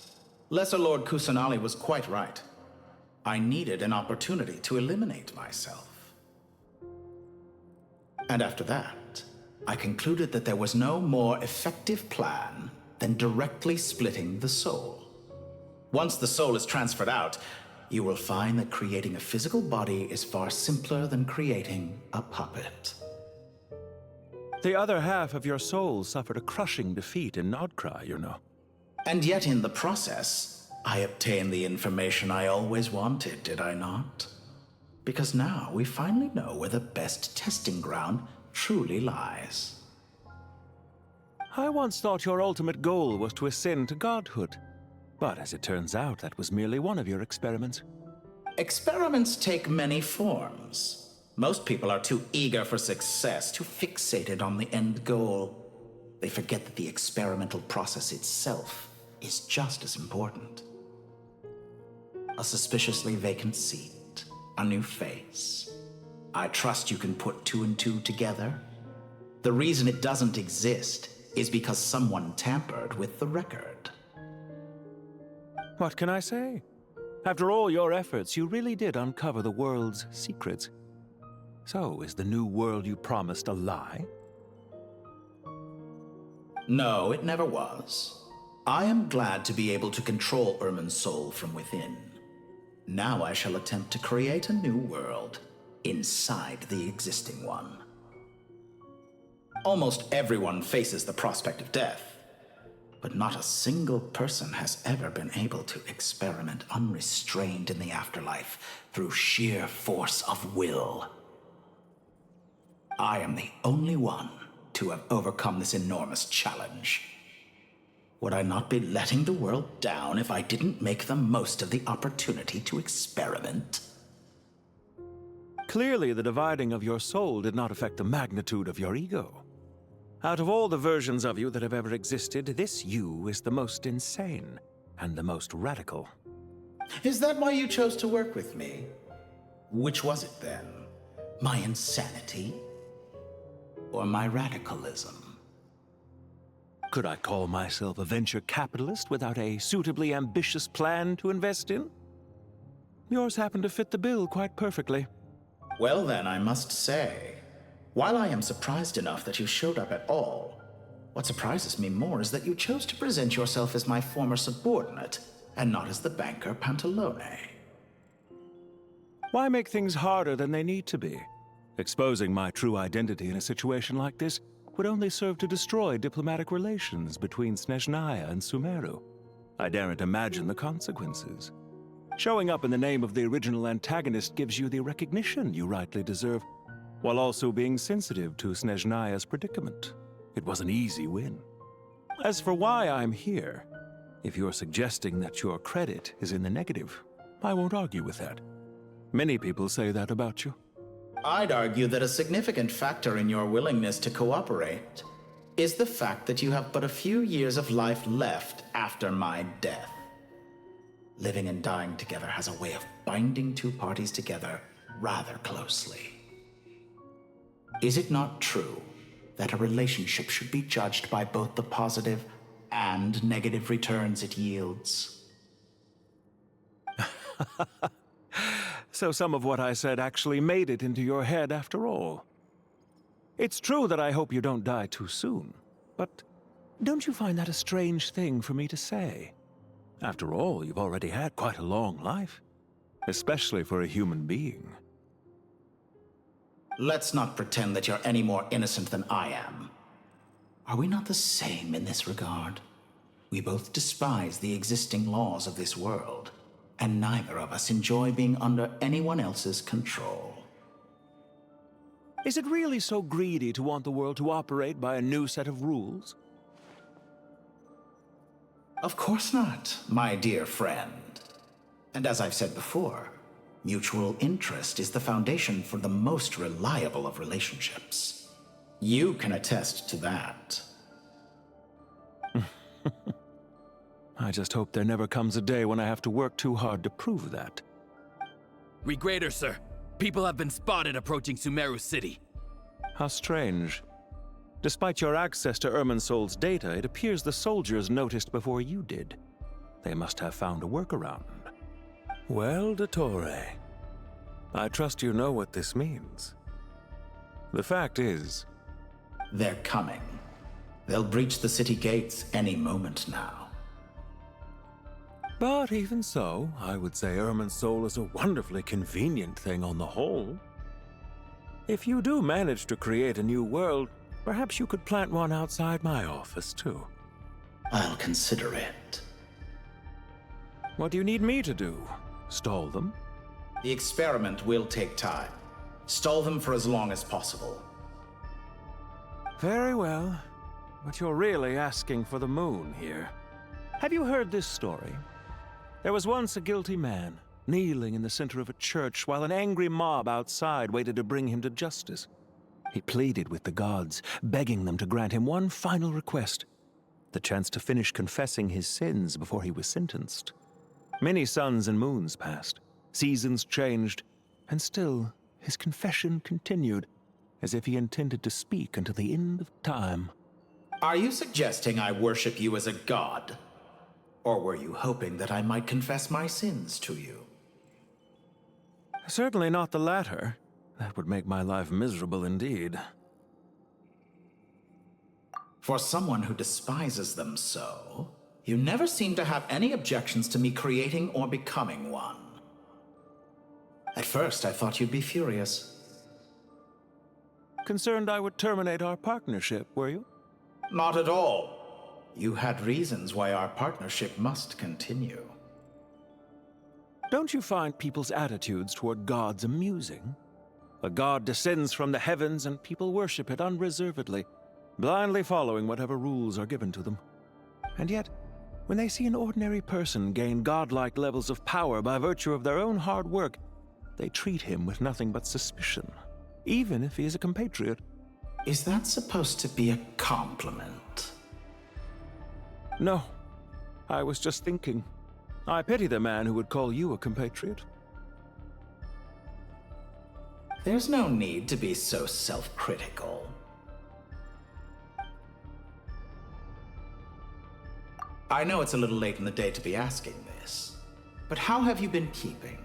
Lesser Lord Kusanali was quite right. I needed an opportunity to eliminate myself. And after that, I concluded that there was no more effective plan than directly splitting the soul. Once the soul is transferred out, you will find that creating a physical body is far simpler than creating a puppet. The other half of your soul suffered a crushing defeat in Nodcry, you know. And yet in the process, I obtained the information I always wanted, did I not? Because now we finally know where the best testing ground truly lies. I once thought your ultimate goal was to ascend to godhood. But as it turns out, that was merely one of your experiments. Experiments take many forms. Most people are too eager for success, too fixated on the end goal. They forget that the experimental process itself is just as important. A suspiciously vacant seat. A new face. I trust you can put two and two together. The reason it doesn't exist is because someone tampered with the record. What can I say? After all your efforts, you really did uncover the world's secrets. So, is the new world you promised a lie? No, it never was. I am glad to be able to control Irmin's soul from within. Now I shall attempt to create a new world inside the existing one. Almost everyone faces the prospect of death, but not a single person has ever been able to experiment unrestrained in the afterlife through sheer force of will. I am the only one to have overcome this enormous challenge. Would I not be letting the world down if I didn't make the most of the opportunity to experiment? Clearly, the dividing of your soul did not affect the magnitude of your ego. Out of all the versions of you that have ever existed, this you is the most insane and the most radical. Is that why you chose to work with me? Which was it then? My insanity? Or my radicalism? Could I call myself a venture capitalist without a suitably ambitious plan to invest in? Yours happened to fit the bill quite perfectly. Well then, I must say, while I am surprised enough that you showed up at all, what surprises me more is that you chose to present yourself as my former subordinate, and not as the banker Pantalone. Why make things harder than they need to be? Exposing my true identity in a situation like this would only serve to destroy diplomatic relations between Snezhnaya and Sumeru. I daren't imagine the consequences. Showing up in the name of the original antagonist gives you the recognition you rightly deserve, while also being sensitive to Snezhnaya's predicament. It was an easy win. As for why I'm here, if you're suggesting that your credit is in the negative, I won't argue with that. Many people say that about you. I'd argue that a significant factor in your willingness to cooperate is the fact that you have but a few years of life left after my death. Living and dying together has a way of binding two parties together rather closely. Is it not true that a relationship should be judged by both the positive and negative returns it yields? So some of what I said actually made it into your head after all. It's true that I hope you don't die too soon, but don't you find that a strange thing for me to say? After all, you've already had quite a long life, especially for a human being. Let's not pretend that you're any more innocent than I am. Are we not the same in this regard? We both despise the existing laws of this world, and neither of us enjoy being under anyone else's control. Is it really so greedy to want the world to operate by a new set of rules? Of course not, my dear friend. And as I've said before, mutual interest is the foundation for the most reliable of relationships. You can attest to that. I just hope there never comes a day when I have to work too hard to prove that. Regrader, sir. People have been spotted approaching Sumeru City. How strange. Despite your access to Irminsol's data, it appears the soldiers noticed before you did. They must have found a workaround. Well, Dottore, I trust you know what this means. The fact is... They're coming. They'll breach the city gates any moment now. But even so, I would say Irminsol is a wonderfully convenient thing on the whole. If you do manage to create a new world, perhaps you could plant one outside my office, too. I'll consider it. What do you need me to do? Stall them? The experiment will take time. Stall them for as long as possible. Very well. But you're really asking for the moon here. Have you heard this story? There was once a guilty man, kneeling in the center of a church while an angry mob outside waited to bring him to justice. He pleaded with the gods, begging them to grant him one final request, the chance to finish confessing his sins before he was sentenced. Many suns and moons passed, seasons changed, and still his confession continued, as if he intended to speak until the end of time. Are you suggesting I worship you as a god? Or were you hoping that I might confess my sins to you? Certainly not the latter. That would make my life miserable indeed. For someone who despises them so, you never seem to have any objections to me creating or becoming one. At first, I thought you'd be furious. Concerned I would terminate our partnership, were you? Not at all. You had reasons why our partnership must continue. Don't you find people's attitudes toward gods amusing? A god descends from the heavens and people worship it unreservedly, blindly following whatever rules are given to them. And yet, when they see an ordinary person gain godlike levels of power by virtue of their own hard work, they treat him with nothing but suspicion, even if he is a compatriot. Is that supposed to be a compliment? No. I was just thinking. I pity the man who would call you a compatriot. There's no need to be so self-critical. I know it's a little late in the day to be asking this, but how have you been keeping?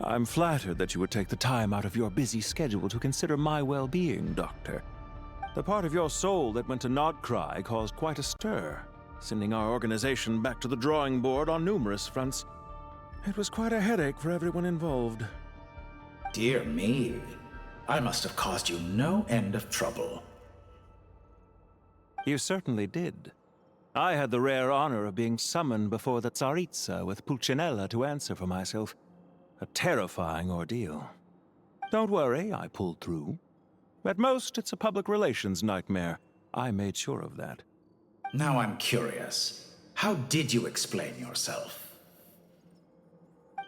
I'm flattered that you would take the time out of your busy schedule to consider my well-being, Doctor. The part of your soul that went to Nodcry caused quite a stir, sending our organization back to the drawing board on numerous fronts. It was quite a headache for everyone involved. Dear me, I must have caused you no end of trouble. You certainly did. I had the rare honor of being summoned before the Tsaritsa with Pulcinella to answer for myself. A terrifying ordeal. Don't worry, I pulled through. At most, it's a public relations nightmare. I made sure of that. Now I'm curious. How did you explain yourself?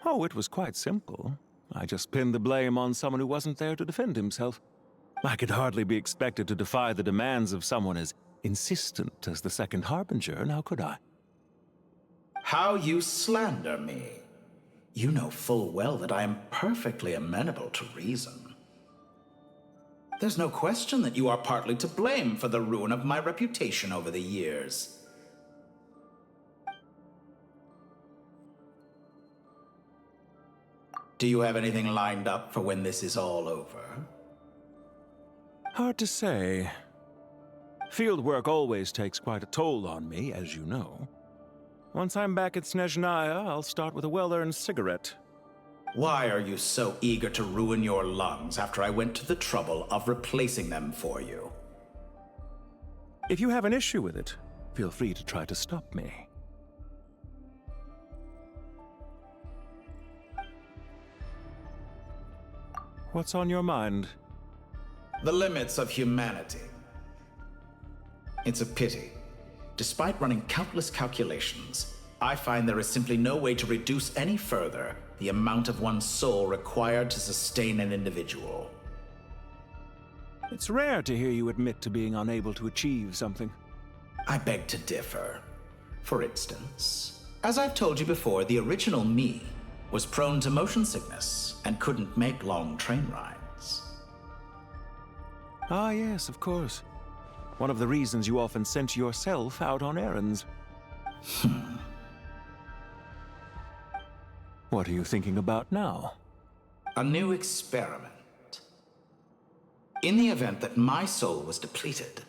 Oh, it was quite simple. I just pinned the blame on someone who wasn't there to defend himself. I could hardly be expected to defy the demands of someone as insistent as the Second Harbinger, now could I? How you slander me. You know full well that I am perfectly amenable to reason. There's no question that you are partly to blame for the ruin of my reputation over the years. Do you have anything lined up for when this is all over? Hard to say. Field work always takes quite a toll on me, as you know. Once I'm back at Snezhnaya, I'll start with a well-earned cigarette. Why are you so eager to ruin your lungs after I went to the trouble of replacing them for you? If you have an issue with it, feel free to try to stop me. What's on your mind? The limits of humanity. It's a pity. Despite running countless calculations, I find there is simply no way to reduce any further the amount of one's soul required to sustain an individual. It's rare to hear you admit to being unable to achieve something. I beg to differ. For instance, as I've told you before, the original me was prone to motion sickness and couldn't make long train rides. Ah, yes, of course. One of the reasons you often sent yourself out on errands. What are you thinking about now? A new experiment. In the event that my soul was depleted,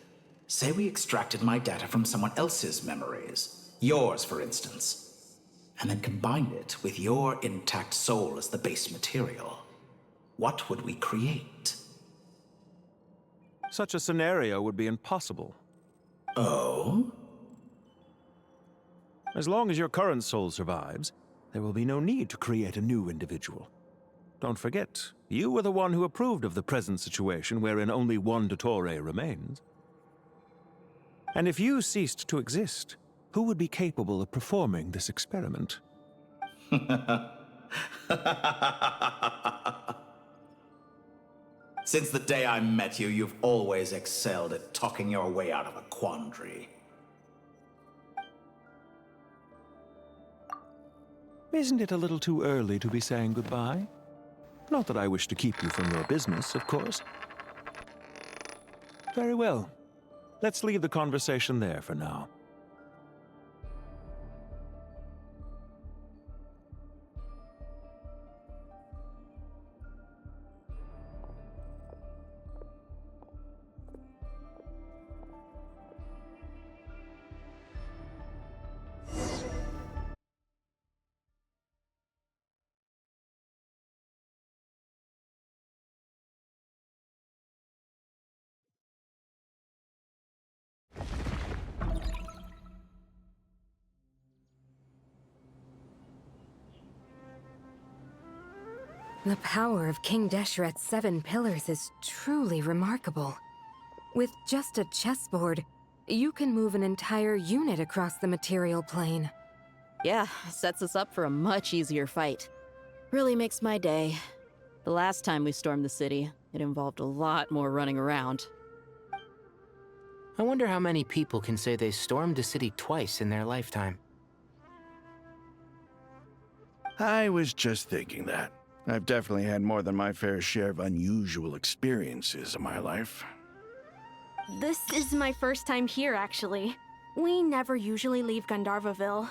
say we extracted my data from someone else's memories, yours for instance, and then combined it with your intact soul as the base material, what would we create? Such a scenario would be impossible. Oh? As long as your current soul survives, there will be no need to create a new individual. Don't forget, you were the one who approved of the present situation wherein only one Dottore remains. And if you ceased to exist, who would be capable of performing this experiment? Since the day I met you, you've always excelled at talking your way out of a quandary. Isn't it a little too early to be saying goodbye? Not that I wish to keep you from your business, of course. Very well. Let's leave the conversation there for now. The power of King Deshret's 7 pillars is truly remarkable. With just a chessboard, you can move an entire unit across the material plane. Yeah, sets us up for a much easier fight. Really makes my day. The last time we stormed the city, it involved a lot more running around. I wonder how many people can say they stormed a city twice in their lifetime. I was just thinking that. I've definitely had more than my fair share of unusual experiences in my life. This is my first time here, actually. We never usually leave Gandharvaville.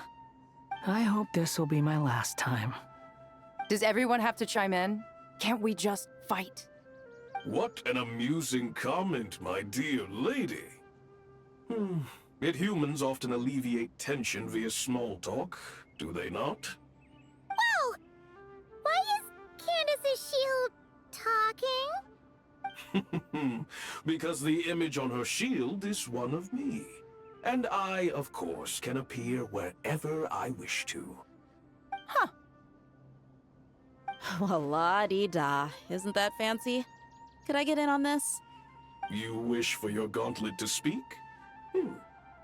I hope this will be my last time. Does everyone have to chime in? Can't we just fight? What an amusing comment, my dear lady. Yet humans often alleviate tension via small talk, do they not? Whoa! Why is Candace's shield talking? Because the image on her shield is one of me. And I, of course, can appear wherever I wish to. Huh. Well, la-di-da. Isn't that fancy? Could I get in on this? You wish for your gauntlet to speak?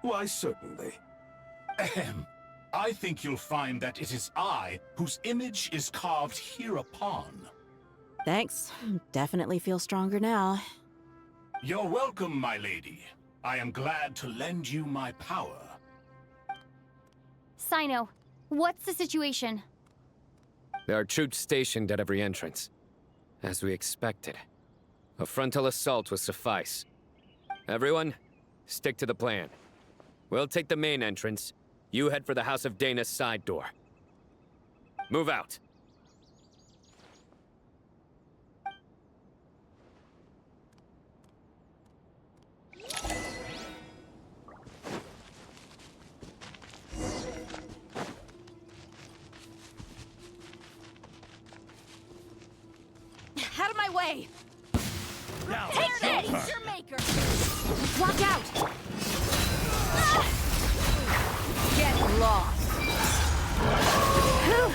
Why, certainly. Ahem. I think you'll find that it is I whose image is carved hereupon. Thanks. Definitely feel stronger now. You're welcome, my lady. I am glad to lend you my power. Sino, what's the situation? There are troops stationed at every entrance. As we expected. A frontal assault will suffice. Everyone, stick to the plan. We'll take the main entrance. You head for the House of Dana's side door. Move out. Out of my way! Now, Take this! Your maker! Walk out! Get lost! Whew.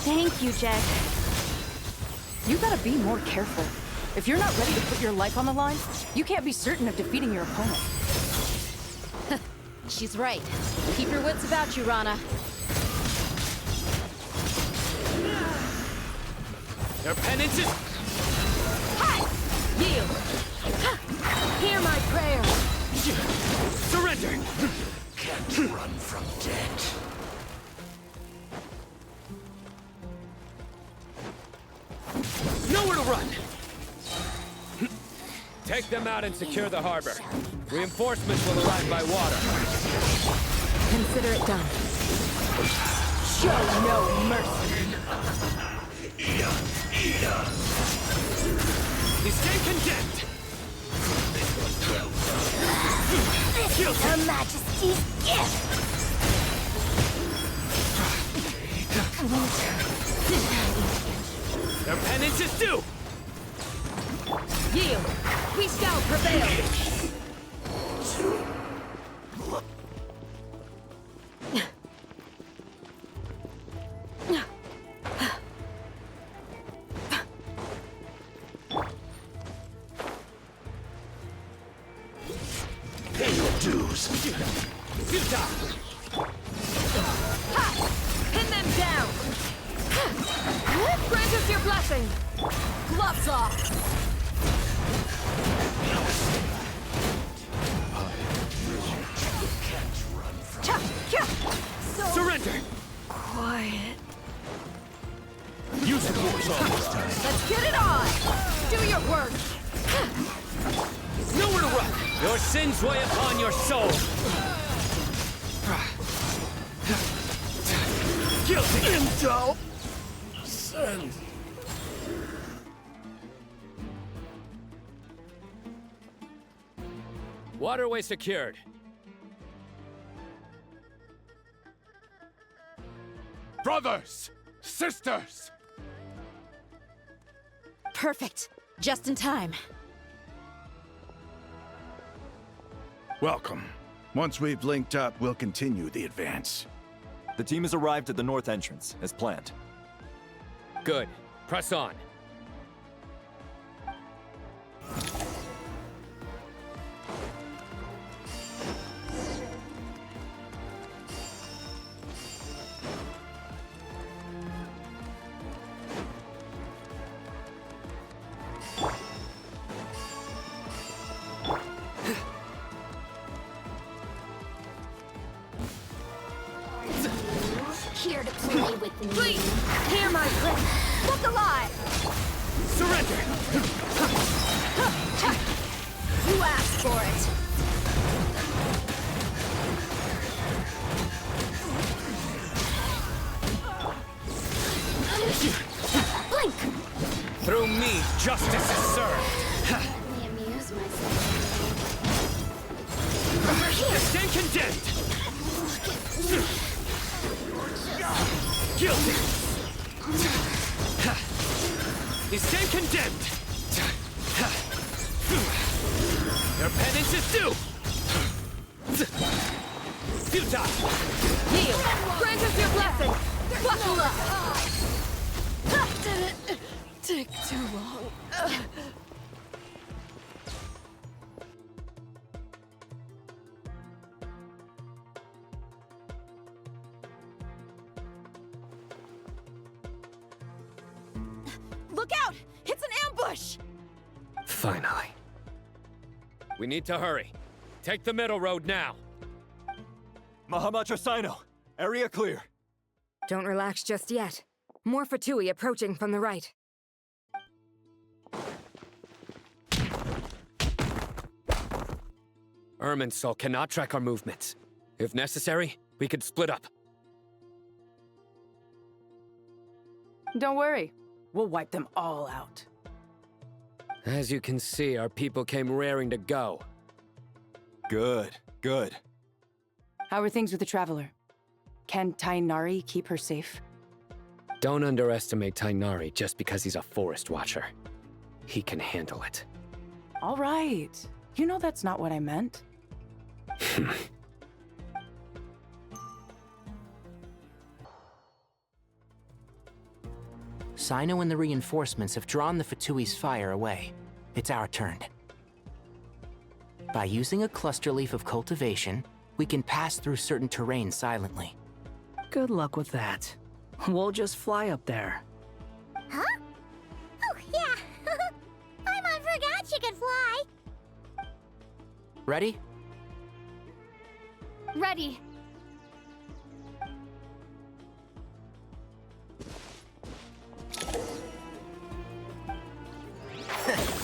Thank you, Jet. You gotta be more careful. If you're not ready to put your life on the line, you can't be certain of defeating your opponent. She's right. Keep your wits about you, Rana. Their penance is... Yield! Hear my prayer! Surrender! Can't run from death. Nowhere to run! Take them out and secure the harbor. Reinforcements will arrive by water. Consider it done. Show no mercy. You stay condemned! This is Her Majesty's gift! Their penance is due! Yield! We shall prevail! Pay your dues. Pin them down! Grant us your blessing! Gloves off! Surrender! Quiet. Use the force almost time. Let's get it on! Do your work! Nowhere to run! Your sins weigh upon your soul! Guilty! Intel! Send! Waterway secured. Brothers! Sisters! Perfect. Just in time. Welcome. Once we've linked up, we'll continue the advance. The team has arrived at the north entrance, as planned. Good. Press on. Here to play with me. Please, hear my prayer. Look alive! Surrender! You asked for it. Blink! Through me, justice is served! Let me amuse myself. Over here! Stand condemned! Guilty! You stand condemned! Your penance is due! Futile! Kneel! Grant us your blessing! Buckle up! Did it take too long? Look out! It's an ambush! Finally. We need to hurry. Take the middle road now. Mahamacho Sino, area clear. Don't relax just yet. More Fatui approaching from the right. Irminsul cannot track our movements. If necessary, we could split up. Don't worry. We'll wipe them all out. As you can see, our people came raring to go. Good, good. How are things with the Traveler? Can Tainari keep her safe? Don't underestimate Tainari just because he's a forest watcher. He can handle it. All right. You know that's not what I meant. Sino and the reinforcements have drawn the Fatui's fire away. It's our turn. By using a cluster leaf of cultivation, we can pass through certain terrain silently. Good luck with that. We'll just fly up there. Huh? Oh, yeah. Paimon forgot she could fly. Ready? Ready.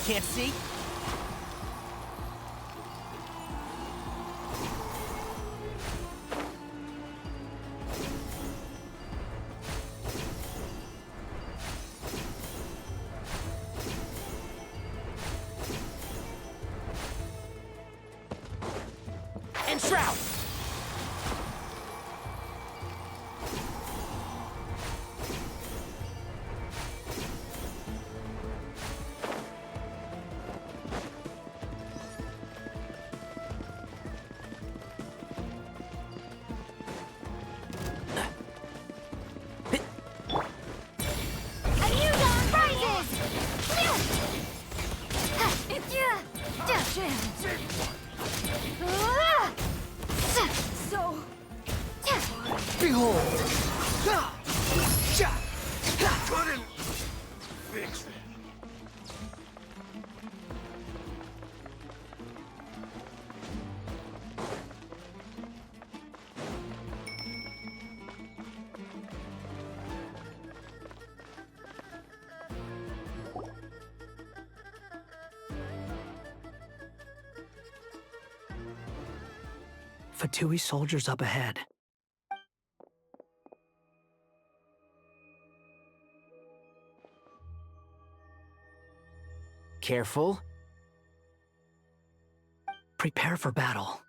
Can't see? And shroud! Behold! Couldn't fix it. Fatui soldiers up ahead. Careful. Prepare for battle.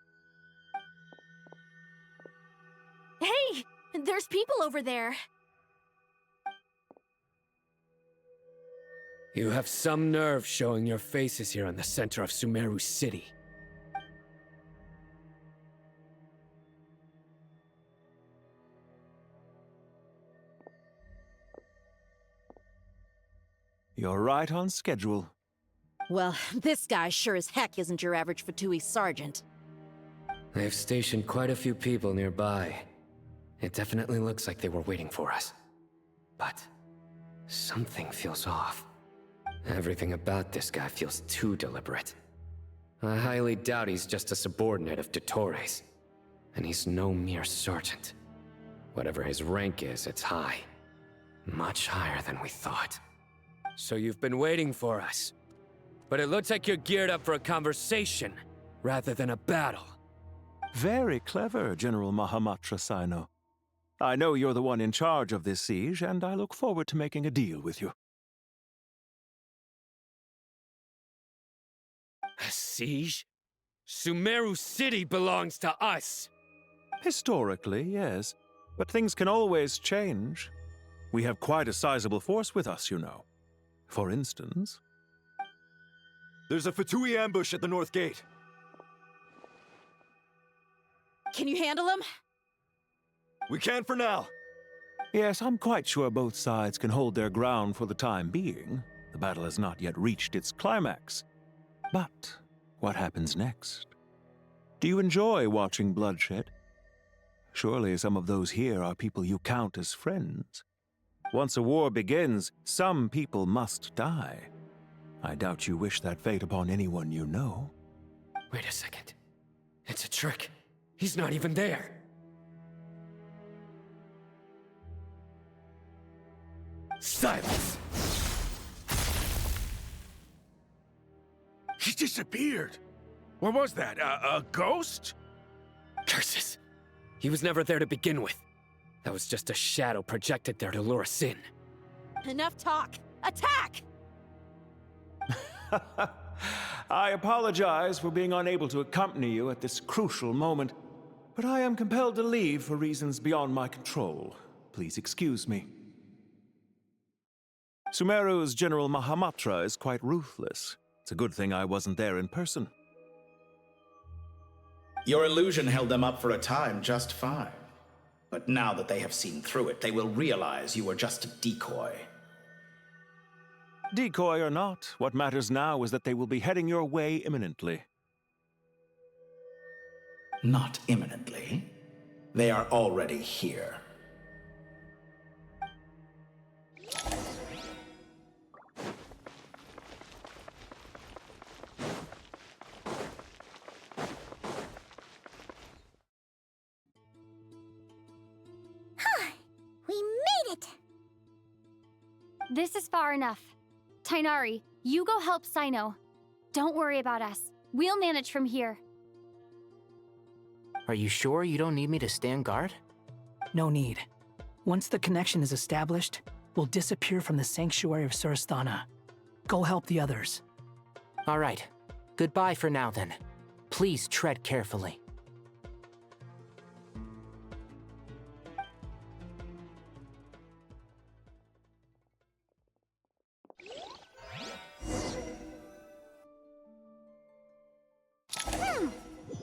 Hey! There's people over there. You have some nerve showing your faces here in the center of Sumeru City. You're right on schedule. Well, this guy sure as heck isn't your average Fatui sergeant. They've stationed quite a few people nearby. It definitely looks like they were waiting for us. But something feels off. Everything about this guy feels too deliberate. I highly doubt he's just a subordinate of Dottores. And he's no mere sergeant. Whatever his rank is, it's high. Much higher than we thought. So you've been waiting for us. But it looks like you're geared up for a conversation, rather than a battle. Very clever, General Mahamatra Sino. I know you're the one in charge of this siege, and I look forward to making a deal with you. A siege? Sumeru City belongs to us! Historically, yes. But things can always change. We have quite a sizable force with us, you know. For instance... There's a Fatui ambush at the north gate. Can you handle him? We can for now. Yes, I'm quite sure both sides can hold their ground for the time being. The battle has not yet reached its climax. But what happens next? Do you enjoy watching bloodshed? Surely some of those here are people you count as friends. Once a war begins, some people must die. I doubt you wish that fate upon anyone you know. Wait a second. It's a trick. He's not even there. Silence! He disappeared. What was that? A ghost? Curses! He was never there to begin with. That was just a shadow projected there to lure us in. Enough talk! Attack! I apologize for being unable to accompany you at this crucial moment, but I am compelled to leave for reasons beyond my control. Please excuse me. Sumeru's General Mahamatra is quite ruthless. It's a good thing I wasn't there in person. Your illusion held them up for a time just fine. But now that they have seen through it, they will realize you were just a decoy. Decoy or not, what matters now is that they will be heading your way imminently. Not imminently. They are already here. We made it! This is far enough. Tainari, you go help Sino. Don't worry about us. We'll manage from here. Are you sure you don't need me to stand guard? No need. Once the connection is established, we'll disappear from the sanctuary of Surasthana. Go help the others. All right. Goodbye for now, then. Please tread carefully.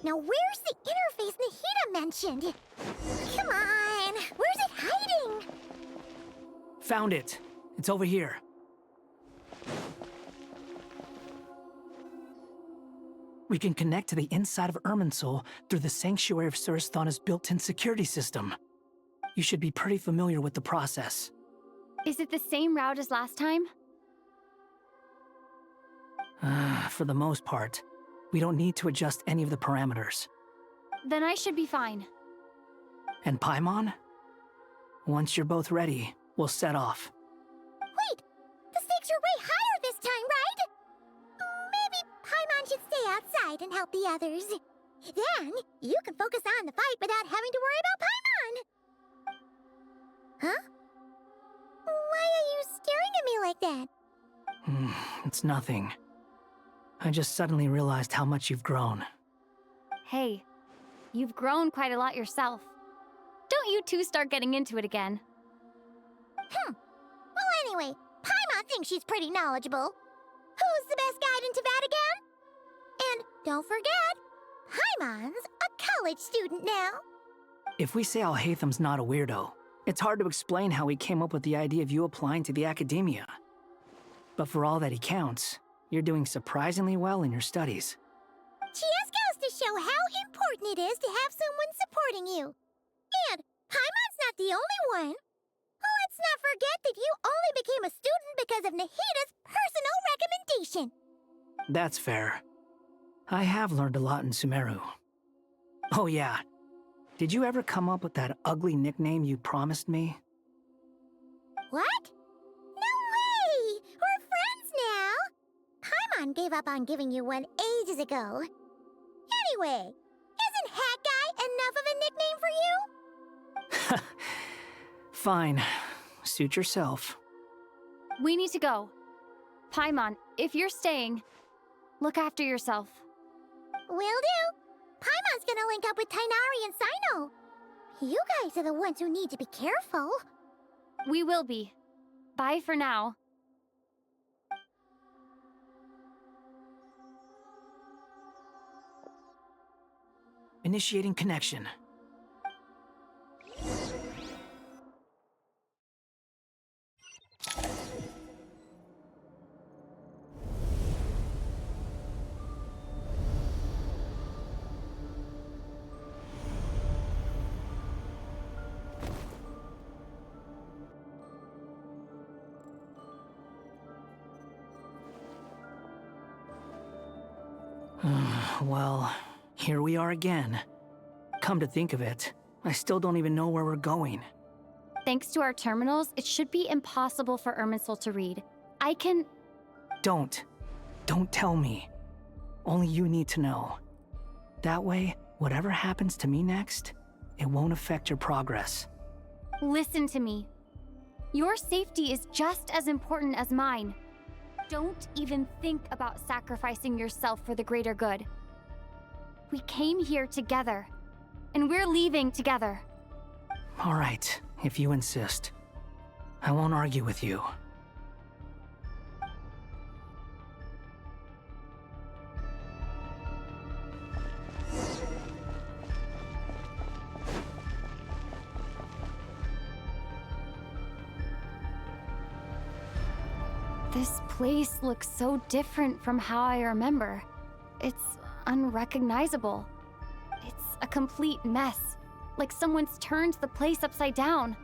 Now where's the interface Nahida mentioned? Come on, where's it hiding? Found it. It's over here. We can connect to the inside of Irminsul through the Sanctuary of Surasthana's built-in security system. You should be pretty familiar with the process. Is it the same route as last time? For the most part. We don't need to adjust any of the parameters. Then I should be fine. And Paimon? Once you're both ready, we'll set off. Wait! The stakes are way higher this time, right? Maybe Paimon should stay outside and help the others. Then, you can focus on the fight without having to worry about Paimon! Huh? Why are you staring at me like that? It's nothing. I just suddenly realized how much you've grown. Hey, you've grown quite a lot yourself. Don't you two start getting into it again. Well, anyway, Paimon thinks she's pretty knowledgeable. Who's the best guide in Tavatigan? And don't forget, Paimon's a college student now. If we say Alhatham's not a weirdo, it's hard to explain how he came up with the idea of you applying to the academia. But for all that he counts, you're doing surprisingly well in your studies. Just goes to show how important it is to have someone supporting you. And Paimon's not the only one. Let's not forget that you only became a student because of Nahida's personal recommendation. That's fair. I have learned a lot in Sumeru. Oh yeah. Did you ever come up with that ugly nickname you promised me? What? No way! We're friends now! Paimon gave up on giving you one ages ago. Anyway, isn't Hat Guy enough of a nickname for you? Fine. Suit yourself. We need to go. Paimon, if you're staying, look after yourself. Will do. Paimon's gonna link up with Tainari and Sino. You guys are the ones who need to be careful. We will be. Bye for now. Initiating connection. Well, here we are again. Come to think of it, I still don't even know where we're going. Thanks to our terminals, it should be impossible for Irminsul to read. I can... Don't tell me. Only you need to know. That way, whatever happens to me next, it won't affect your progress. Listen to me. Your safety is just as important as mine. Don't even think about sacrificing yourself for the greater good. We came here together, and we're leaving together. All right, if you insist. I won't argue with you. This place looks so different from how I remember. It's unrecognizable. It's a complete mess. Like someone's turned the place upside down.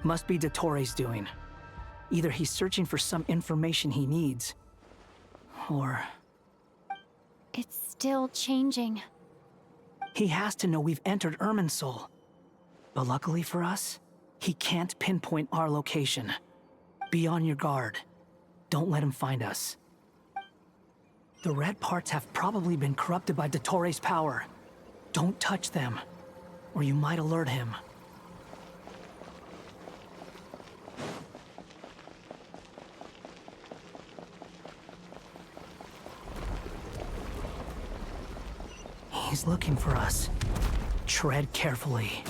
Must be Dottoro's doing. Either he's searching for some information he needs, or... It's still changing. He has to know we've entered Irminsul. But luckily for us, he can't pinpoint our location. Be on your guard. Don't let him find us. The red parts have probably been corrupted by Dottoro's power. Don't touch them, or you might alert him. He's looking for us. Tread carefully.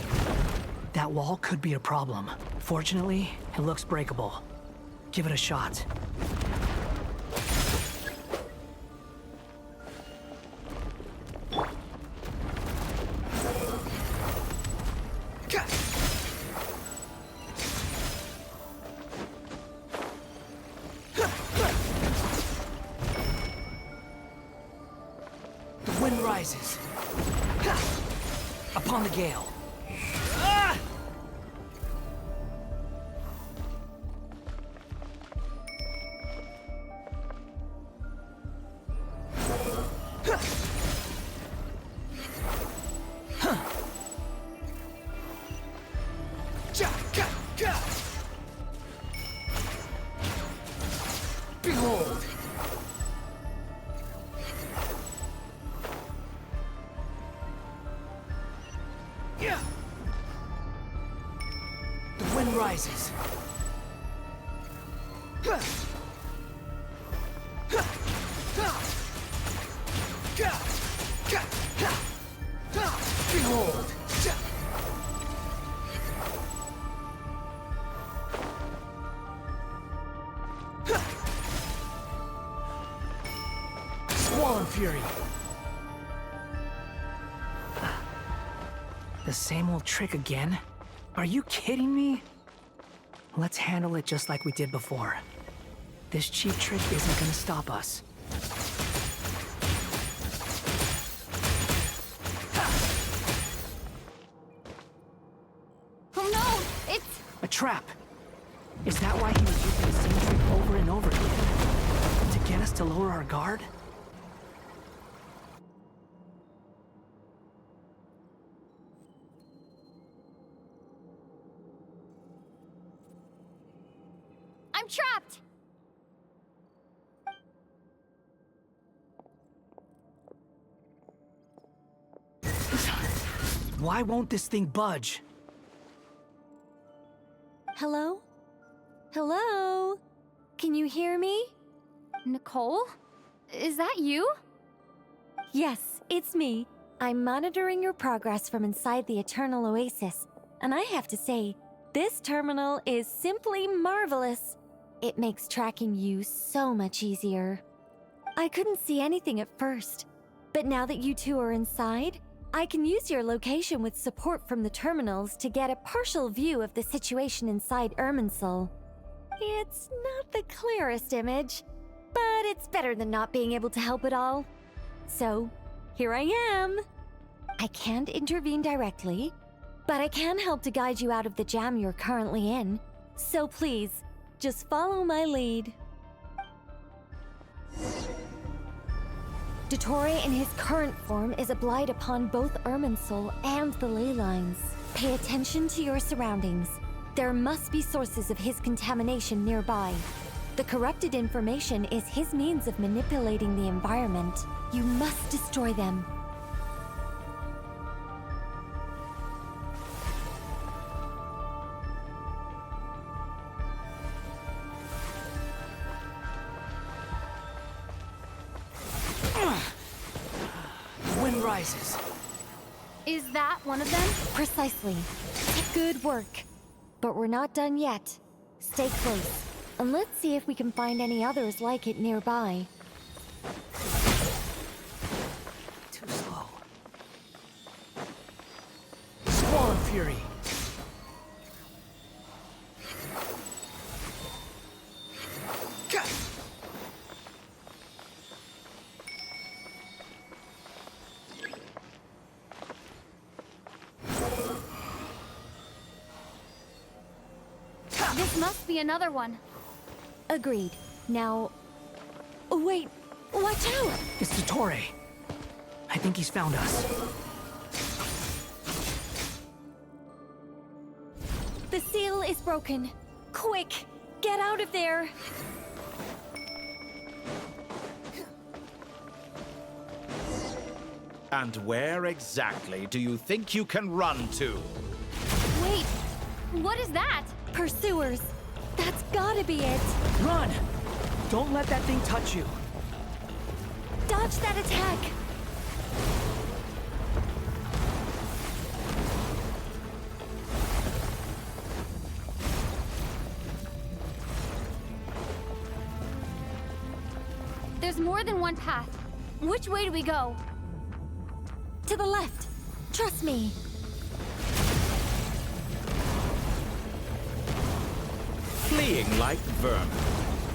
That wall could be a problem. Fortunately, it looks breakable. Give it a shot. The wind rises. Upon the gale. Behold! The wind rises. Behold! Squall and Fury. The same old trick again? Are you kidding me? Let's handle it just like we did before. This cheap trick isn't gonna stop us. Oh no! It's... A trap! Is that why he was using the same trick over and over again? To get us to lower our guard? I'm trapped! Why won't this thing budge? Hello? Hello? Can you hear me? Nicole? Is that you? Yes, it's me. I'm monitoring your progress from inside the Eternal Oasis, and I have to say, this terminal is simply marvelous. It makes tracking you so much easier. I couldn't see anything at first, but now that you two are inside, I can use your location with support from the terminals to get a partial view of the situation inside Irminsul. It's not the clearest image, but it's better than not being able to help at all. So, here I am. I can't intervene directly, but I can help to guide you out of the jam you're currently in. So please, just follow my lead. Dottore in his current form is a blight upon both Irminsul and the ley lines. Pay attention to your surroundings. There must be sources of his contamination nearby. The corrupted information is his means of manipulating the environment. You must destroy them. Wind rises. Is that one of them? Precisely. Good work. But we're not done yet. Stay close, and let's see if we can find any others like it nearby. Too slow. Squall and Fury. Cut! This must be another one. Agreed. Now... Wait, watch out! It's Dottore. I think he's found us. The seal is broken. Quick, get out of there! And where exactly do you think you can run to? Wait, what is that? Pursuers. That's gotta be it. Run! Don't let that thing touch you. Dodge that attack. There's more than one path. Which way do we go? To the left. Trust me. Fleeing like vermin.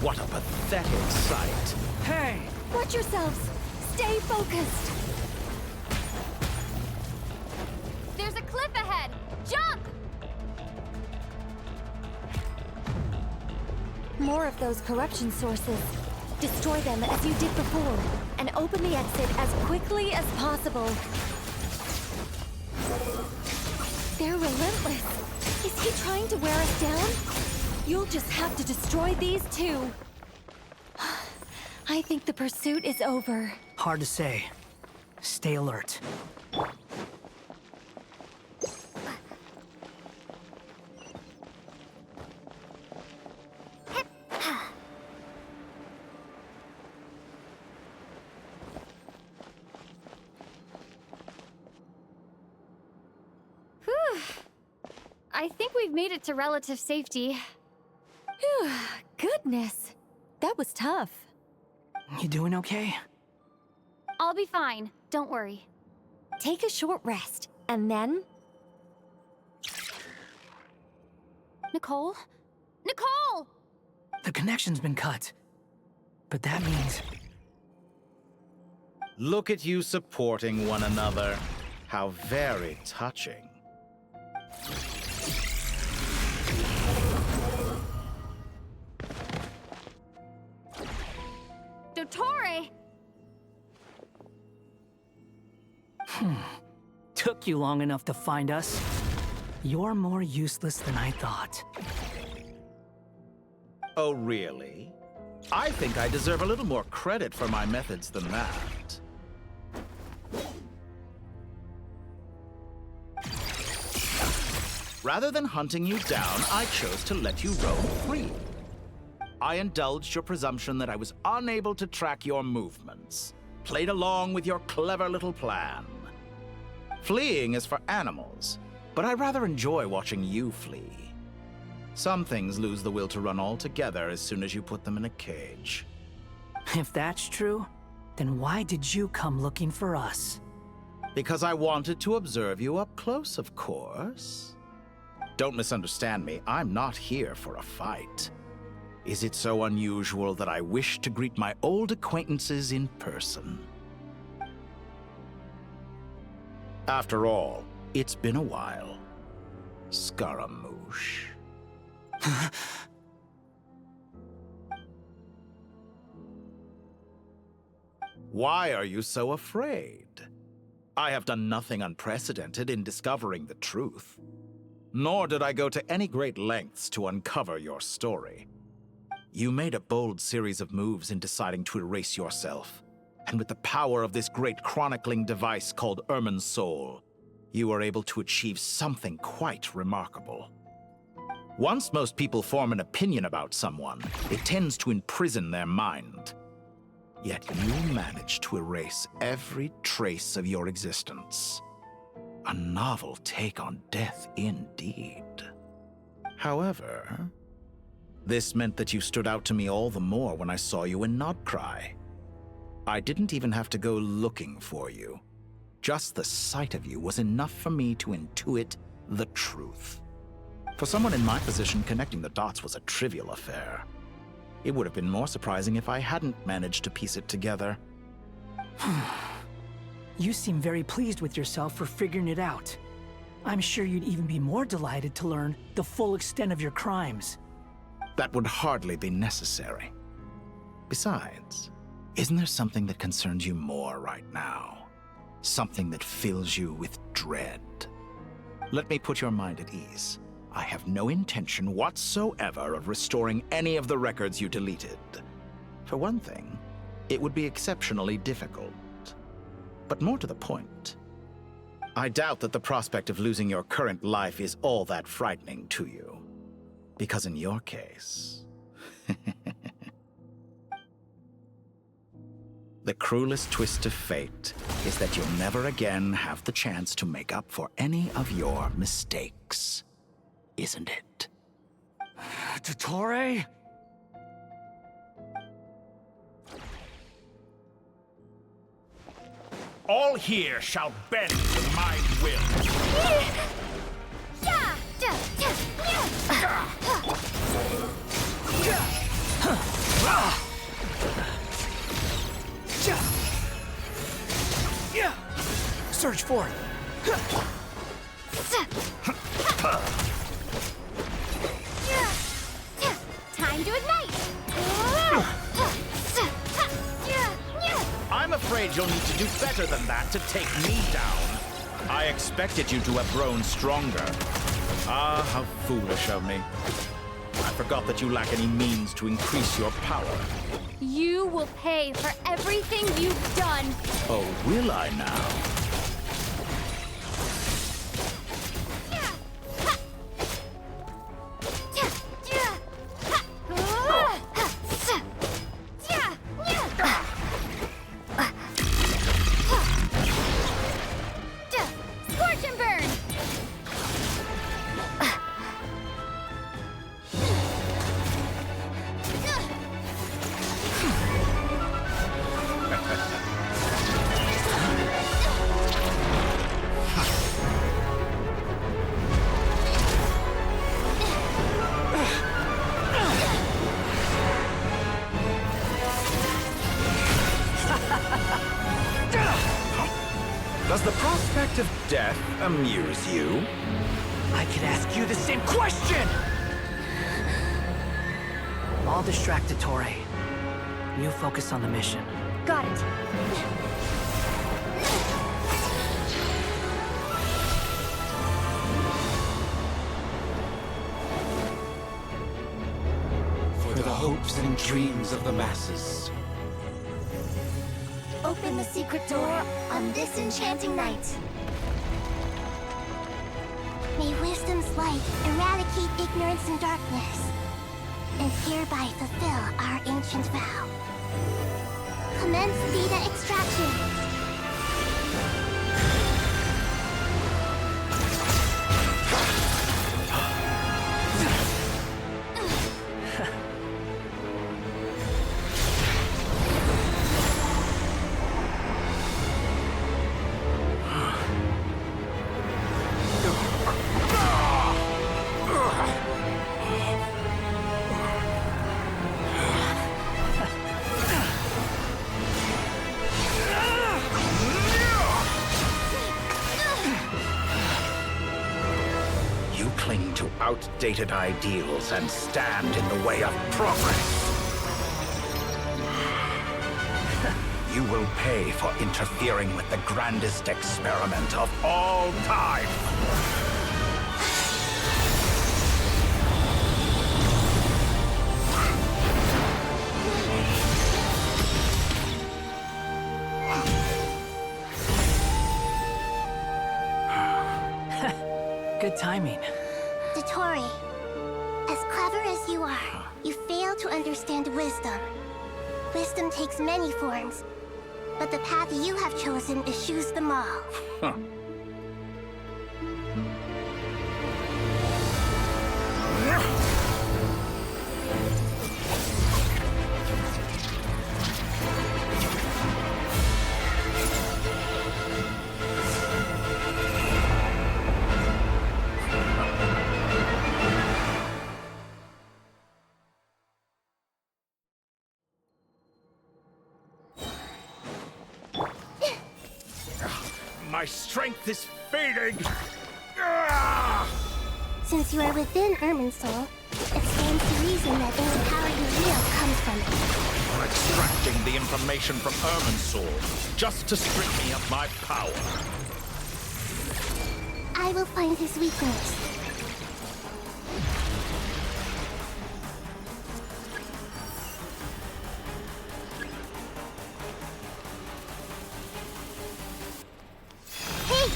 What a pathetic sight. Hey! Watch yourselves. Stay focused. There's a cliff ahead. Jump! More of those corruption sources. Destroy them as you did before, and open the exit as quickly as possible. They're relentless. Is he trying to wear us down? You'll just have to destroy these too. I think the pursuit is over. Hard to say. Stay alert. Whew. I think we've made it to relative safety. Phew, goodness. That was tough. You doing okay? I'll be fine. Don't worry. Take a short rest, and then... Nicole? Nicole! The connection's been cut. But that means... Look at you supporting one another. How very touching. Dottore! Took you long enough to find us. You're more useless than I thought. Oh, really? I think I deserve a little more credit for my methods than that. Rather than hunting you down, I chose to let you roam free. I indulged your presumption that I was unable to track your movements, played along with your clever little plan. Fleeing is for animals, but I rather enjoy watching you flee. Some things lose the will to run altogether as soon as you put them in a cage. If that's true, then why did you come looking for us? Because I wanted to observe you up close, of course. Don't misunderstand me, I'm not here for a fight. Is it so unusual that I wish to greet my old acquaintances in person? After all, it's been a while. Scaramouche. Why are you so afraid? I have done nothing unprecedented in discovering the truth. Nor did I go to any great lengths to uncover your story. You made a bold series of moves in deciding to erase yourself. And with the power of this great chronicling device called Irmin's Soul, you were able to achieve something quite remarkable. Once most people form an opinion about someone, it tends to imprison their mind. Yet you managed to erase every trace of your existence. A novel take on death indeed. However, this meant that you stood out to me all the more when I saw you in Nodcry. I didn't even have to go looking for you. Just the sight of you was enough for me to intuit the truth. For someone in my position, connecting the dots was a trivial affair. It would have been more surprising if I hadn't managed to piece it together. You seem very pleased with yourself for figuring it out. I'm sure you'd even be more delighted to learn the full extent of your crimes. That would hardly be necessary. Besides, isn't there something that concerns you more right now? Something that fills you with dread? Let me put your mind at ease. I have no intention whatsoever of restoring any of the records you deleted. For one thing, it would be exceptionally difficult. But more to the point, I doubt that the prospect of losing your current life is all that frightening to you. Because in your case, the cruelest twist of fate is that you'll never again have the chance to make up for any of your mistakes. Isn't it? Dottore? All here shall bend to my will. Search for it. Time to ignite! I'm afraid you'll need to do better than that to take me down. I expected you to have grown stronger. Ah, how foolish of me. I forgot that you lack any means to increase your power. You will pay for everything you've done. Oh, will I now? Scorch and burn! Does the prospect of death amuse you? I could ask you the same question! I'll distract Dottore. You focus on the mission. Got it. For the hopes and dreams of the masses. Open the secret door on this enchanting night. May wisdom's light eradicate ignorance and darkness, and hereby fulfill our ancient vow. Commence data extraction. Cling to outdated ideals and stand in the way of progress. You will pay for interfering with the grandest experiment of all time. Good timing. Dottore, as clever as you are, you fail to understand wisdom. Wisdom takes many forms, but the path you have chosen eschews them all. Huh. My strength is fading! Since you are within Irminsul, it stands to reason that any power you wield comes from it. For extracting the information from Irminsul, just to strip me of my power. I will find his weakness. Hey!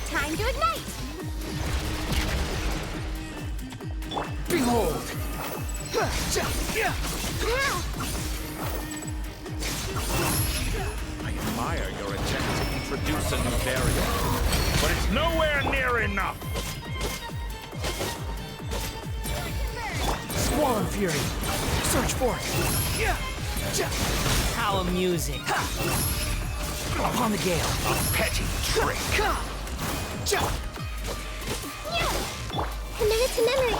Time to ignite! Behold! I admire your attempt to introduce a new barrier, but it's nowhere near enough! Squall Fury! Search for it! How amusing! Upon the gale! A petty trick! Commit it to memory!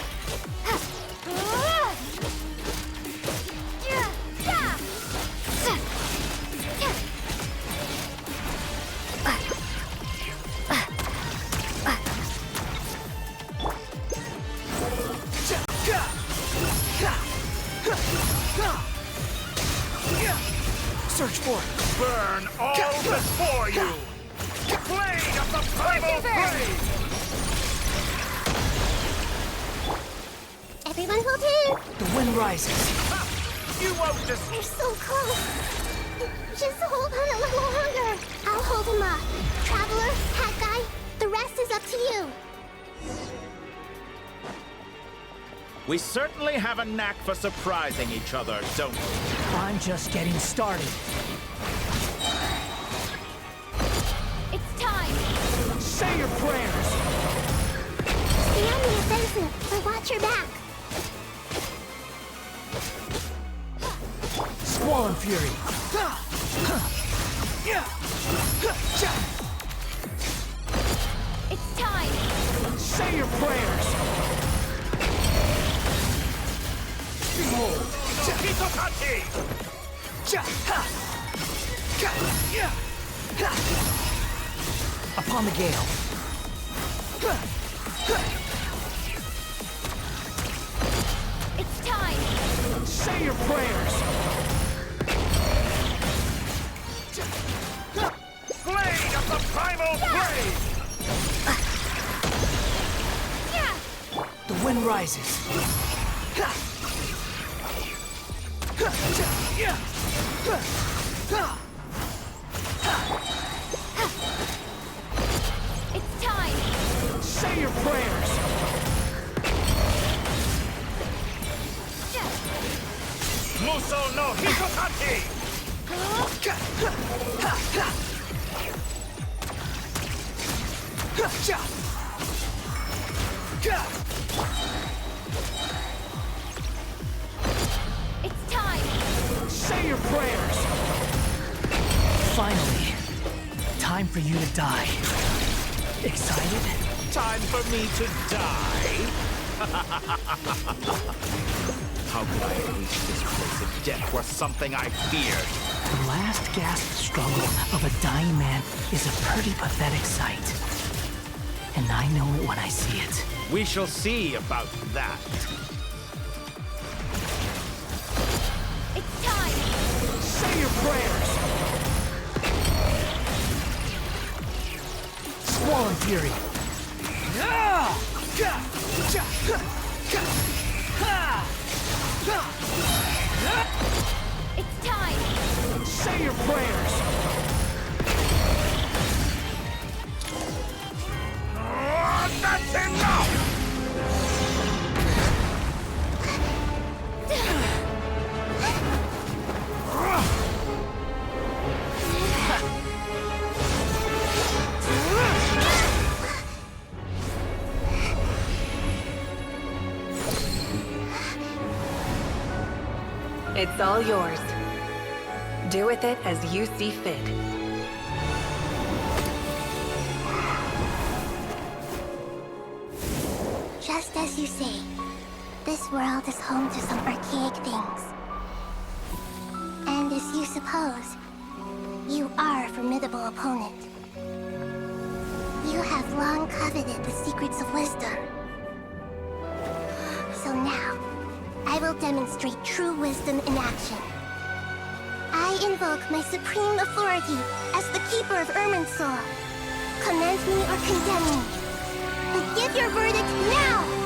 Search for it! Burn all before you! Blade of the primal blade! Everyone hold in! The wind rises. You won't just... We're so close! Just hold on a little longer! I'll hold him up. Traveler, Hat Guy, the rest is up to you. We certainly have a knack for surprising each other, don't we? I'm just getting started. It's time! Say your prayers! Stay on the offensive, but watch your back. Squall Fury! It's time! Say your prayers! Behold! Hitokati! Upon the gale! It's time! Say your prayers! Blade of the primal blade! The wind rises. It's time! Say your prayers! Muso no Hitokati! It's time! Say your prayers! Finally, time for you to die. Excited? Time for me to die? How could I have reached this place of death where something I feared? The last gasp struggle of a dying man is a pretty pathetic sight. And I know it when I see it. We shall see about that. It's time! Say your prayers! Squall Fury! It's time! Say your prayers! That's enough! It's all yours. Do with it as you see fit. Just as you say, this world is home to some archaic things. you suppose, you are a formidable opponent. You have long coveted the secrets of wisdom. So now, I will demonstrate true wisdom in action. I invoke my supreme authority as the keeper of Irminsul. Commend me or condemn me, but give your verdict now!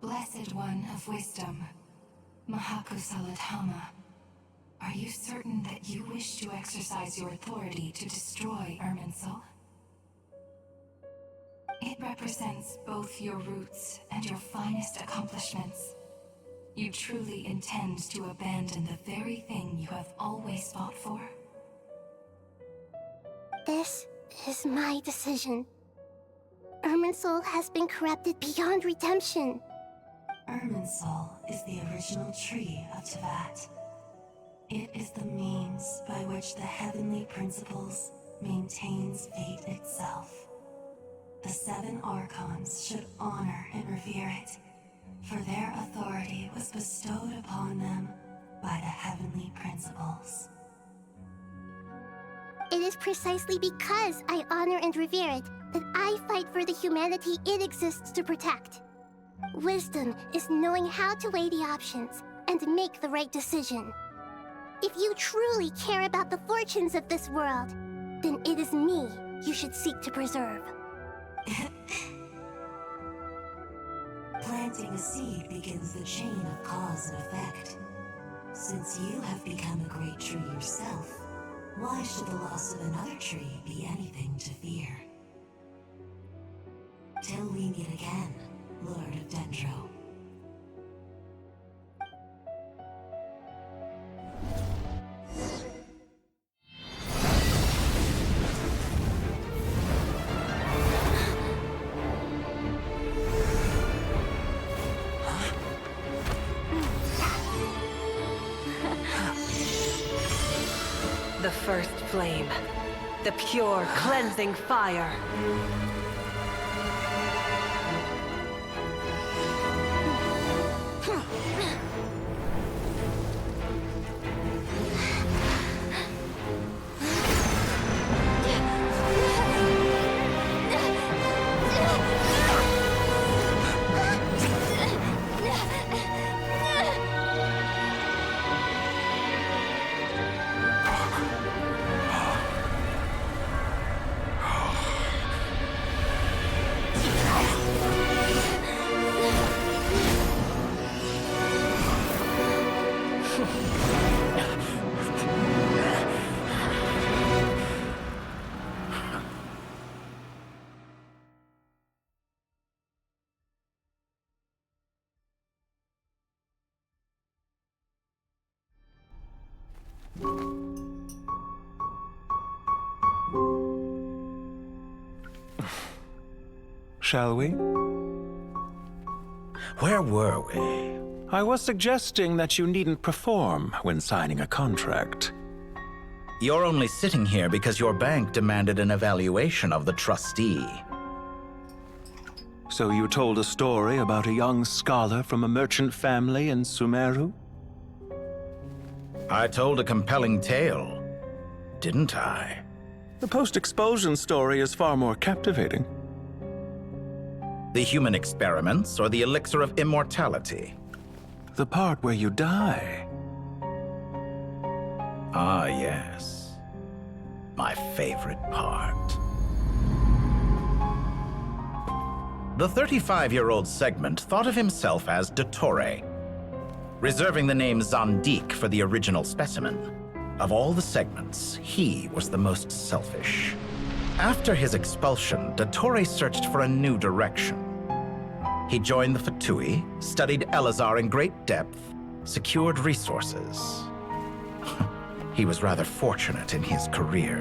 Blessed One of Wisdom, Mahakusaladhama, are you certain that you wish to exercise your authority to destroy Irminsul? It represents both your roots and your finest accomplishments. You truly intend to abandon the very thing you have always fought for? This is my decision. Irminsul has been corrupted beyond redemption. Irminsul is the original tree of Tevat. It is the means by which the heavenly principles maintains fate itself. The 7 Archons should honor and revere it, for their authority was bestowed upon them by the heavenly principles. It is precisely because I honor and revere it that I fight for the humanity it exists to protect. Wisdom is knowing how to weigh the options and make the right decision. If you truly care about the fortunes of this world, then it is me you should seek to preserve. Planting a seed begins the chain of cause and effect. Since you have become a great tree yourself, why should the loss of another tree be anything to fear? Till we meet again, Lord of Dendro. The first flame. The pure, cleansing fire. Shall we? Where were we? I was suggesting that you needn't perform when signing a contract. You're only sitting here because your bank demanded an evaluation of the trustee. So you told a story about a young scholar from a merchant family in Sumeru? I told a compelling tale, didn't I? The post-expulsion story is far more captivating. The human experiments or the elixir of immortality? The part where you die. Ah, yes. My favorite part. The 35-year-old Segment thought of himself as Dottore, reserving the name Zandik for the original specimen. Of all the Segments, he was the most selfish. After his expulsion, Dottore searched for a new direction. He joined the Fatui, studied Elazar in great depth, secured resources. He was rather fortunate in his career.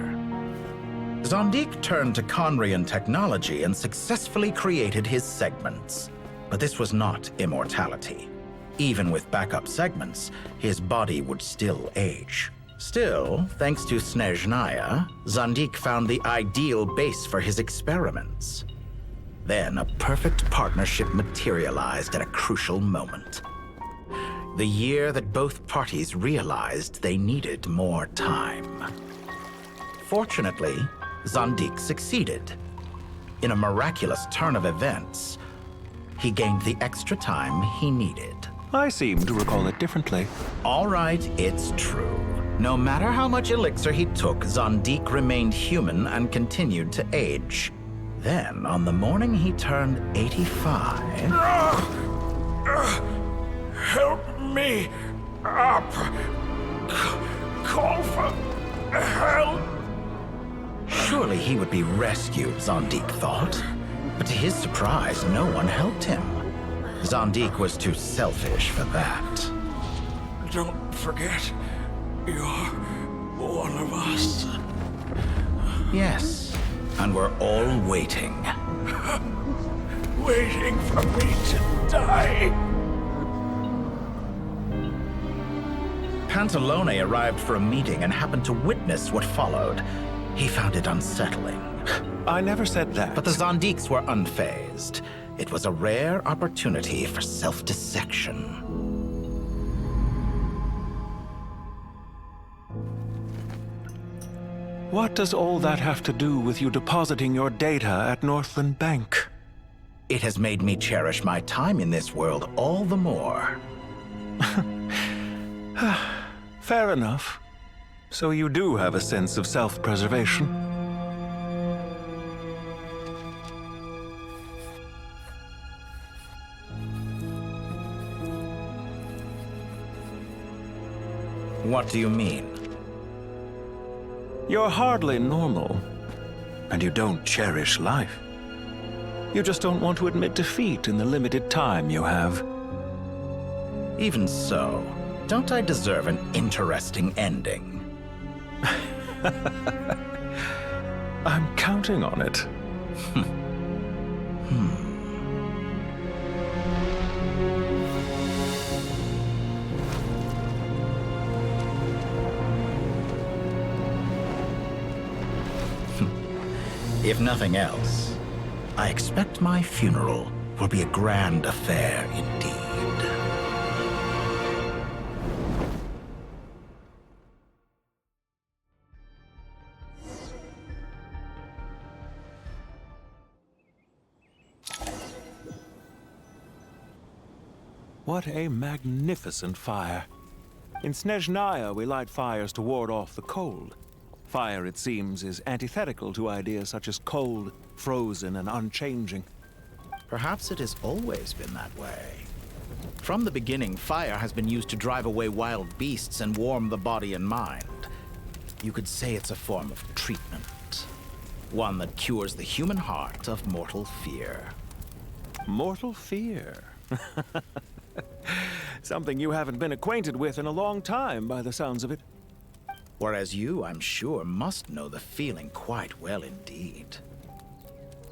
Zandik turned to Conrian technology and successfully created his segments. But this was not immortality. Even with backup segments, his body would still age. Still, thanks to Snezhnaya, Zandik found the ideal base for his experiments. Then a perfect partnership materialized at a crucial moment. The year that both parties realized they needed more time. Fortunately, Zandik succeeded. In a miraculous turn of events, he gained the extra time he needed. I seem to recall it differently. All right, it's true. No matter how much elixir he took, Zandik remained human and continued to age. Then, on the morning he turned 85... Help me up! Call for help! Surely he would be rescued, Zandik thought. But to his surprise, no one helped him. Zandik was too selfish for that. Don't forget, you're one of us. Yes, and we're all waiting. Waiting for me to die. Pantalone arrived for a meeting and happened to witness what followed. He found it unsettling. I never said that. But the Zandiks were unfazed. It was a rare opportunity for self-dissection. What does all that have to do with you depositing your data at Northland Bank? It has made me cherish my time in this world all the more. Fair enough. So you do have a sense of self-preservation. What do you mean? You're hardly normal, and you don't cherish life. You just don't want to admit defeat in the limited time you have. Even so, don't I deserve an interesting ending? I'm counting on it. If nothing else, I expect my funeral will be a grand affair indeed. What a magnificent fire. In Snezhnaya, we light fires to ward off the cold. Fire, it seems, is antithetical to ideas such as cold, frozen, and unchanging. Perhaps it has always been that way. From the beginning, fire has been used to drive away wild beasts and warm the body and mind. You could say it's a form of treatment. One that cures the human heart of mortal fear. Mortal fear? Something you haven't been acquainted with in a long time, by the sounds of it. Whereas you, I'm sure, must know the feeling quite well indeed.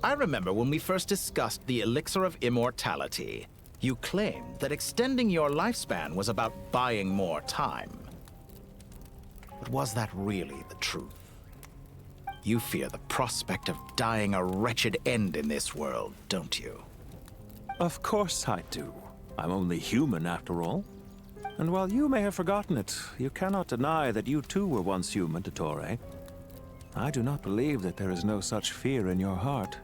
I remember when we first discussed the elixir of immortality, you claimed that extending your lifespan was about buying more time. But was that really the truth? You fear the prospect of dying a wretched end in this world, don't you? Of course I do. I'm only human, after all. And while you may have forgotten it, you cannot deny that you too were once human, Dottore. I do not believe that there is no such fear in your heart.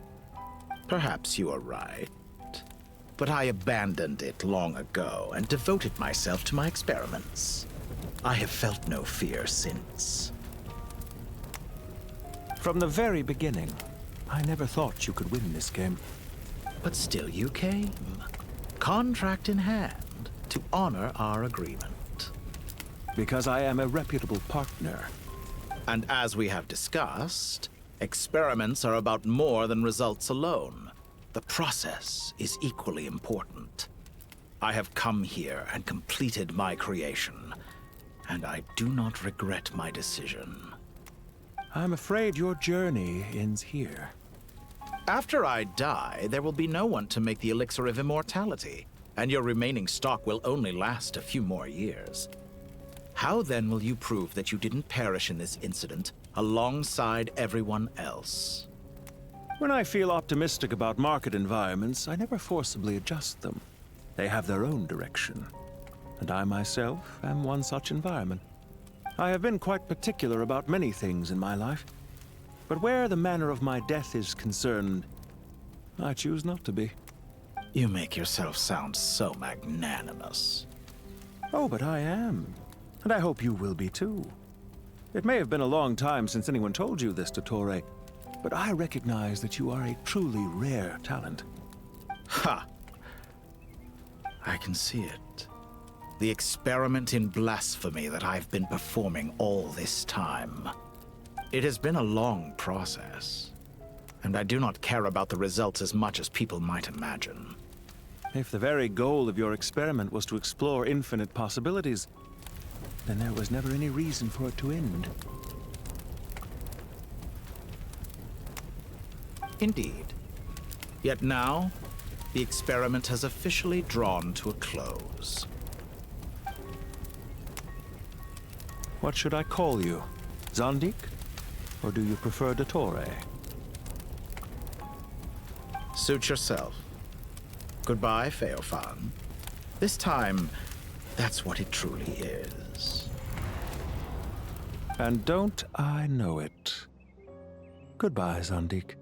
Perhaps you are right. But I abandoned it long ago and devoted myself to my experiments. I have felt no fear since. From the very beginning, I never thought you could win this game. But still you came, contract in hand, to honor our agreement. Because I am a reputable partner. And as we have discussed, experiments are about more than results alone. The process is equally important. I have come here and completed my creation, and I do not regret my decision. I'm afraid your journey ends here. After I die, there will be no one to make the elixir of immortality, and your remaining stock will only last a few more years. How then will you prove that you didn't perish in this incident alongside everyone else? When I feel optimistic about market environments, I never forcibly adjust them. They have their own direction. And I myself am one such environment. I have been quite particular about many things in my life. But where the manner of my death is concerned, I choose not to be. You make yourself sound so magnanimous. Oh, but I am. And I hope you will be too. It may have been a long time since anyone told you this, Dottore, but I recognize that you are a truly rare talent. Ha! I can see it. The experiment in blasphemy that I've been performing all this time. It has been a long process, and I do not care about the results as much as people might imagine. If the very goal of your experiment was to explore infinite possibilities, then there was never any reason for it to end. Indeed. Yet now, the experiment has officially drawn to a close. What should I call you? Zandik? Or do you prefer Dottore? Suit yourself. Goodbye, Feofan. This time, that's what it truly is. And don't I know it? Goodbye, Zandik.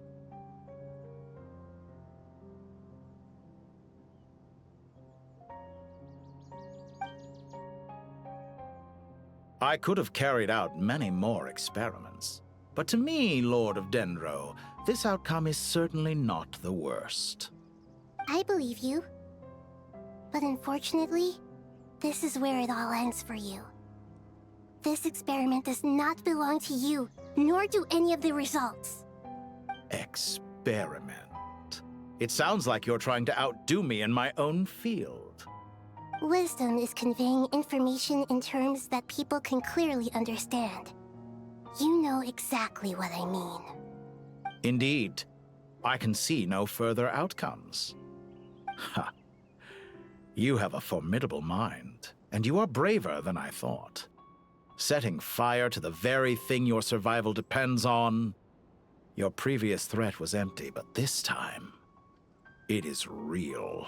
I could have carried out many more experiments, but to me, Lord of Dendro, this outcome is certainly not the worst. I believe you. But unfortunately, this is where it all ends for you. This experiment does not belong to you, nor do any of the results. Experiment? It sounds like you're trying to outdo me in my own field. Wisdom is conveying information in terms that people can clearly understand. You know exactly what I mean. Indeed. I can see no further outcomes. Ha. You have a formidable mind, and you are braver than I thought. Setting fire to the very thing your survival depends on. Your previous threat was empty, but this time, it is real.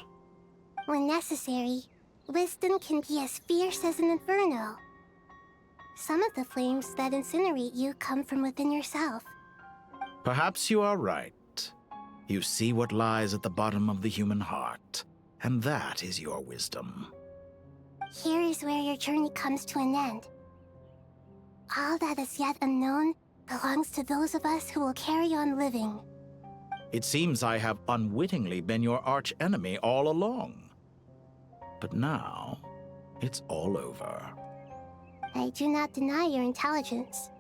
When necessary, wisdom can be as fierce as an inferno. Some of the flames that incinerate you come from within yourself. Perhaps you are right. You see what lies at the bottom of the human heart, and that is your wisdom. Here is where your journey comes to an end. All that is yet unknown belongs to those of us who will carry on living. It seems I have unwittingly been your arch-enemy all along. But now, it's all over. I do not deny your intelligence.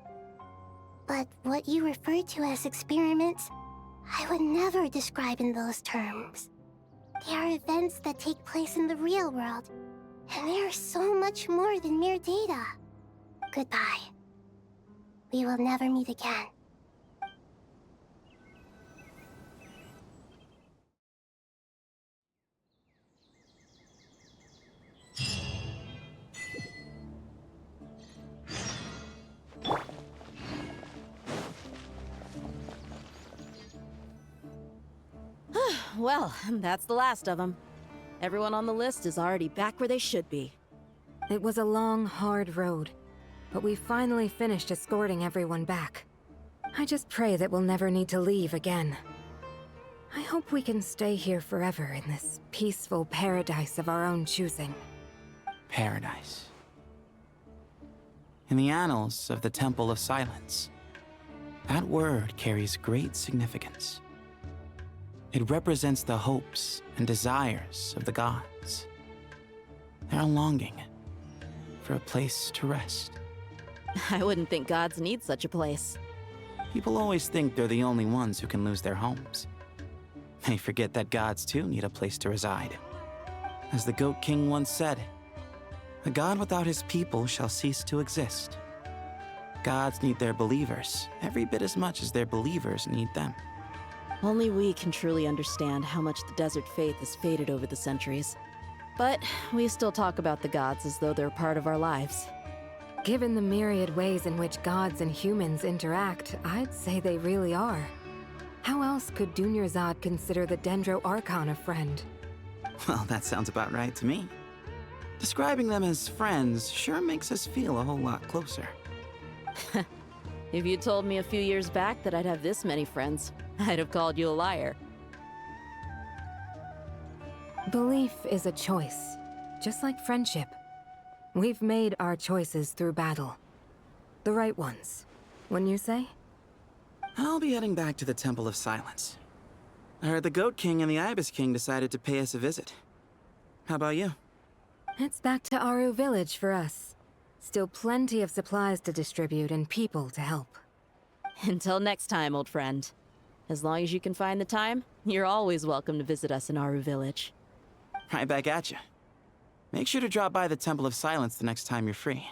But what you refer to as experiments, I would never describe in those terms. They are events that take place in the real world, and they are so much more than mere data. Goodbye. We will never meet again. Well, that's the last of them. Everyone on the list is already back where they should be. It was a long, hard road, but we finally finished escorting everyone back. I just pray that we'll never need to leave again. I hope we can stay here forever in this peaceful paradise of our own choosing. Paradise. In the annals of the Temple of Silence, that word carries great significance. It represents the hopes and desires of the gods. Their longing for a place to rest. I wouldn't think gods need such a place. People always think they're the only ones who can lose their homes. They forget that gods too need a place to reside. As the Goat King once said, "A god without his people shall cease to exist." Gods need their believers every bit as much as their believers need them. Only we can truly understand how much the desert faith has faded over the centuries. But we still talk about the gods as though they're part of our lives. Given the myriad ways in which gods and humans interact, I'd say they really are. How else could Dunyarzad consider the Dendro Archon a friend? Well, that sounds about right to me. Describing them as friends sure makes us feel a whole lot closer. If you told me a few years back that I'd have this many friends, I'd have called you a liar. Belief is a choice, just like friendship. We've made our choices through battle. The right ones, wouldn't you say? I'll be heading back to the Temple of Silence. I heard the Goat King and the Ibis King decided to pay us a visit. How about you? It's back to Aru Village for us. Still plenty of supplies to distribute and people to help. Until next time, old friend. As long as you can find the time, you're always welcome to visit us in Aru Village. Right back at you. Make sure to drop by the Temple of Silence the next time you're free.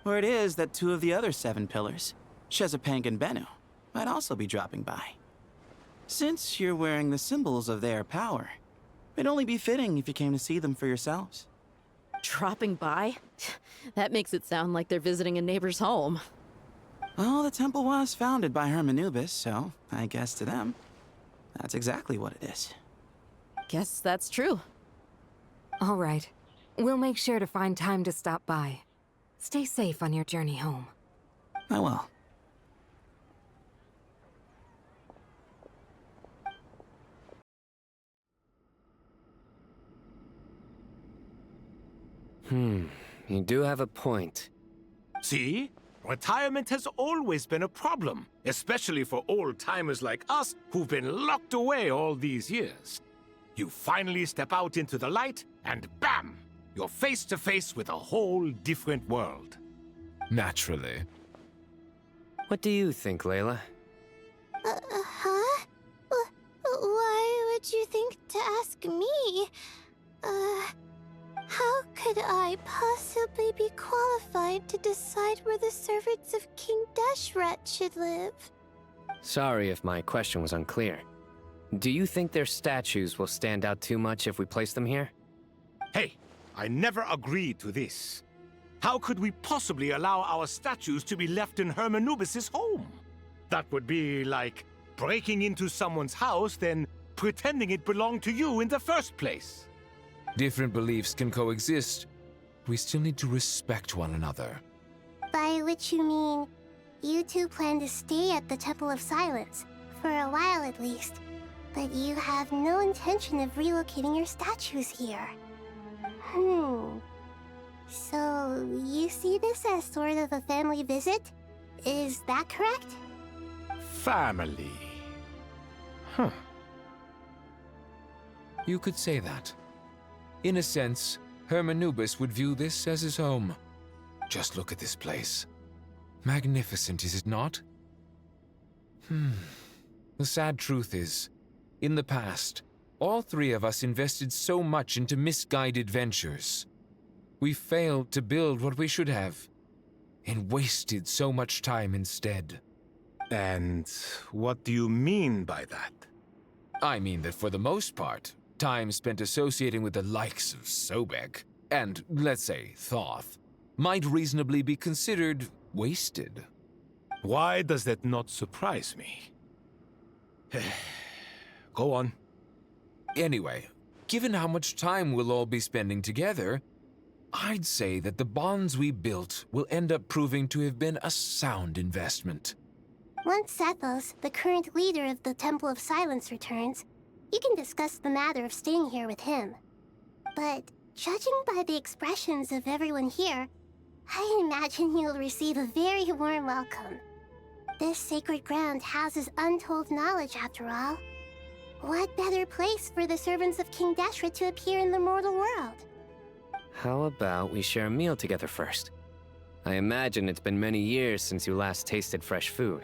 Where it is that 2 of the other 7 pillars, Shezapang and Bennu, might also be dropping by. Since you're wearing the symbols of their power, it'd only be fitting if you came to see them for yourselves. Dropping by? That makes it sound like they're visiting a neighbor's home. Well, the temple was founded by Hermanubis, so I guess to them, that's exactly what it is. Guess that's true. All right. We'll make sure to find time to stop by. Stay safe on your journey home. I will. You do have a point. See? Retirement has always been a problem, especially for old-timers like us who've been locked away all these years. You finally step out into the light, and bam! You're face to face with a whole different world. Naturally. What do you think, Layla? Huh? Why would you think to ask me? How could I possibly be qualified to decide where the servants of King Dashret should live? Sorry if my question was unclear. Do you think their statues will stand out too much if we place them here? Hey, I never agreed to this. How could we possibly allow our statues to be left in Hermanubis' home? That would be like breaking into someone's house, then pretending it belonged to you in the first place. Different beliefs can coexist. We still need to respect one another. By which you mean, you two plan to stay at the Temple of Silence, for a while at least, but you have no intention of relocating your statues here. So, you see this as sort of a family visit? Is that correct? Family. Huh. You could say that. In a sense, Hermanubis would view this as his home. Just look at this place. Magnificent, is it not? The sad truth is, in the past, all 3 of us invested so much into misguided ventures. We failed to build what we should have, and wasted so much time instead. And what do you mean by that? I mean that for the most part, time spent associating with the likes of Sobek, and, let's say, Thoth, might reasonably be considered wasted. Why does that not surprise me? Go on. Anyway, given how much time we'll all be spending together, I'd say that the bonds we built will end up proving to have been a sound investment. Once Sethos, the current leader of the Temple of Silence, returns, you can discuss the matter of staying here with him. But judging by the expressions of everyone here, I imagine you'll receive a very warm welcome. This sacred ground houses untold knowledge, after all. What better place for the servants of King Dashret to appear in the mortal world? How about we share a meal together first? I imagine it's been many years since you last tasted fresh food.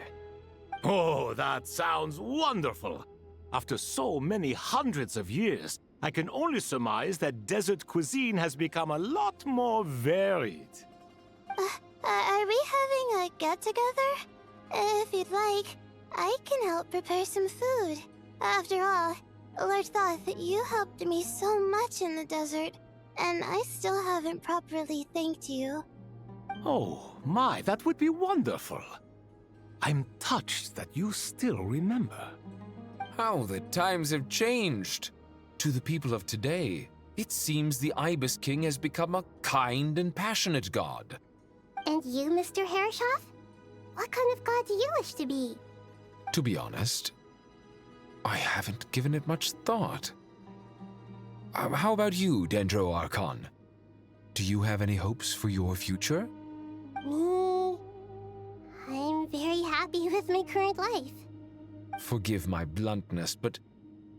Oh, that sounds wonderful! After so many hundreds of years, I can only surmise that desert cuisine has become a lot more varied. Are we having a get-together? If you'd like, I can help prepare some food. After all, Lord Thoth, you helped me so much in the desert, and I still haven't properly thanked you. Oh, my, that would be wonderful. I'm touched that you still remember. How the times have changed. To the people of today, it seems the Ibis King has become a kind and passionate god. And you, Mr. Herreshoff? What kind of god do you wish to be? To be honest, I haven't given it much thought. How about you, Dendro Archon? Do you have any hopes for your future? Me? I'm very happy with my current life. Forgive my bluntness, but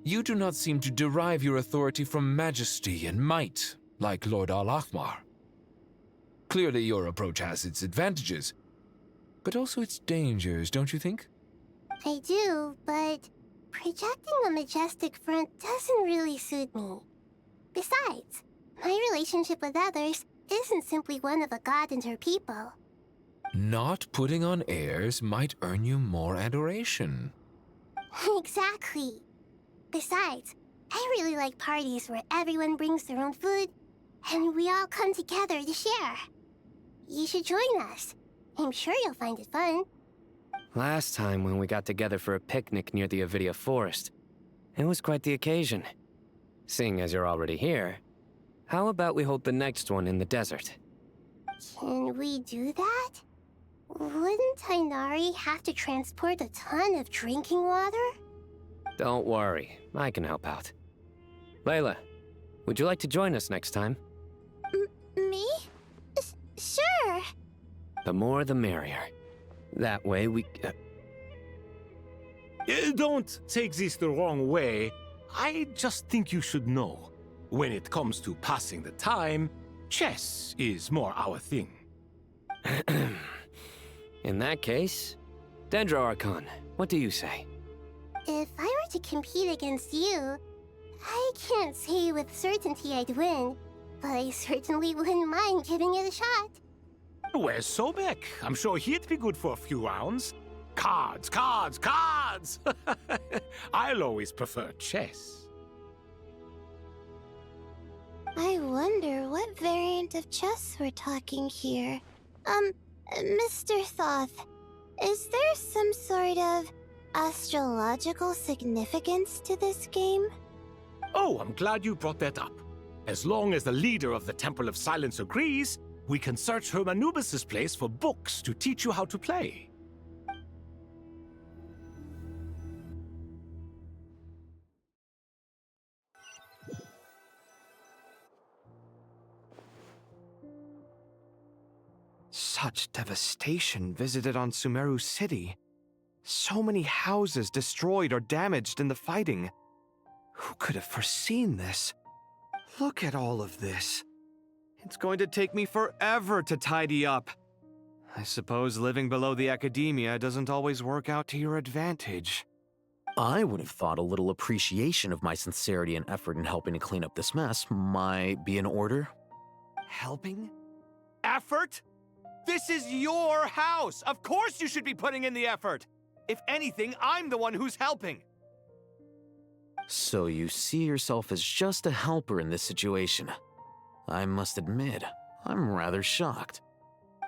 you do not seem to derive your authority from majesty and might, like Lord Al-Ahmar. Clearly your approach has its advantages, but also its dangers, don't you think? I do, but projecting a majestic front doesn't really suit me. Besides, my relationship with others isn't simply one of a god and her people. Not putting on airs might earn you more adoration. Exactly. Besides, I really like parties where everyone brings their own food, and we all come together to share. You should join us. I'm sure you'll find it fun. Last time when we got together for a picnic near the Avidia Forest, it was quite the occasion. Seeing as you're already here, how about we hold the next one in the desert? Can we do that? Wouldn't Tainari have to transport a ton of drinking water? Don't worry, I can help out. Layla, would you like to join us next time? Me? Sure. The more the merrier. That way we... Don't take this the wrong way. I just think you should know. When it comes to passing the time, chess is more our thing. In that case, Dendro Archon, what do you say? If I were to compete against you, I can't say with certainty I'd win, but I certainly wouldn't mind giving it a shot. Where's Sobek? I'm sure he'd be good for a few rounds. Cards, cards, cards! I'll always prefer chess. I wonder what variant of chess we're talking here. Mr. Thoth, is there some sort of astrological significance to this game? Oh, I'm glad you brought that up. As long as the leader of the Temple of Silence agrees, we can search Hermanubis' place for books to teach you how to play. Such devastation visited on Sumeru City. So many houses destroyed or damaged in the fighting. Who could have foreseen this? Look at all of this. It's going to take me forever to tidy up. I suppose living below the academia doesn't always work out to your advantage. I would have thought a little appreciation of my sincerity and effort in helping to clean up this mess might be in order. Helping? Effort? This is your house! Of course you should be putting in the effort! If anything, I'm the one who's helping! So you see yourself as just a helper in this situation. I must admit, I'm rather shocked.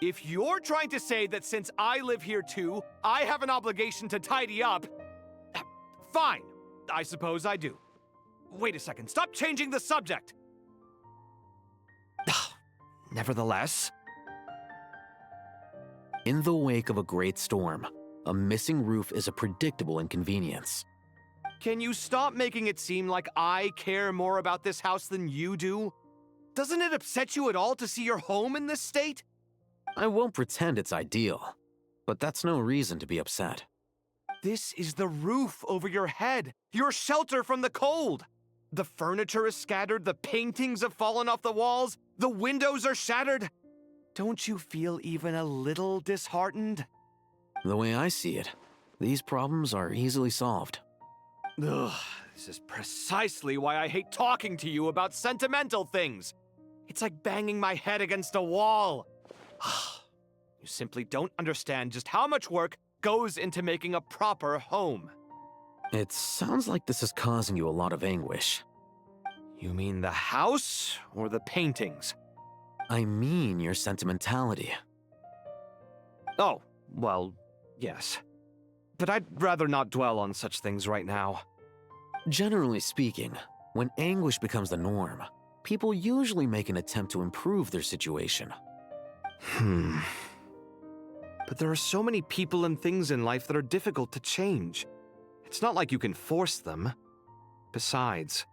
If you're trying to say that since I live here too, I have an obligation to tidy up, fine, I suppose I do. Wait a second, stop changing the subject! Nevertheless... In the wake of a great storm, a missing roof is a predictable inconvenience. Can you stop making it seem like I care more about this house than you do? Doesn't it upset you at all to see your home in this state? I won't pretend it's ideal, but that's no reason to be upset. This is the roof over your head, your shelter from the cold. The furniture is scattered, the paintings have fallen off the walls, the windows are shattered. Don't you feel even a little disheartened? The way I see it, these problems are easily solved. Ugh, this is precisely why I hate talking to you about sentimental things. It's like banging my head against a wall. You simply don't understand just how much work goes into making a proper home. It sounds like this is causing you a lot of anguish. You mean the house or the paintings? I mean your sentimentality. Oh, well, Yes. But I'd rather not dwell on such things right now. Generally speaking, when anguish becomes the norm, people usually make an attempt to improve their situation. But there are so many people and things in life that are difficult to change. It's not like you can force them. Besides,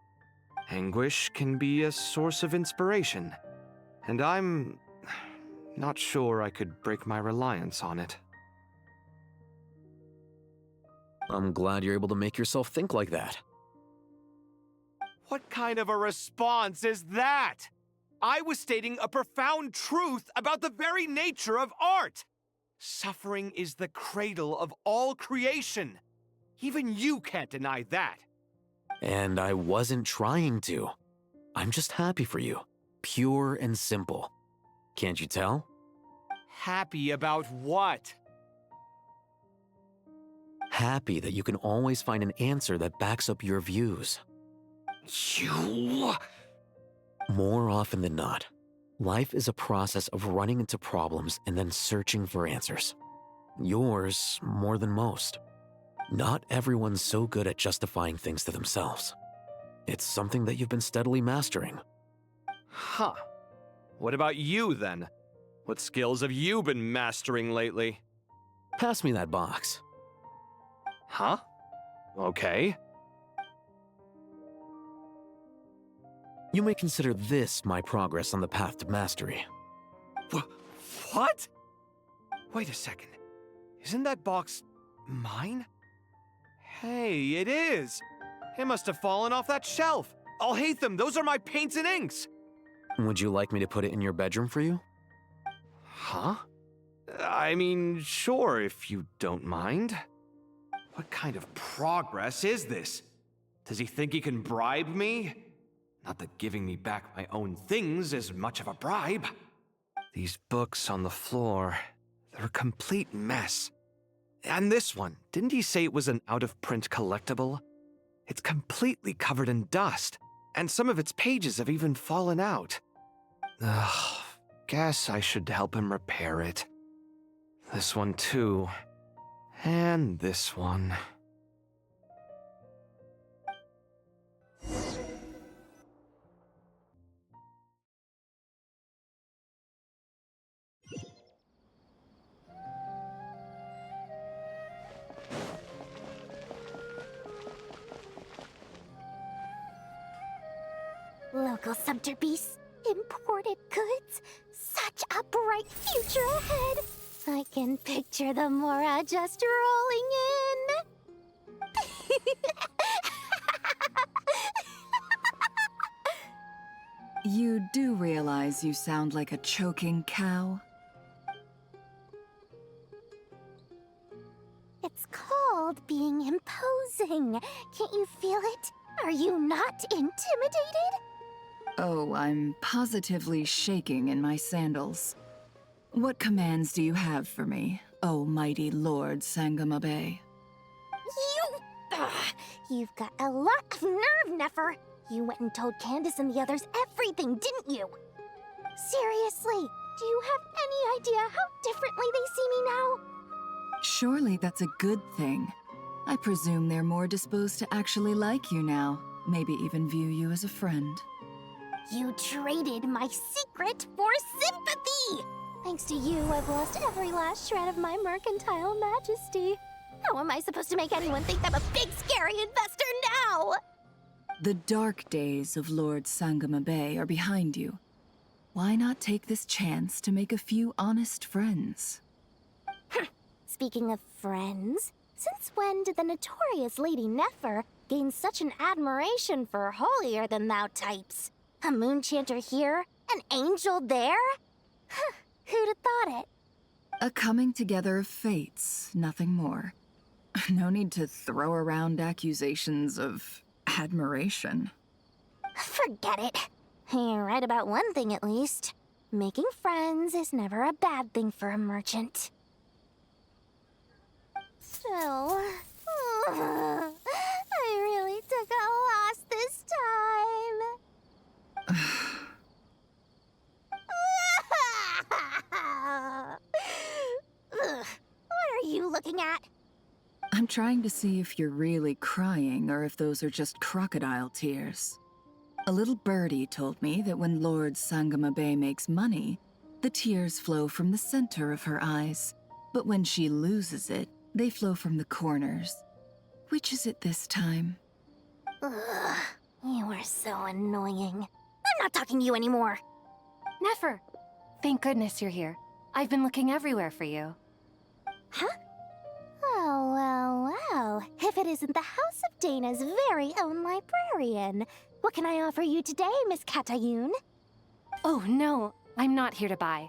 anguish can be a source of inspiration, and I'm not sure I could break my reliance on it. I'm glad you're able to make yourself think like that. What kind of a response is that? I was stating a profound truth about the very nature of art. Suffering is the cradle of all creation. Even you can't deny that. And I wasn't trying to. I'm just happy for you. Pure and simple. Can't you tell? Happy about what? Happy that you can always find an answer that backs up your views. You... More often than not, life is a process of running into problems and then searching for answers. Yours more than most. Not everyone's so good at justifying things to themselves. It's something that you've been steadily mastering. Huh. What about you, then? What skills have you been mastering lately? Pass me that box. Huh? Okay. You may consider this my progress on the path to mastery. What? Wait a second. Isn't that box mine? Hey, it is! It must have fallen off that shelf! I'll hate them! Those are my paints and inks! Would you like me to put it in your bedroom for you? Huh? I mean, sure, if you don't mind. What kind of progress is this? Does he think he can bribe me? Not that giving me back my own things is much of a bribe. These books on the floor, they're a complete mess. And this one, didn't he say it was an out-of-print collectible? It's completely covered in dust, and some of its pages have even fallen out. Ugh, guess I should help him repair it. This one too. And this one. Local subter beasts, imported goods, such a bright future ahead. I can picture the Mora just rolling in. You do realize you sound like a choking cow? It's called being imposing. Can't you feel it? Are you not intimidated? Oh, I'm positively shaking in my sandals. What commands do you have for me, oh mighty Lord Sangama Bay? You've got a lot of nerve, Nefer. You went and told Candace and the others everything, didn't you? Seriously, do you have any idea how differently they see me now? Surely that's a good thing. I presume they're more disposed to actually like you now, maybe even view you as a friend. You traded my secret for sympathy! Thanks to you, I've lost every last shred of my mercantile majesty. How am I supposed to make anyone think I'm a big, scary investor now? The dark days of Lord Sangama Bay are behind you. Why not take this chance to make a few honest friends? Speaking of friends, since when did the notorious Lady Nefer gain such an admiration for holier-than-thou types? A moonchanter here, an angel there? Who'd have thought it? A coming together of fates, nothing more. No need to throw around accusations of admiration. Forget it. You're right about one thing at least. Making friends is never a bad thing for a merchant. Still, I really took a loss this time. What are you looking trying to see if you're really crying or if those are just crocodile tears. A little birdie told me that when Lord Sangamabe makes money, the tears flow from the center of her eyes. But when she loses it, they flow from the corners. Which is it this time? Ugh, you are so annoying. I'm not talking to you anymore. Nefer! Thank goodness you're here. I've been looking everywhere for you. Huh? Well. If it isn't the House of Dana's very own librarian. What can I offer you today, Miss Katayun? Oh, no. I'm not here to buy.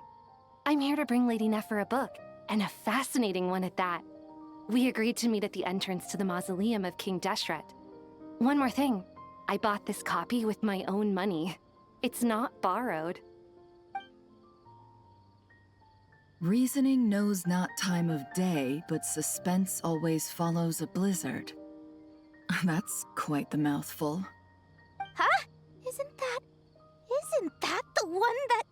I'm here to bring Lady Nefer a book, and a fascinating one at that. We agreed to meet at the entrance to the mausoleum of King Deshret. One more thing. I bought this copy with my own money. It's not borrowed. Reasoning knows not time of day, but suspense always follows a blizzard. That's quite the mouthful. Huh? Isn't that the one that...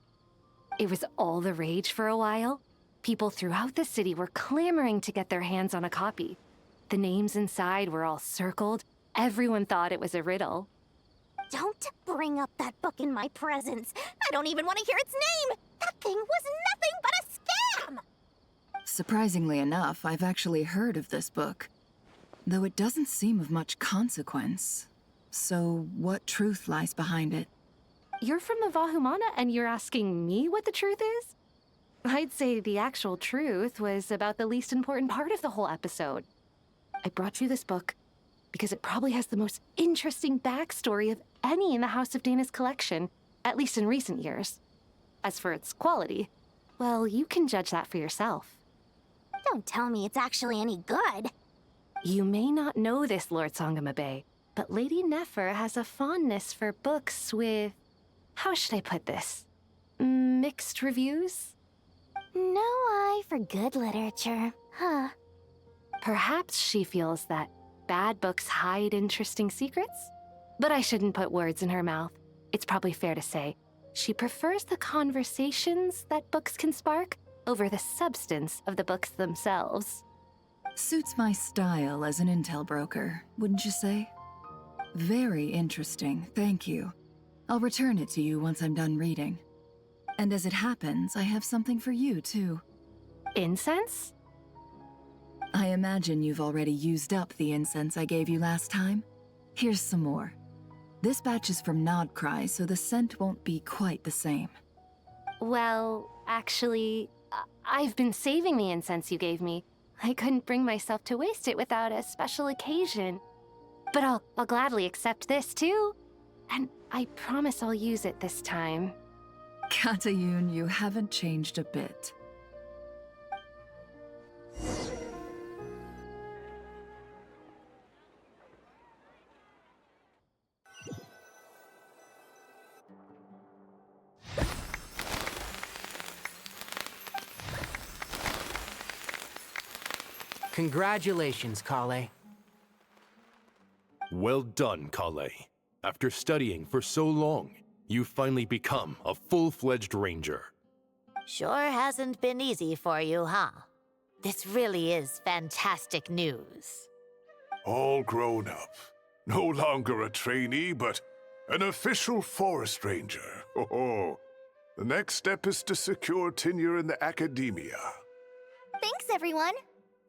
It was all the rage for a while. People throughout the city were clamoring to get their hands on a copy. The names inside were all circled. Everyone thought it was a riddle. Don't bring up that book in my presence. I don't even want to hear its name. That thing was nothing but a scam! Surprisingly enough, I've actually heard of this book, though it doesn't seem of much consequence. So, what truth lies behind it? You're from the Vahumana and you're asking me what the truth is? I'd say the actual truth was about the least important part of the whole episode. I brought you this book because it probably has the most interesting backstory of any in the House of Dana's collection, at least in recent years. As for its quality, well, you can judge that for yourself. Don't tell me it's actually any good. You may not know this, Lord Sangamabe, but Lady Nefer has a fondness for books with... how should I put this? Mixed reviews? No eye for good literature, huh? Perhaps she feels that bad books hide interesting secrets? But I shouldn't put words in her mouth. It's probably fair to say she prefers the conversations that books can spark over the substance of the books themselves. Suits my style as an intel broker, wouldn't you say? Very interesting, thank you. I'll return it to you once I'm done reading. And as it happens, I have something for you, too. Incense? I imagine you've already used up the incense I gave you last time. Here's some more. This batch is from Nodcry, so the scent won't be quite the same. Well, actually, I've been saving the incense you gave me. I couldn't bring myself to waste it without a special occasion. But I'll gladly accept this, too. And I promise I'll use it this time. Katayun, you haven't changed a bit. Congratulations, Kale. Well done, Kale. After studying for so long, you've finally become a full-fledged ranger. Sure hasn't been easy for you, huh? This really is fantastic news. All grown up. No longer a trainee, but an official forest ranger. Oh, the next step is to secure tenure in the academia. Thanks, everyone.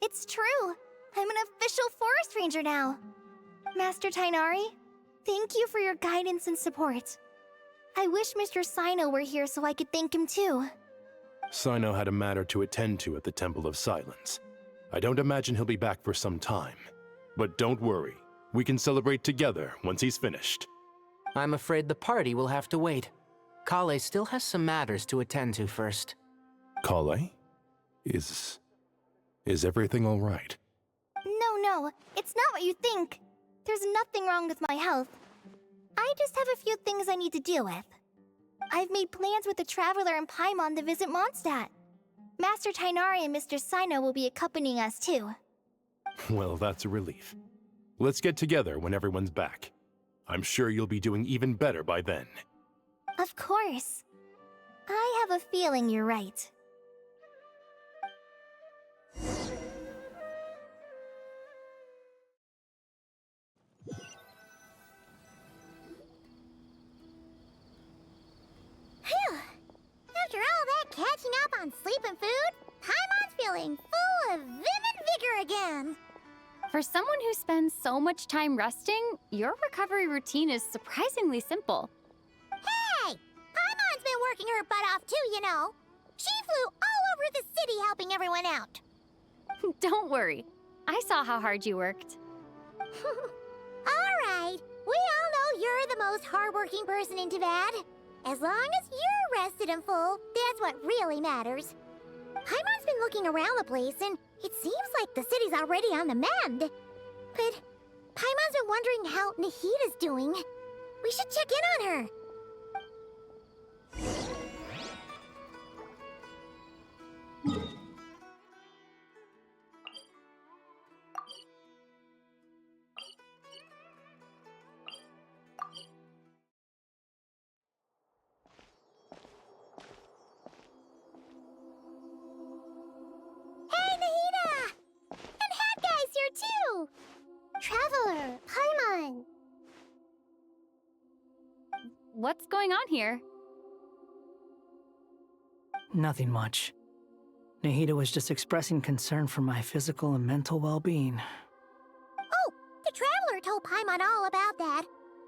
It's true. I'm an official forest ranger now. Master Tainari, thank you for your guidance and support. I wish Mr. Sino were here so I could thank him too. Sino had a matter to attend to at the Temple of Silence. I don't imagine he'll be back for some time. But don't worry, we can celebrate together once he's finished. I'm afraid the party will have to wait. Kale still has some matters to attend to first. Kale? Is everything all right? No, it's not what you think. There's nothing wrong with my health. I just have a few things I need to deal with. I've made plans with the Traveler and Paimon to visit Mondstadt. Master Tainari and Mr. Sino will be accompanying us too. Well, that's a relief. Let's get together when everyone's back. I'm sure you'll be doing even better by then. Of course. I have a feeling you're right. on sleep and food, Paimon's feeling full of vim and vigor again. For someone who spends so much time resting, your recovery routine is surprisingly simple. Hey! Paimon's been working her butt off too, you know. She flew all over the city helping everyone out. Don't worry. I saw how hard you worked. All right. We all know you're the most hardworking person in Tavad. As long as you're rested and full, that's what really matters. Paimon's been looking around the place, and it seems like the city's already on the mend. But Paimon's been wondering how Nahida's doing. We should check in on her. Hey, Nahida! And Hat Guy's here too! Traveler, Paimon! What's going on here? Nothing much. Nahida was just expressing concern for my physical and mental well-being. Oh, the Traveler told Paimon all about that.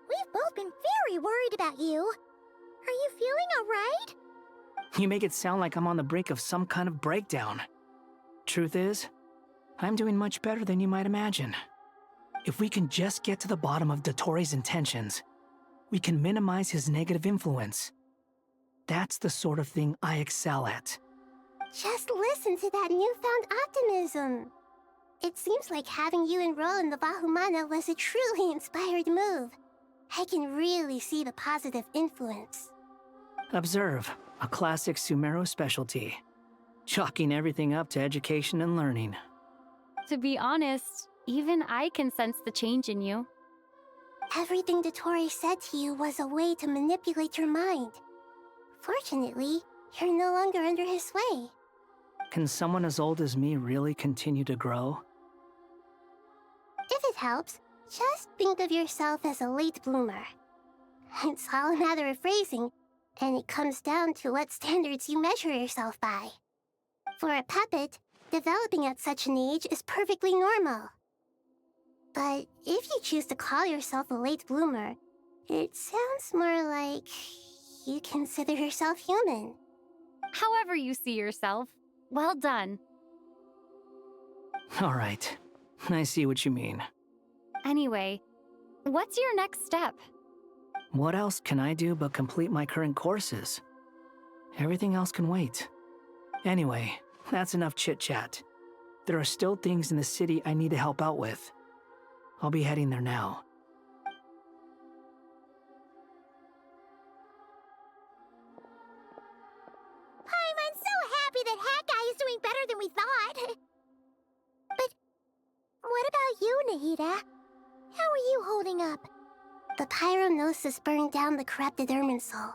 We've both been very worried about you. Are you feeling alright? You make it sound like I'm on the brink of some kind of breakdown. Truth is, I'm doing much better than you might imagine. If we can just get to the bottom of Dottoro's intentions, we can minimize his negative influence. That's the sort of thing I excel at. Just listen to that newfound optimism. It seems like having you enroll in the Vahumana was a truly inspired move. I can really see the positive influence. Observe, a classic sumeru specialty. Chalking everything up to education and learning. To be honest, even I can sense the change in you. Everything Dottori said to you was a way to manipulate your mind. Fortunately, you're no longer under his sway. Can someone as old as me really continue to grow? If it helps, just think of yourself as a late bloomer. It's all a matter of phrasing, and it comes down to what standards you measure yourself by. For a puppet, developing at such an age is perfectly normal. But if you choose to call yourself a late bloomer, it sounds more like you consider yourself human. However you see yourself, well done. All right, I see what you mean. Anyway, what's your next step? What else can I do but complete my current courses? Everything else can wait. Anyway, that's enough chit-chat. There are still things in the city I need to help out with. I'll be heading there now. I'm so happy that Hat Guy is doing better than we thought. But what about you, Nahida? How are you holding up? The pyronosis burned down the corrupted Irminsul.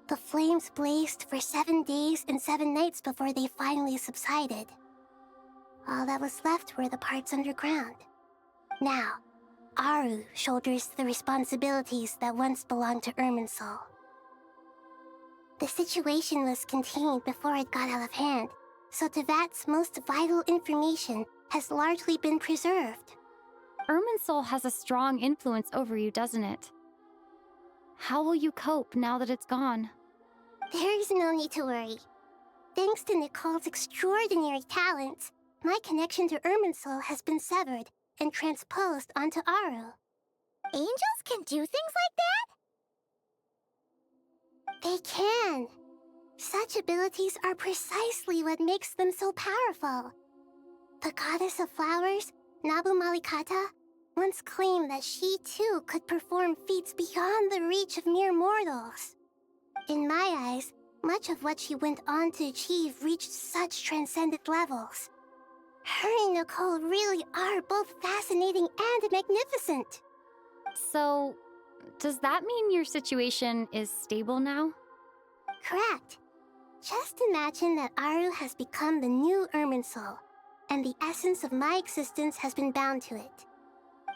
The flames blazed for 7 days and 7 nights before they finally subsided. All that was left were the parts underground. Now, Aru shoulders the responsibilities that once belonged to Irminsul. The situation was contained before it got out of hand, so Tevat's most vital information has largely been preserved. Irminsul has a strong influence over you, doesn't it? How will you cope now that it's gone? There is no need to worry. Thanks to Nicole's extraordinary talents, my connection to Irminsul has been severed and transposed onto Aru. Angels can do things like that? They can. Such abilities are precisely what makes them so powerful. The goddess of flowers, Nabu Malikata, once claimed that she too could perform feats beyond the reach of mere mortals. In my eyes, much of what she went on to achieve reached such transcendent levels. Her and Nicole really are both fascinating and magnificent. So, does that mean your situation is stable now? Correct. Just imagine that Aru has become the new Irminsul, and the essence of my existence has been bound to it.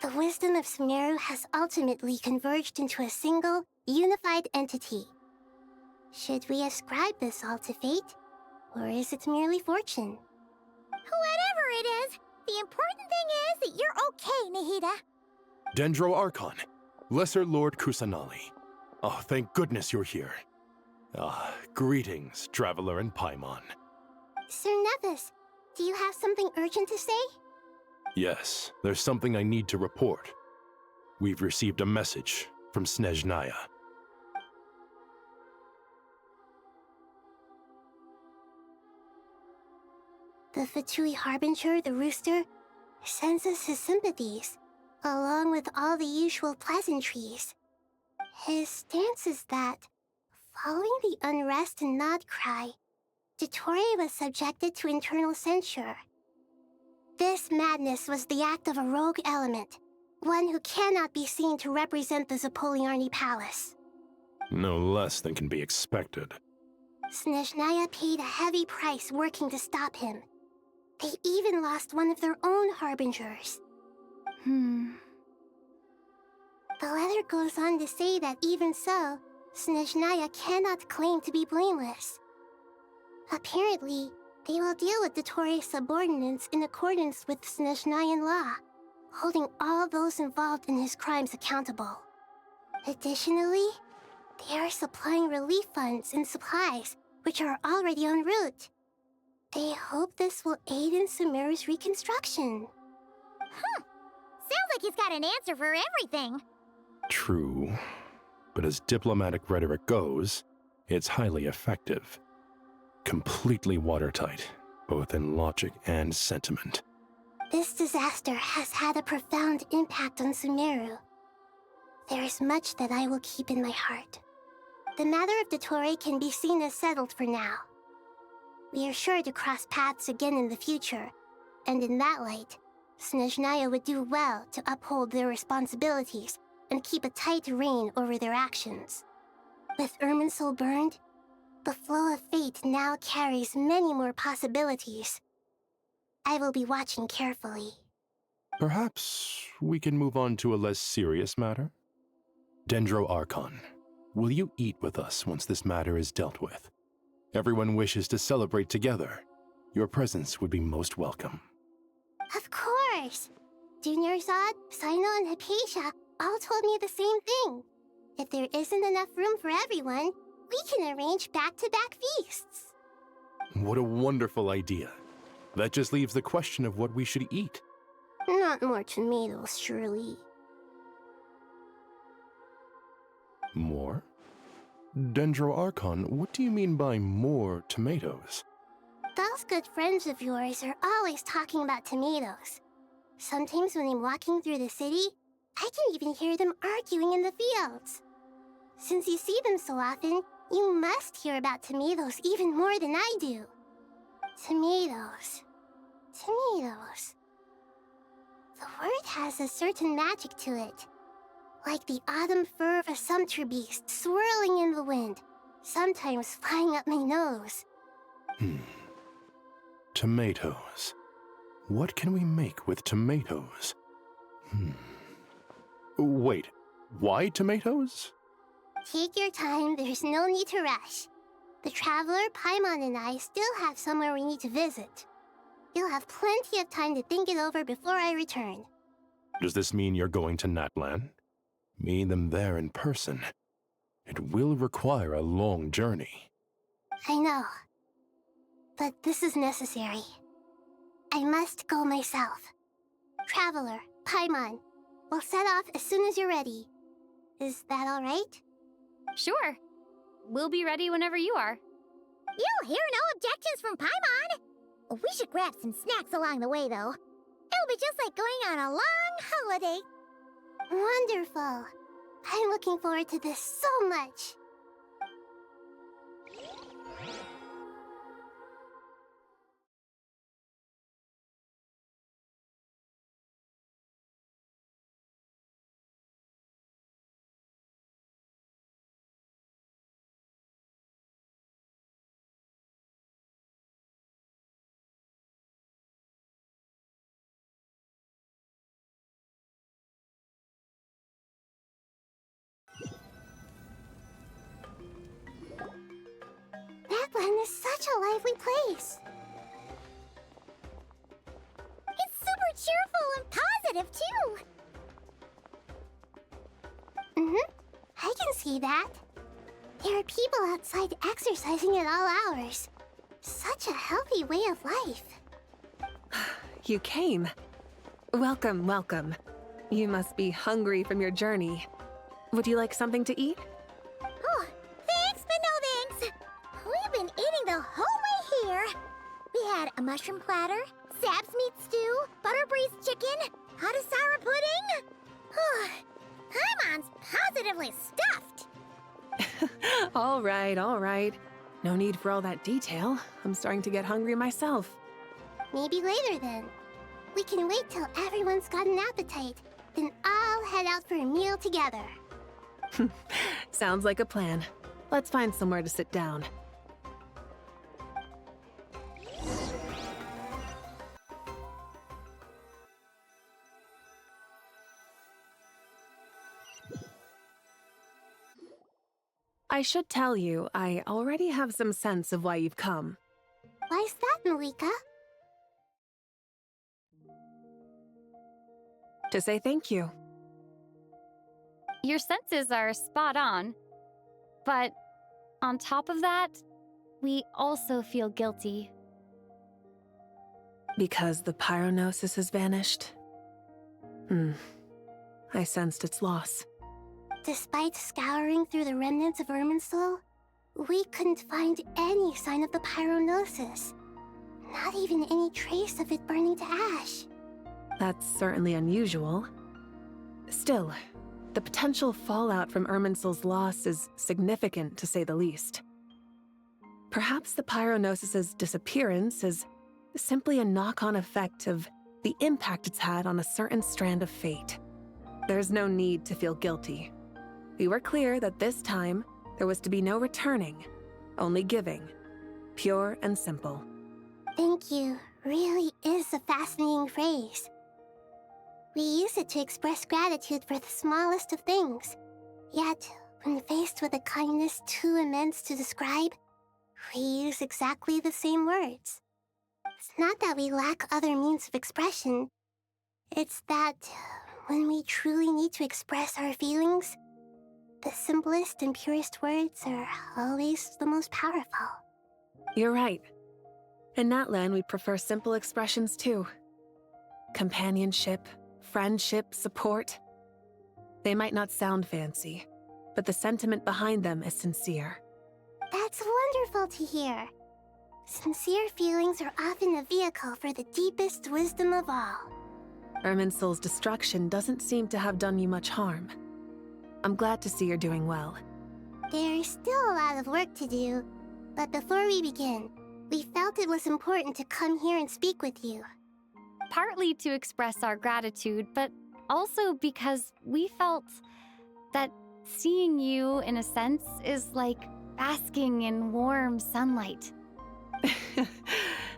The wisdom of Sumeru has ultimately converged into a single, unified entity. Should we ascribe this all to fate? Or is it merely fortune? Whatever it is, the important thing is that you're okay, Nahida. Dendro Archon, Lesser Lord Kusanali. Oh, thank goodness you're here. Greetings, Traveler and Paimon. Sir Nevis, do you have something urgent to say? Yes, there's something I need to report. We've received a message from Snezhnaya. The Fatui Harbinger, the Rooster, sends us his sympathies, along with all the usual pleasantries. His stance is that, following the unrest in Nodcry, Dottore was subjected to internal censure. This madness was the act of a rogue element, one who cannot be seen to represent the Zapoliarni Palace. No less than can be expected. Snezhnaya paid a heavy price working to stop him. They even lost one of their own harbingers. The letter goes on to say that even so, Snezhnaya cannot claim to be blameless. Apparently, they will deal with Dottore's subordinates in accordance with Snezhnayan law, holding all those involved in his crimes accountable. Additionally, they are supplying relief funds and supplies, which are already en route. They hope this will aid in Sumeru's reconstruction. Sounds like he's got an answer for everything. True, but as diplomatic rhetoric goes, it's highly effective. Completely watertight, both in logic and sentiment. This disaster has had a profound impact on Sumeru. There is much that I will keep in my heart. The matter of Dottore can be seen as settled for now. We are sure to cross paths again in the future, and in that light, Snezhnaya would do well to uphold their responsibilities and keep a tight rein over their actions. With Irminsul burned, the flow of fate now carries many more possibilities. I will be watching carefully. Perhaps we can move on to a less serious matter? Dendro Archon, will you eat with us once this matter is dealt with? Everyone wishes to celebrate together. Your presence would be most welcome. Of course! Junior Zod, Sino, and Hypatia all told me the same thing. If there isn't enough room for everyone, we can arrange back-to-back feasts. What a wonderful idea. That just leaves the question of what we should eat. Not more tomatoes, surely. More? Dendro Archon, what do you mean by more tomatoes? Those good friends of yours are always talking about tomatoes. Sometimes when I'm walking through the city, I can even hear them arguing in the fields. Since you see them so often, you must hear about tomatoes even more than I do. Tomatoes. Tomatoes. The word has a certain magic to it. Like the autumn fur of a sumpter beast swirling in the wind, sometimes flying up my nose. Tomatoes. What can we make with tomatoes? Wait, why tomatoes? Take your time, there's no need to rush. The Traveler, Paimon, and I still have somewhere we need to visit. You'll have plenty of time to think it over before I return. Does this mean you're going to Natlan? Meet them there in person. It will require a long journey. I know. But this is necessary. I must go myself. Traveler, Paimon, we'll set off as soon as you're ready. Is that all right? Sure. We'll be ready whenever you are. You'll hear no objections from Paimon. We should grab some snacks along the way, though. It'll be just like going on a long holiday. Wonderful. I'm looking forward to this so much. such a lively place. It's super cheerful and positive, too. I can see that. There are people outside exercising at all hours. Such a healthy way of life. You came. Welcome, welcome. You must be hungry from your journey. Would you like something to eat? Oh, thanks, but no thanks. We've been eating the whole way here. We had a mushroom platter, Sab's meat stew, butter braised chicken, Hadasara pudding. Oh, Paimon's positively stuffed. All right, all right. No need for all that detail. I'm starting to get hungry myself. Maybe later then. We can wait till everyone's got an appetite. Then I'll head out for a meal together. Sounds like a plan. Let's find somewhere to sit down. I should tell you, I already have some sense of why you've come. Why's that, Malika? To say thank you. Your senses are spot on. But on top of that, we also feel guilty. Because the pyronosis has vanished? I sensed its loss. Despite scouring through the remnants of Irminsul, we couldn't find any sign of the pyronosis. Not even any trace of it burning to ash. That's certainly unusual. Still, the potential fallout from Irminsul's loss is significant, to say the least. Perhaps the pyronosis's disappearance is simply a knock-on effect of the impact it's had on a certain strand of fate. There's no need to feel guilty. We were clear that this time, there was to be no returning, only giving. Pure and simple. Thank you really is a fascinating phrase. We use it to express gratitude for the smallest of things. Yet, when faced with a kindness too immense to describe, we use exactly the same words. It's not that we lack other means of expression. It's that when we truly need to express our feelings, the simplest and purest words are always the most powerful. You're right. In Natlan, we prefer simple expressions too. Companionship, friendship, support. They might not sound fancy, but the sentiment behind them is sincere. That's wonderful to hear. Sincere feelings are often a vehicle for the deepest wisdom of all. Irminsul's destruction doesn't seem to have done you much harm. I'm glad to see you're doing well. There's still a lot of work to do, but before we begin, we felt it was important to come here and speak with you. Partly to express our gratitude, but also because we felt that seeing you, in a sense, is like basking in warm sunlight.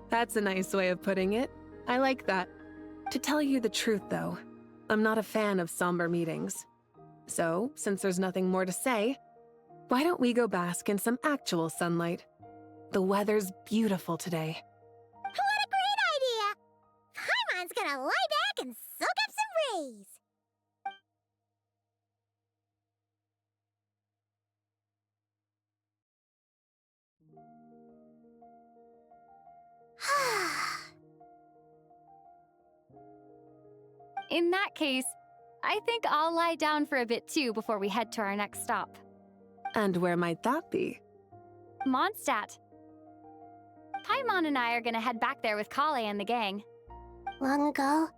That's a nice way of putting it. I like that. To tell you the truth, though, I'm not a fan of somber meetings. So, since there's nothing more to say, why don't we go bask in some actual sunlight? The weather's beautiful today. What a great idea! Paimon's gonna lie back and soak up some rays. In that case, I think I'll lie down for a bit too before we head to our next stop. And where might that be? Mondstadt. Paimon and I are gonna head back there with Kale and the gang. Long ago,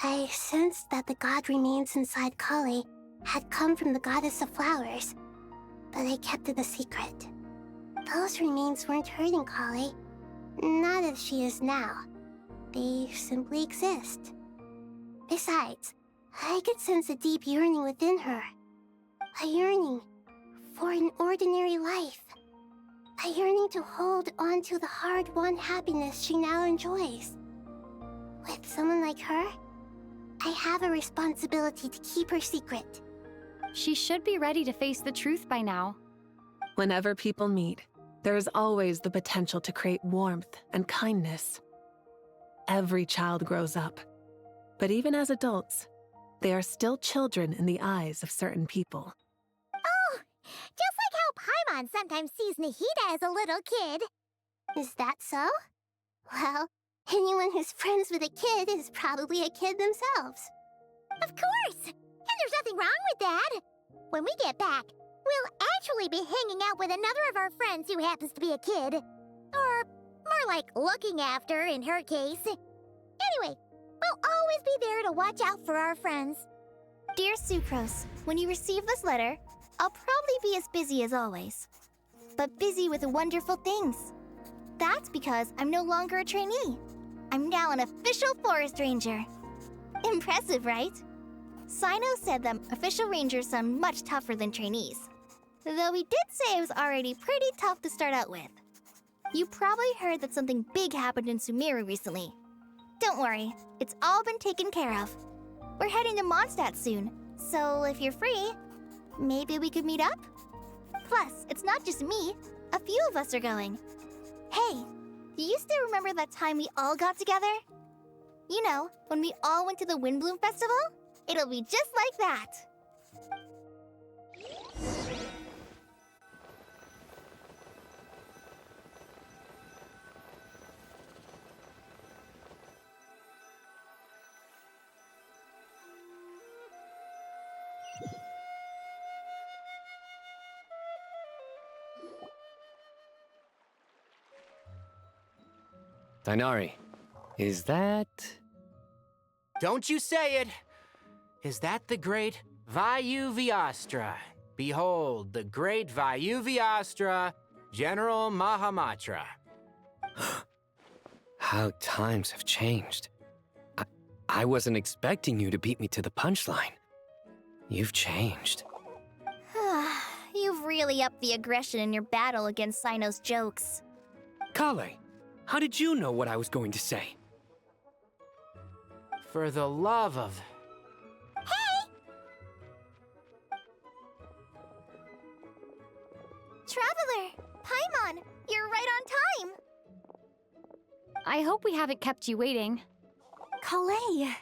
I sensed that the god remains inside Kale had come from the goddess of flowers, but I kept it a secret. Those remains weren't hurting Kale, not as she is now. They simply exist. Besides, I could sense a deep yearning within her. A yearning for an ordinary life. A yearning to hold on to the hard-won happiness she now enjoys. With someone like her, I have a responsibility to keep her secret. She should be ready to face the truth by now. Whenever people meet, there is always the potential to create warmth and kindness. Every child grows up, but even as adults, they are still children in the eyes of certain people. Oh, just like how Paimon sometimes sees Nahida as a little kid. Is that so? Well, anyone who's friends with a kid is probably a kid themselves. Of course! And there's nothing wrong with that. When we get back, we'll actually be hanging out with another of our friends who happens to be a kid. Or more like looking after, in her case. Anyway, we'll always be there to watch out for our friends. Dear Sucrose, when you receive this letter, I'll probably be as busy as always. But busy with wonderful things. That's because I'm no longer a trainee. I'm now an official forest ranger. Impressive, right? Sino said that official rangers sound much tougher than trainees. Though he did say it was already pretty tough to start out with. You probably heard that something big happened in Sumeru recently. Don't worry, it's all been taken care of. We're heading to Mondstadt soon, so if you're free, maybe we could meet up? Plus, it's not just me. A few of us are going. Hey, do you still remember that time we all got together? You know, when we all went to the Windbloom Festival? It'll be just like that. Dainari, is that... Don't you say it! Is that the great Vayu-Vyastra? Behold, the great Vayu-Vyastra, General Mahamatra. How times have changed. I wasn't expecting you to beat me to the punchline. You've changed. You've really upped the aggression in your battle against Sino's jokes. Kale, how did you know what I was going to say? For the love of... Traveler! Paimon! You're right on time! I hope we haven't kept you waiting. Kalei!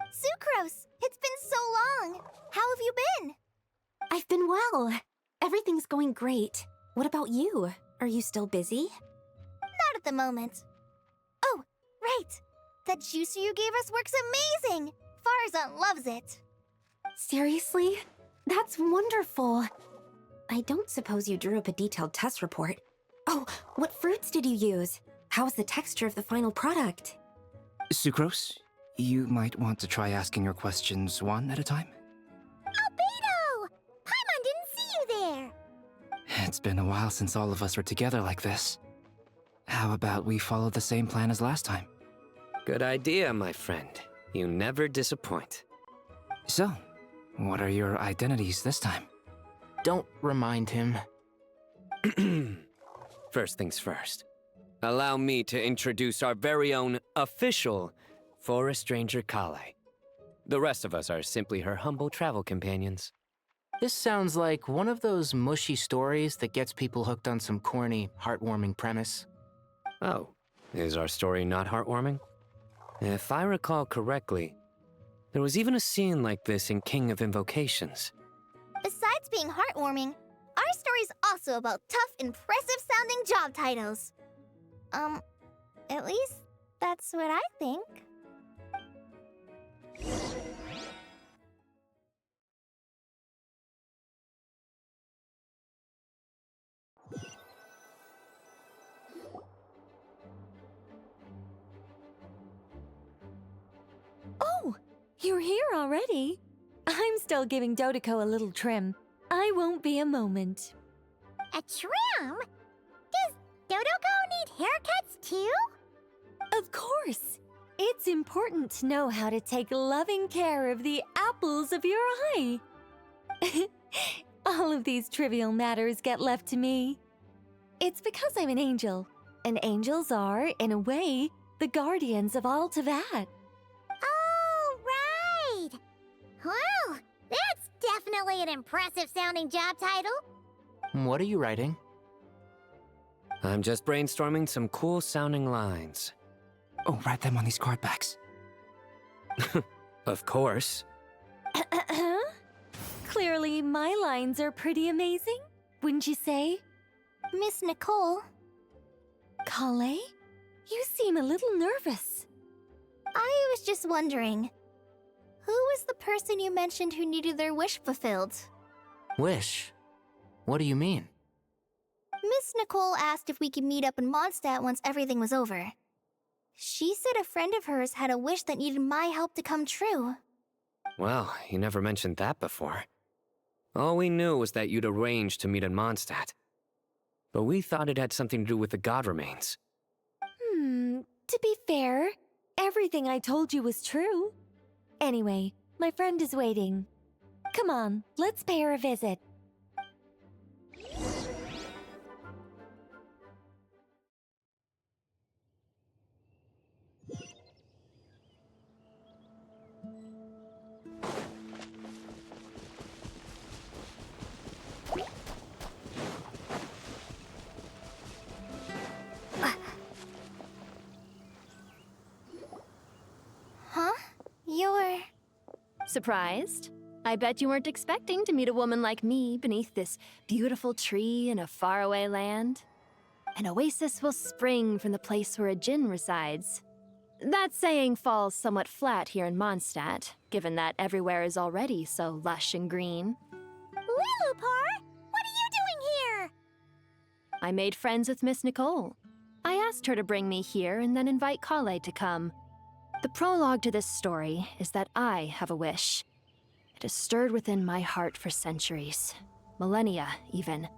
Sucrose! It's been so long! How have you been? I've been well. Everything's going great. What about you? Are you still busy? Not at the moment. Oh, right! That juicer you gave us works amazing! Farzan loves it! Seriously? That's wonderful. I don't suppose you drew up a detailed test report. Oh, what fruits did you use? How's the texture of the final product? Sucrose, you might want to try asking your questions one at a time. Albedo! Paimon didn't see you there! It's been a while since all of us were together like this. How about we follow the same plan as last time? Good idea, my friend. You never disappoint. So, what are your identities this time? Don't remind him. First things first. Allow me to introduce our very own official Forest Ranger Kale. The rest of us are simply her humble travel companions. This sounds like one of those mushy stories that gets people hooked on some corny, heartwarming premise. Oh, is our story not heartwarming? If I recall correctly, there was even a scene like this in King of Invocations. Besides being heartwarming, our story's also about tough, impressive-sounding job titles. At least that's what I think. Oh, you're here already? I'm still giving Dodeko a little trim. I won't be a moment. A trim? Does Dodoko need haircuts too? Of course. It's important to know how to take loving care of the apples of your eye. All of these trivial matters get left to me. It's because I'm an angel, and angels are, in a way, the guardians of all Teyvat. Oh, right! Well, that's definitely an impressive-sounding job title. What are you writing? I'm just brainstorming some cool-sounding lines. Oh, write them on these card backs. Of course. Clearly, my lines are pretty amazing, wouldn't you say? Miss Nicole. Kale? You seem a little nervous. I was just wondering, who was the person you mentioned who needed their wish fulfilled? Wish? What do you mean? Miss Nicole asked if we could meet up in Mondstadt once everything was over. She said a friend of hers had a wish that needed my help to come true. Well, you never mentioned that before. All we knew was that you'd arranged to meet in Mondstadt. But we thought it had something to do with the god remains. To be fair, everything I told you was true. Anyway, my friend is waiting. Come on, let's pay her a visit. Huh? You're... Surprised? I bet you weren't expecting to meet a woman like me beneath this beautiful tree in a faraway land. An oasis will spring from the place where a djinn resides. That saying falls somewhat flat here in Mondstadt, given that everywhere is already so lush and green. Lilupar, what are you doing here? I made friends with Miss Nicole. I asked her to bring me here and then invite Kale to come. The prologue to this story is that I have a wish. It has stirred within my heart for centuries, millennia even.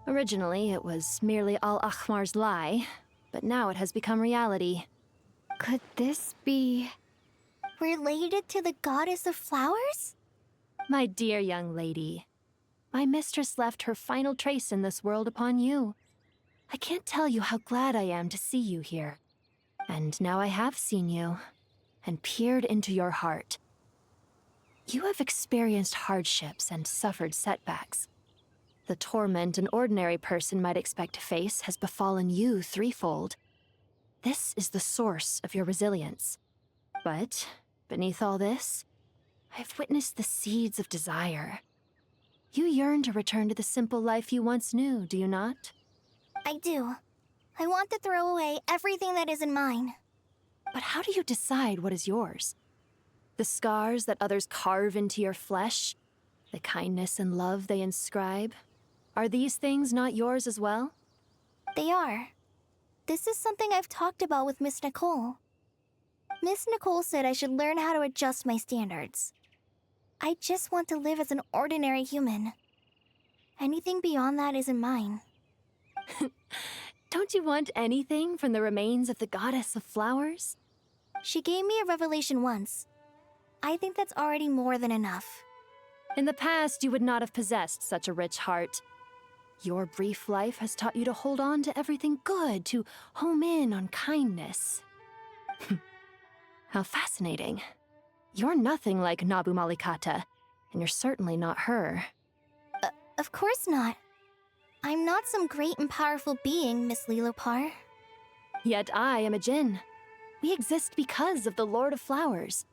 Originally, it was merely Al-Ahmar's lie, but now it has become reality. Could this be... related to the goddess of flowers? My dear young lady, my mistress left her final trace in this world upon you. I can't tell you how glad I am to see you here. And now I have seen you, and peered into your heart. You have experienced hardships and suffered setbacks. The torment an ordinary person might expect to face has befallen you threefold. This is the source of your resilience. But, beneath all this, I've witnessed the seeds of desire. You yearn to return to the simple life you once knew, do you not? I do. I want to throw away everything that isn't mine. But how do you decide what is yours? The scars that others carve into your flesh? The kindness and love they inscribe? Are these things not yours as well? They are. This is something I've talked about with Miss Nicole. Miss Nicole said I should learn how to adjust my standards. I just want to live as an ordinary human. Anything beyond that isn't mine. Don't you want anything from the remains of the goddess of flowers? She gave me a revelation once. I think that's already more than enough. In the past, you would not have possessed such a rich heart. Your brief life has taught you to hold on to everything good, to home in on kindness. How fascinating. You're nothing like Nabu Malikata, and you're certainly not her. Of course not. I'm not some great and powerful being, Miss Lilopar. Yet I am a djinn. We exist because of the Lord of Flowers.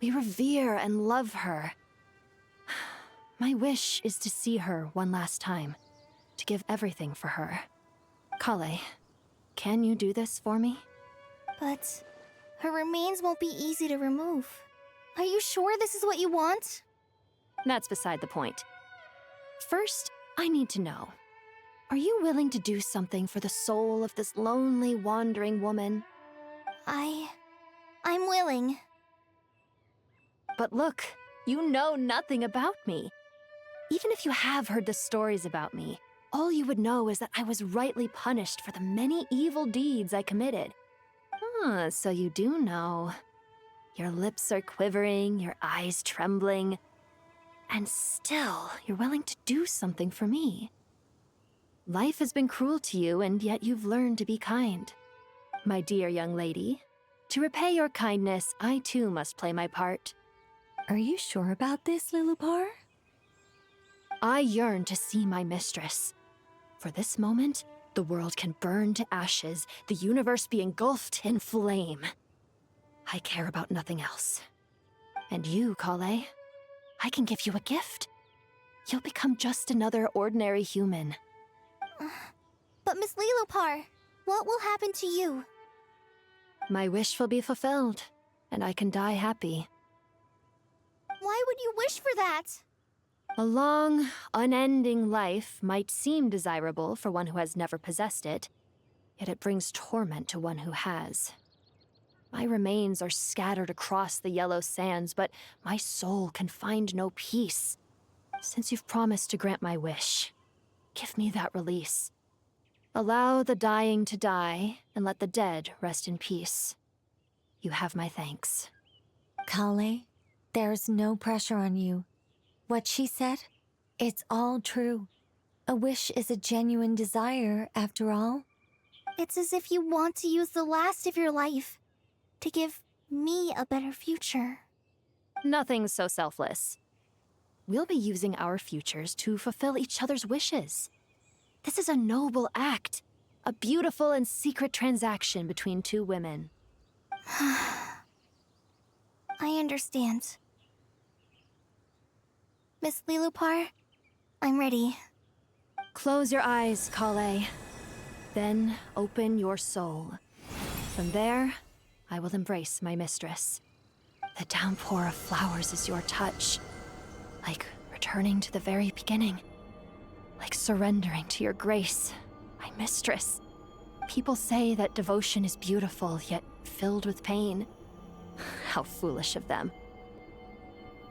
We revere and love her. My wish is to see her one last time, to give everything for her. Kale, can you do this for me? But her remains won't be easy to remove. Are you sure this is what you want? That's beside the point. First, I need to know. Are you willing to do something for the soul of this lonely, wandering woman? I'm willing. But look, you know nothing about me. Even if you have heard the stories about me, all you would know is that I was rightly punished for the many evil deeds I committed. Ah, so you do know. Your lips are quivering, your eyes trembling, and still you're willing to do something for me. Life has been cruel to you, and yet you've learned to be kind. My dear young lady, to repay your kindness, I too must play my part. Are you sure about this, Lilupar? I yearn to see my mistress. For this moment, the world can burn to ashes, the universe be engulfed in flame. I care about nothing else. And you, Kale, I can give you a gift. You'll become just another ordinary human. But Miss Lilopar, what will happen to you? My wish will be fulfilled, and I can die happy. Why would you wish for that? A long, unending life might seem desirable for one who has never possessed it, yet it brings torment to one who has. My remains are scattered across the yellow sands, but my soul can find no peace. Since you've promised to grant my wish, give me that release. Allow the dying to die, and let the dead rest in peace. You have my thanks. Kale, there's no pressure on you. What she said, it's all true. A wish is a genuine desire, after all. It's as if you want to use the last of your life to give me a better future. Nothing's so selfless. We'll be using our futures to fulfill each other's wishes. This is a noble act, a beautiful and secret transaction between two women. I understand. Miss Lilopar, I'm ready. Close your eyes, Kale. Then open your soul. From there, I will embrace my mistress. The downpour of flowers is your touch. Like returning to the very beginning. Like surrendering to your grace, my mistress. People say that devotion is beautiful, yet filled with pain. How foolish of them.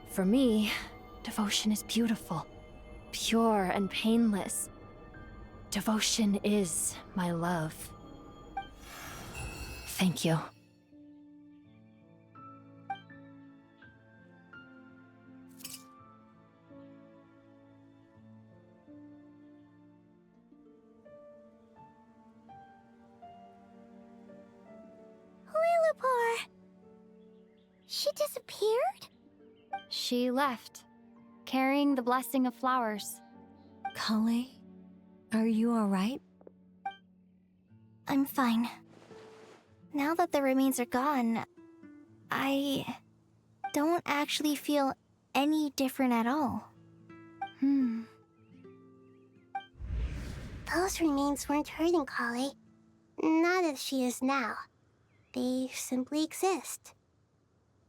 For me, devotion is beautiful, pure and painless. Devotion is my love. Thank you. Lilopar! She disappeared? She left, carrying the blessing of flowers. Kale, are you alright? I'm fine. Now that the remains are gone, I don't actually feel any different at all. Those remains weren't hurting Kale. Not as she is now. They simply exist.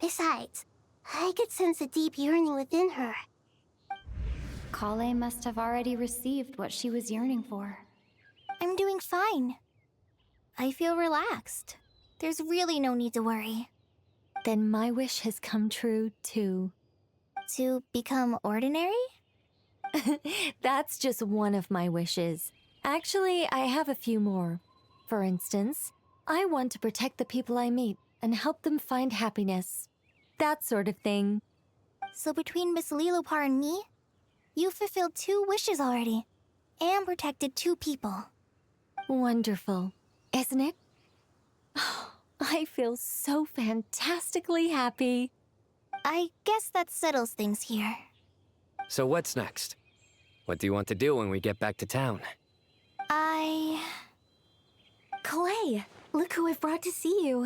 Besides, I could sense a deep yearning within her. Kale must have already received what she was yearning for. I'm doing fine. I feel relaxed. There's really no need to worry. Then my wish has come true, too. To become ordinary? That's just one of my wishes. Actually, I have a few more. For instance, I want to protect the people I meet and help them find happiness. That sort of thing. So between Miss Lilopar and me, you've fulfilled 2 wishes already, and protected 2 people. Wonderful, isn't it? I feel so fantastically happy. I guess that settles things here. So what's next? What do you want to do when we get back to town? Clay, look who I've brought to see you.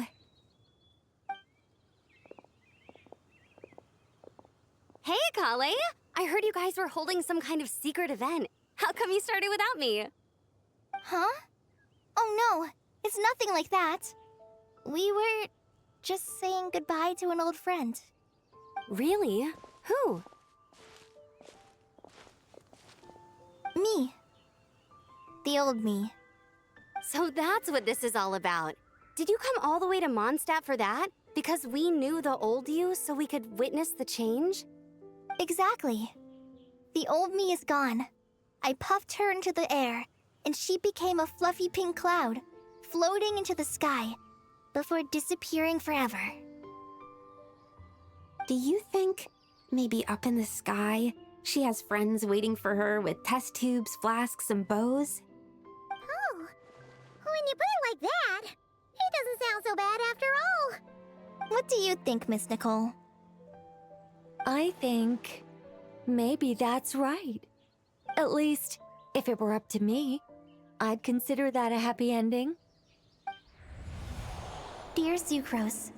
Hey, Kale! I heard you guys were holding some kind of secret event. How come you started without me? Huh? Oh no, it's nothing like that. We were just saying goodbye to an old friend. Really? Who? Me. The old me. So that's what this is all about. Did you come all the way to Mondstadt for that? Because we knew the old you so we could witness the change? Exactly. The old me is gone. I puffed her into the air, and she became a fluffy pink cloud, floating into the sky, before disappearing forever. Do you think, maybe up in the sky, she has friends waiting for her with test tubes, flasks, and bows? Oh, when you put it like that, it doesn't sound so bad after all. What do you think, Miss Nicole? I think maybe that's right. At least, if it were up to me, I'd consider that a happy ending. Dear Sucrose,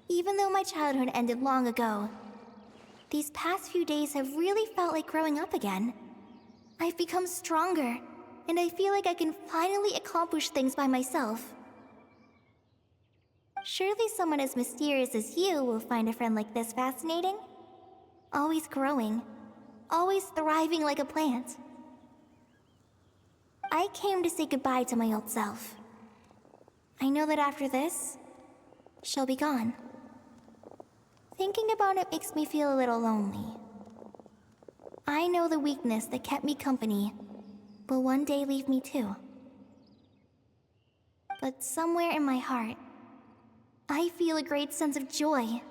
even though my childhood ended long ago, these past few days have really felt like growing up again. I've become stronger, and I feel like I can finally accomplish things by myself. Surely someone as mysterious as you will find a friend like this fascinating? Always growing, always thriving like a plant. I came to say goodbye to my old self. I know that after this, she'll be gone. Thinking about it makes me feel a little lonely. I know the weakness that kept me company will one day leave me too. But somewhere in my heart, I feel a great sense of joy.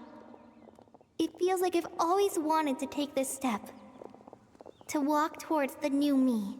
It feels like I've always wanted to take this step, to walk towards the new me.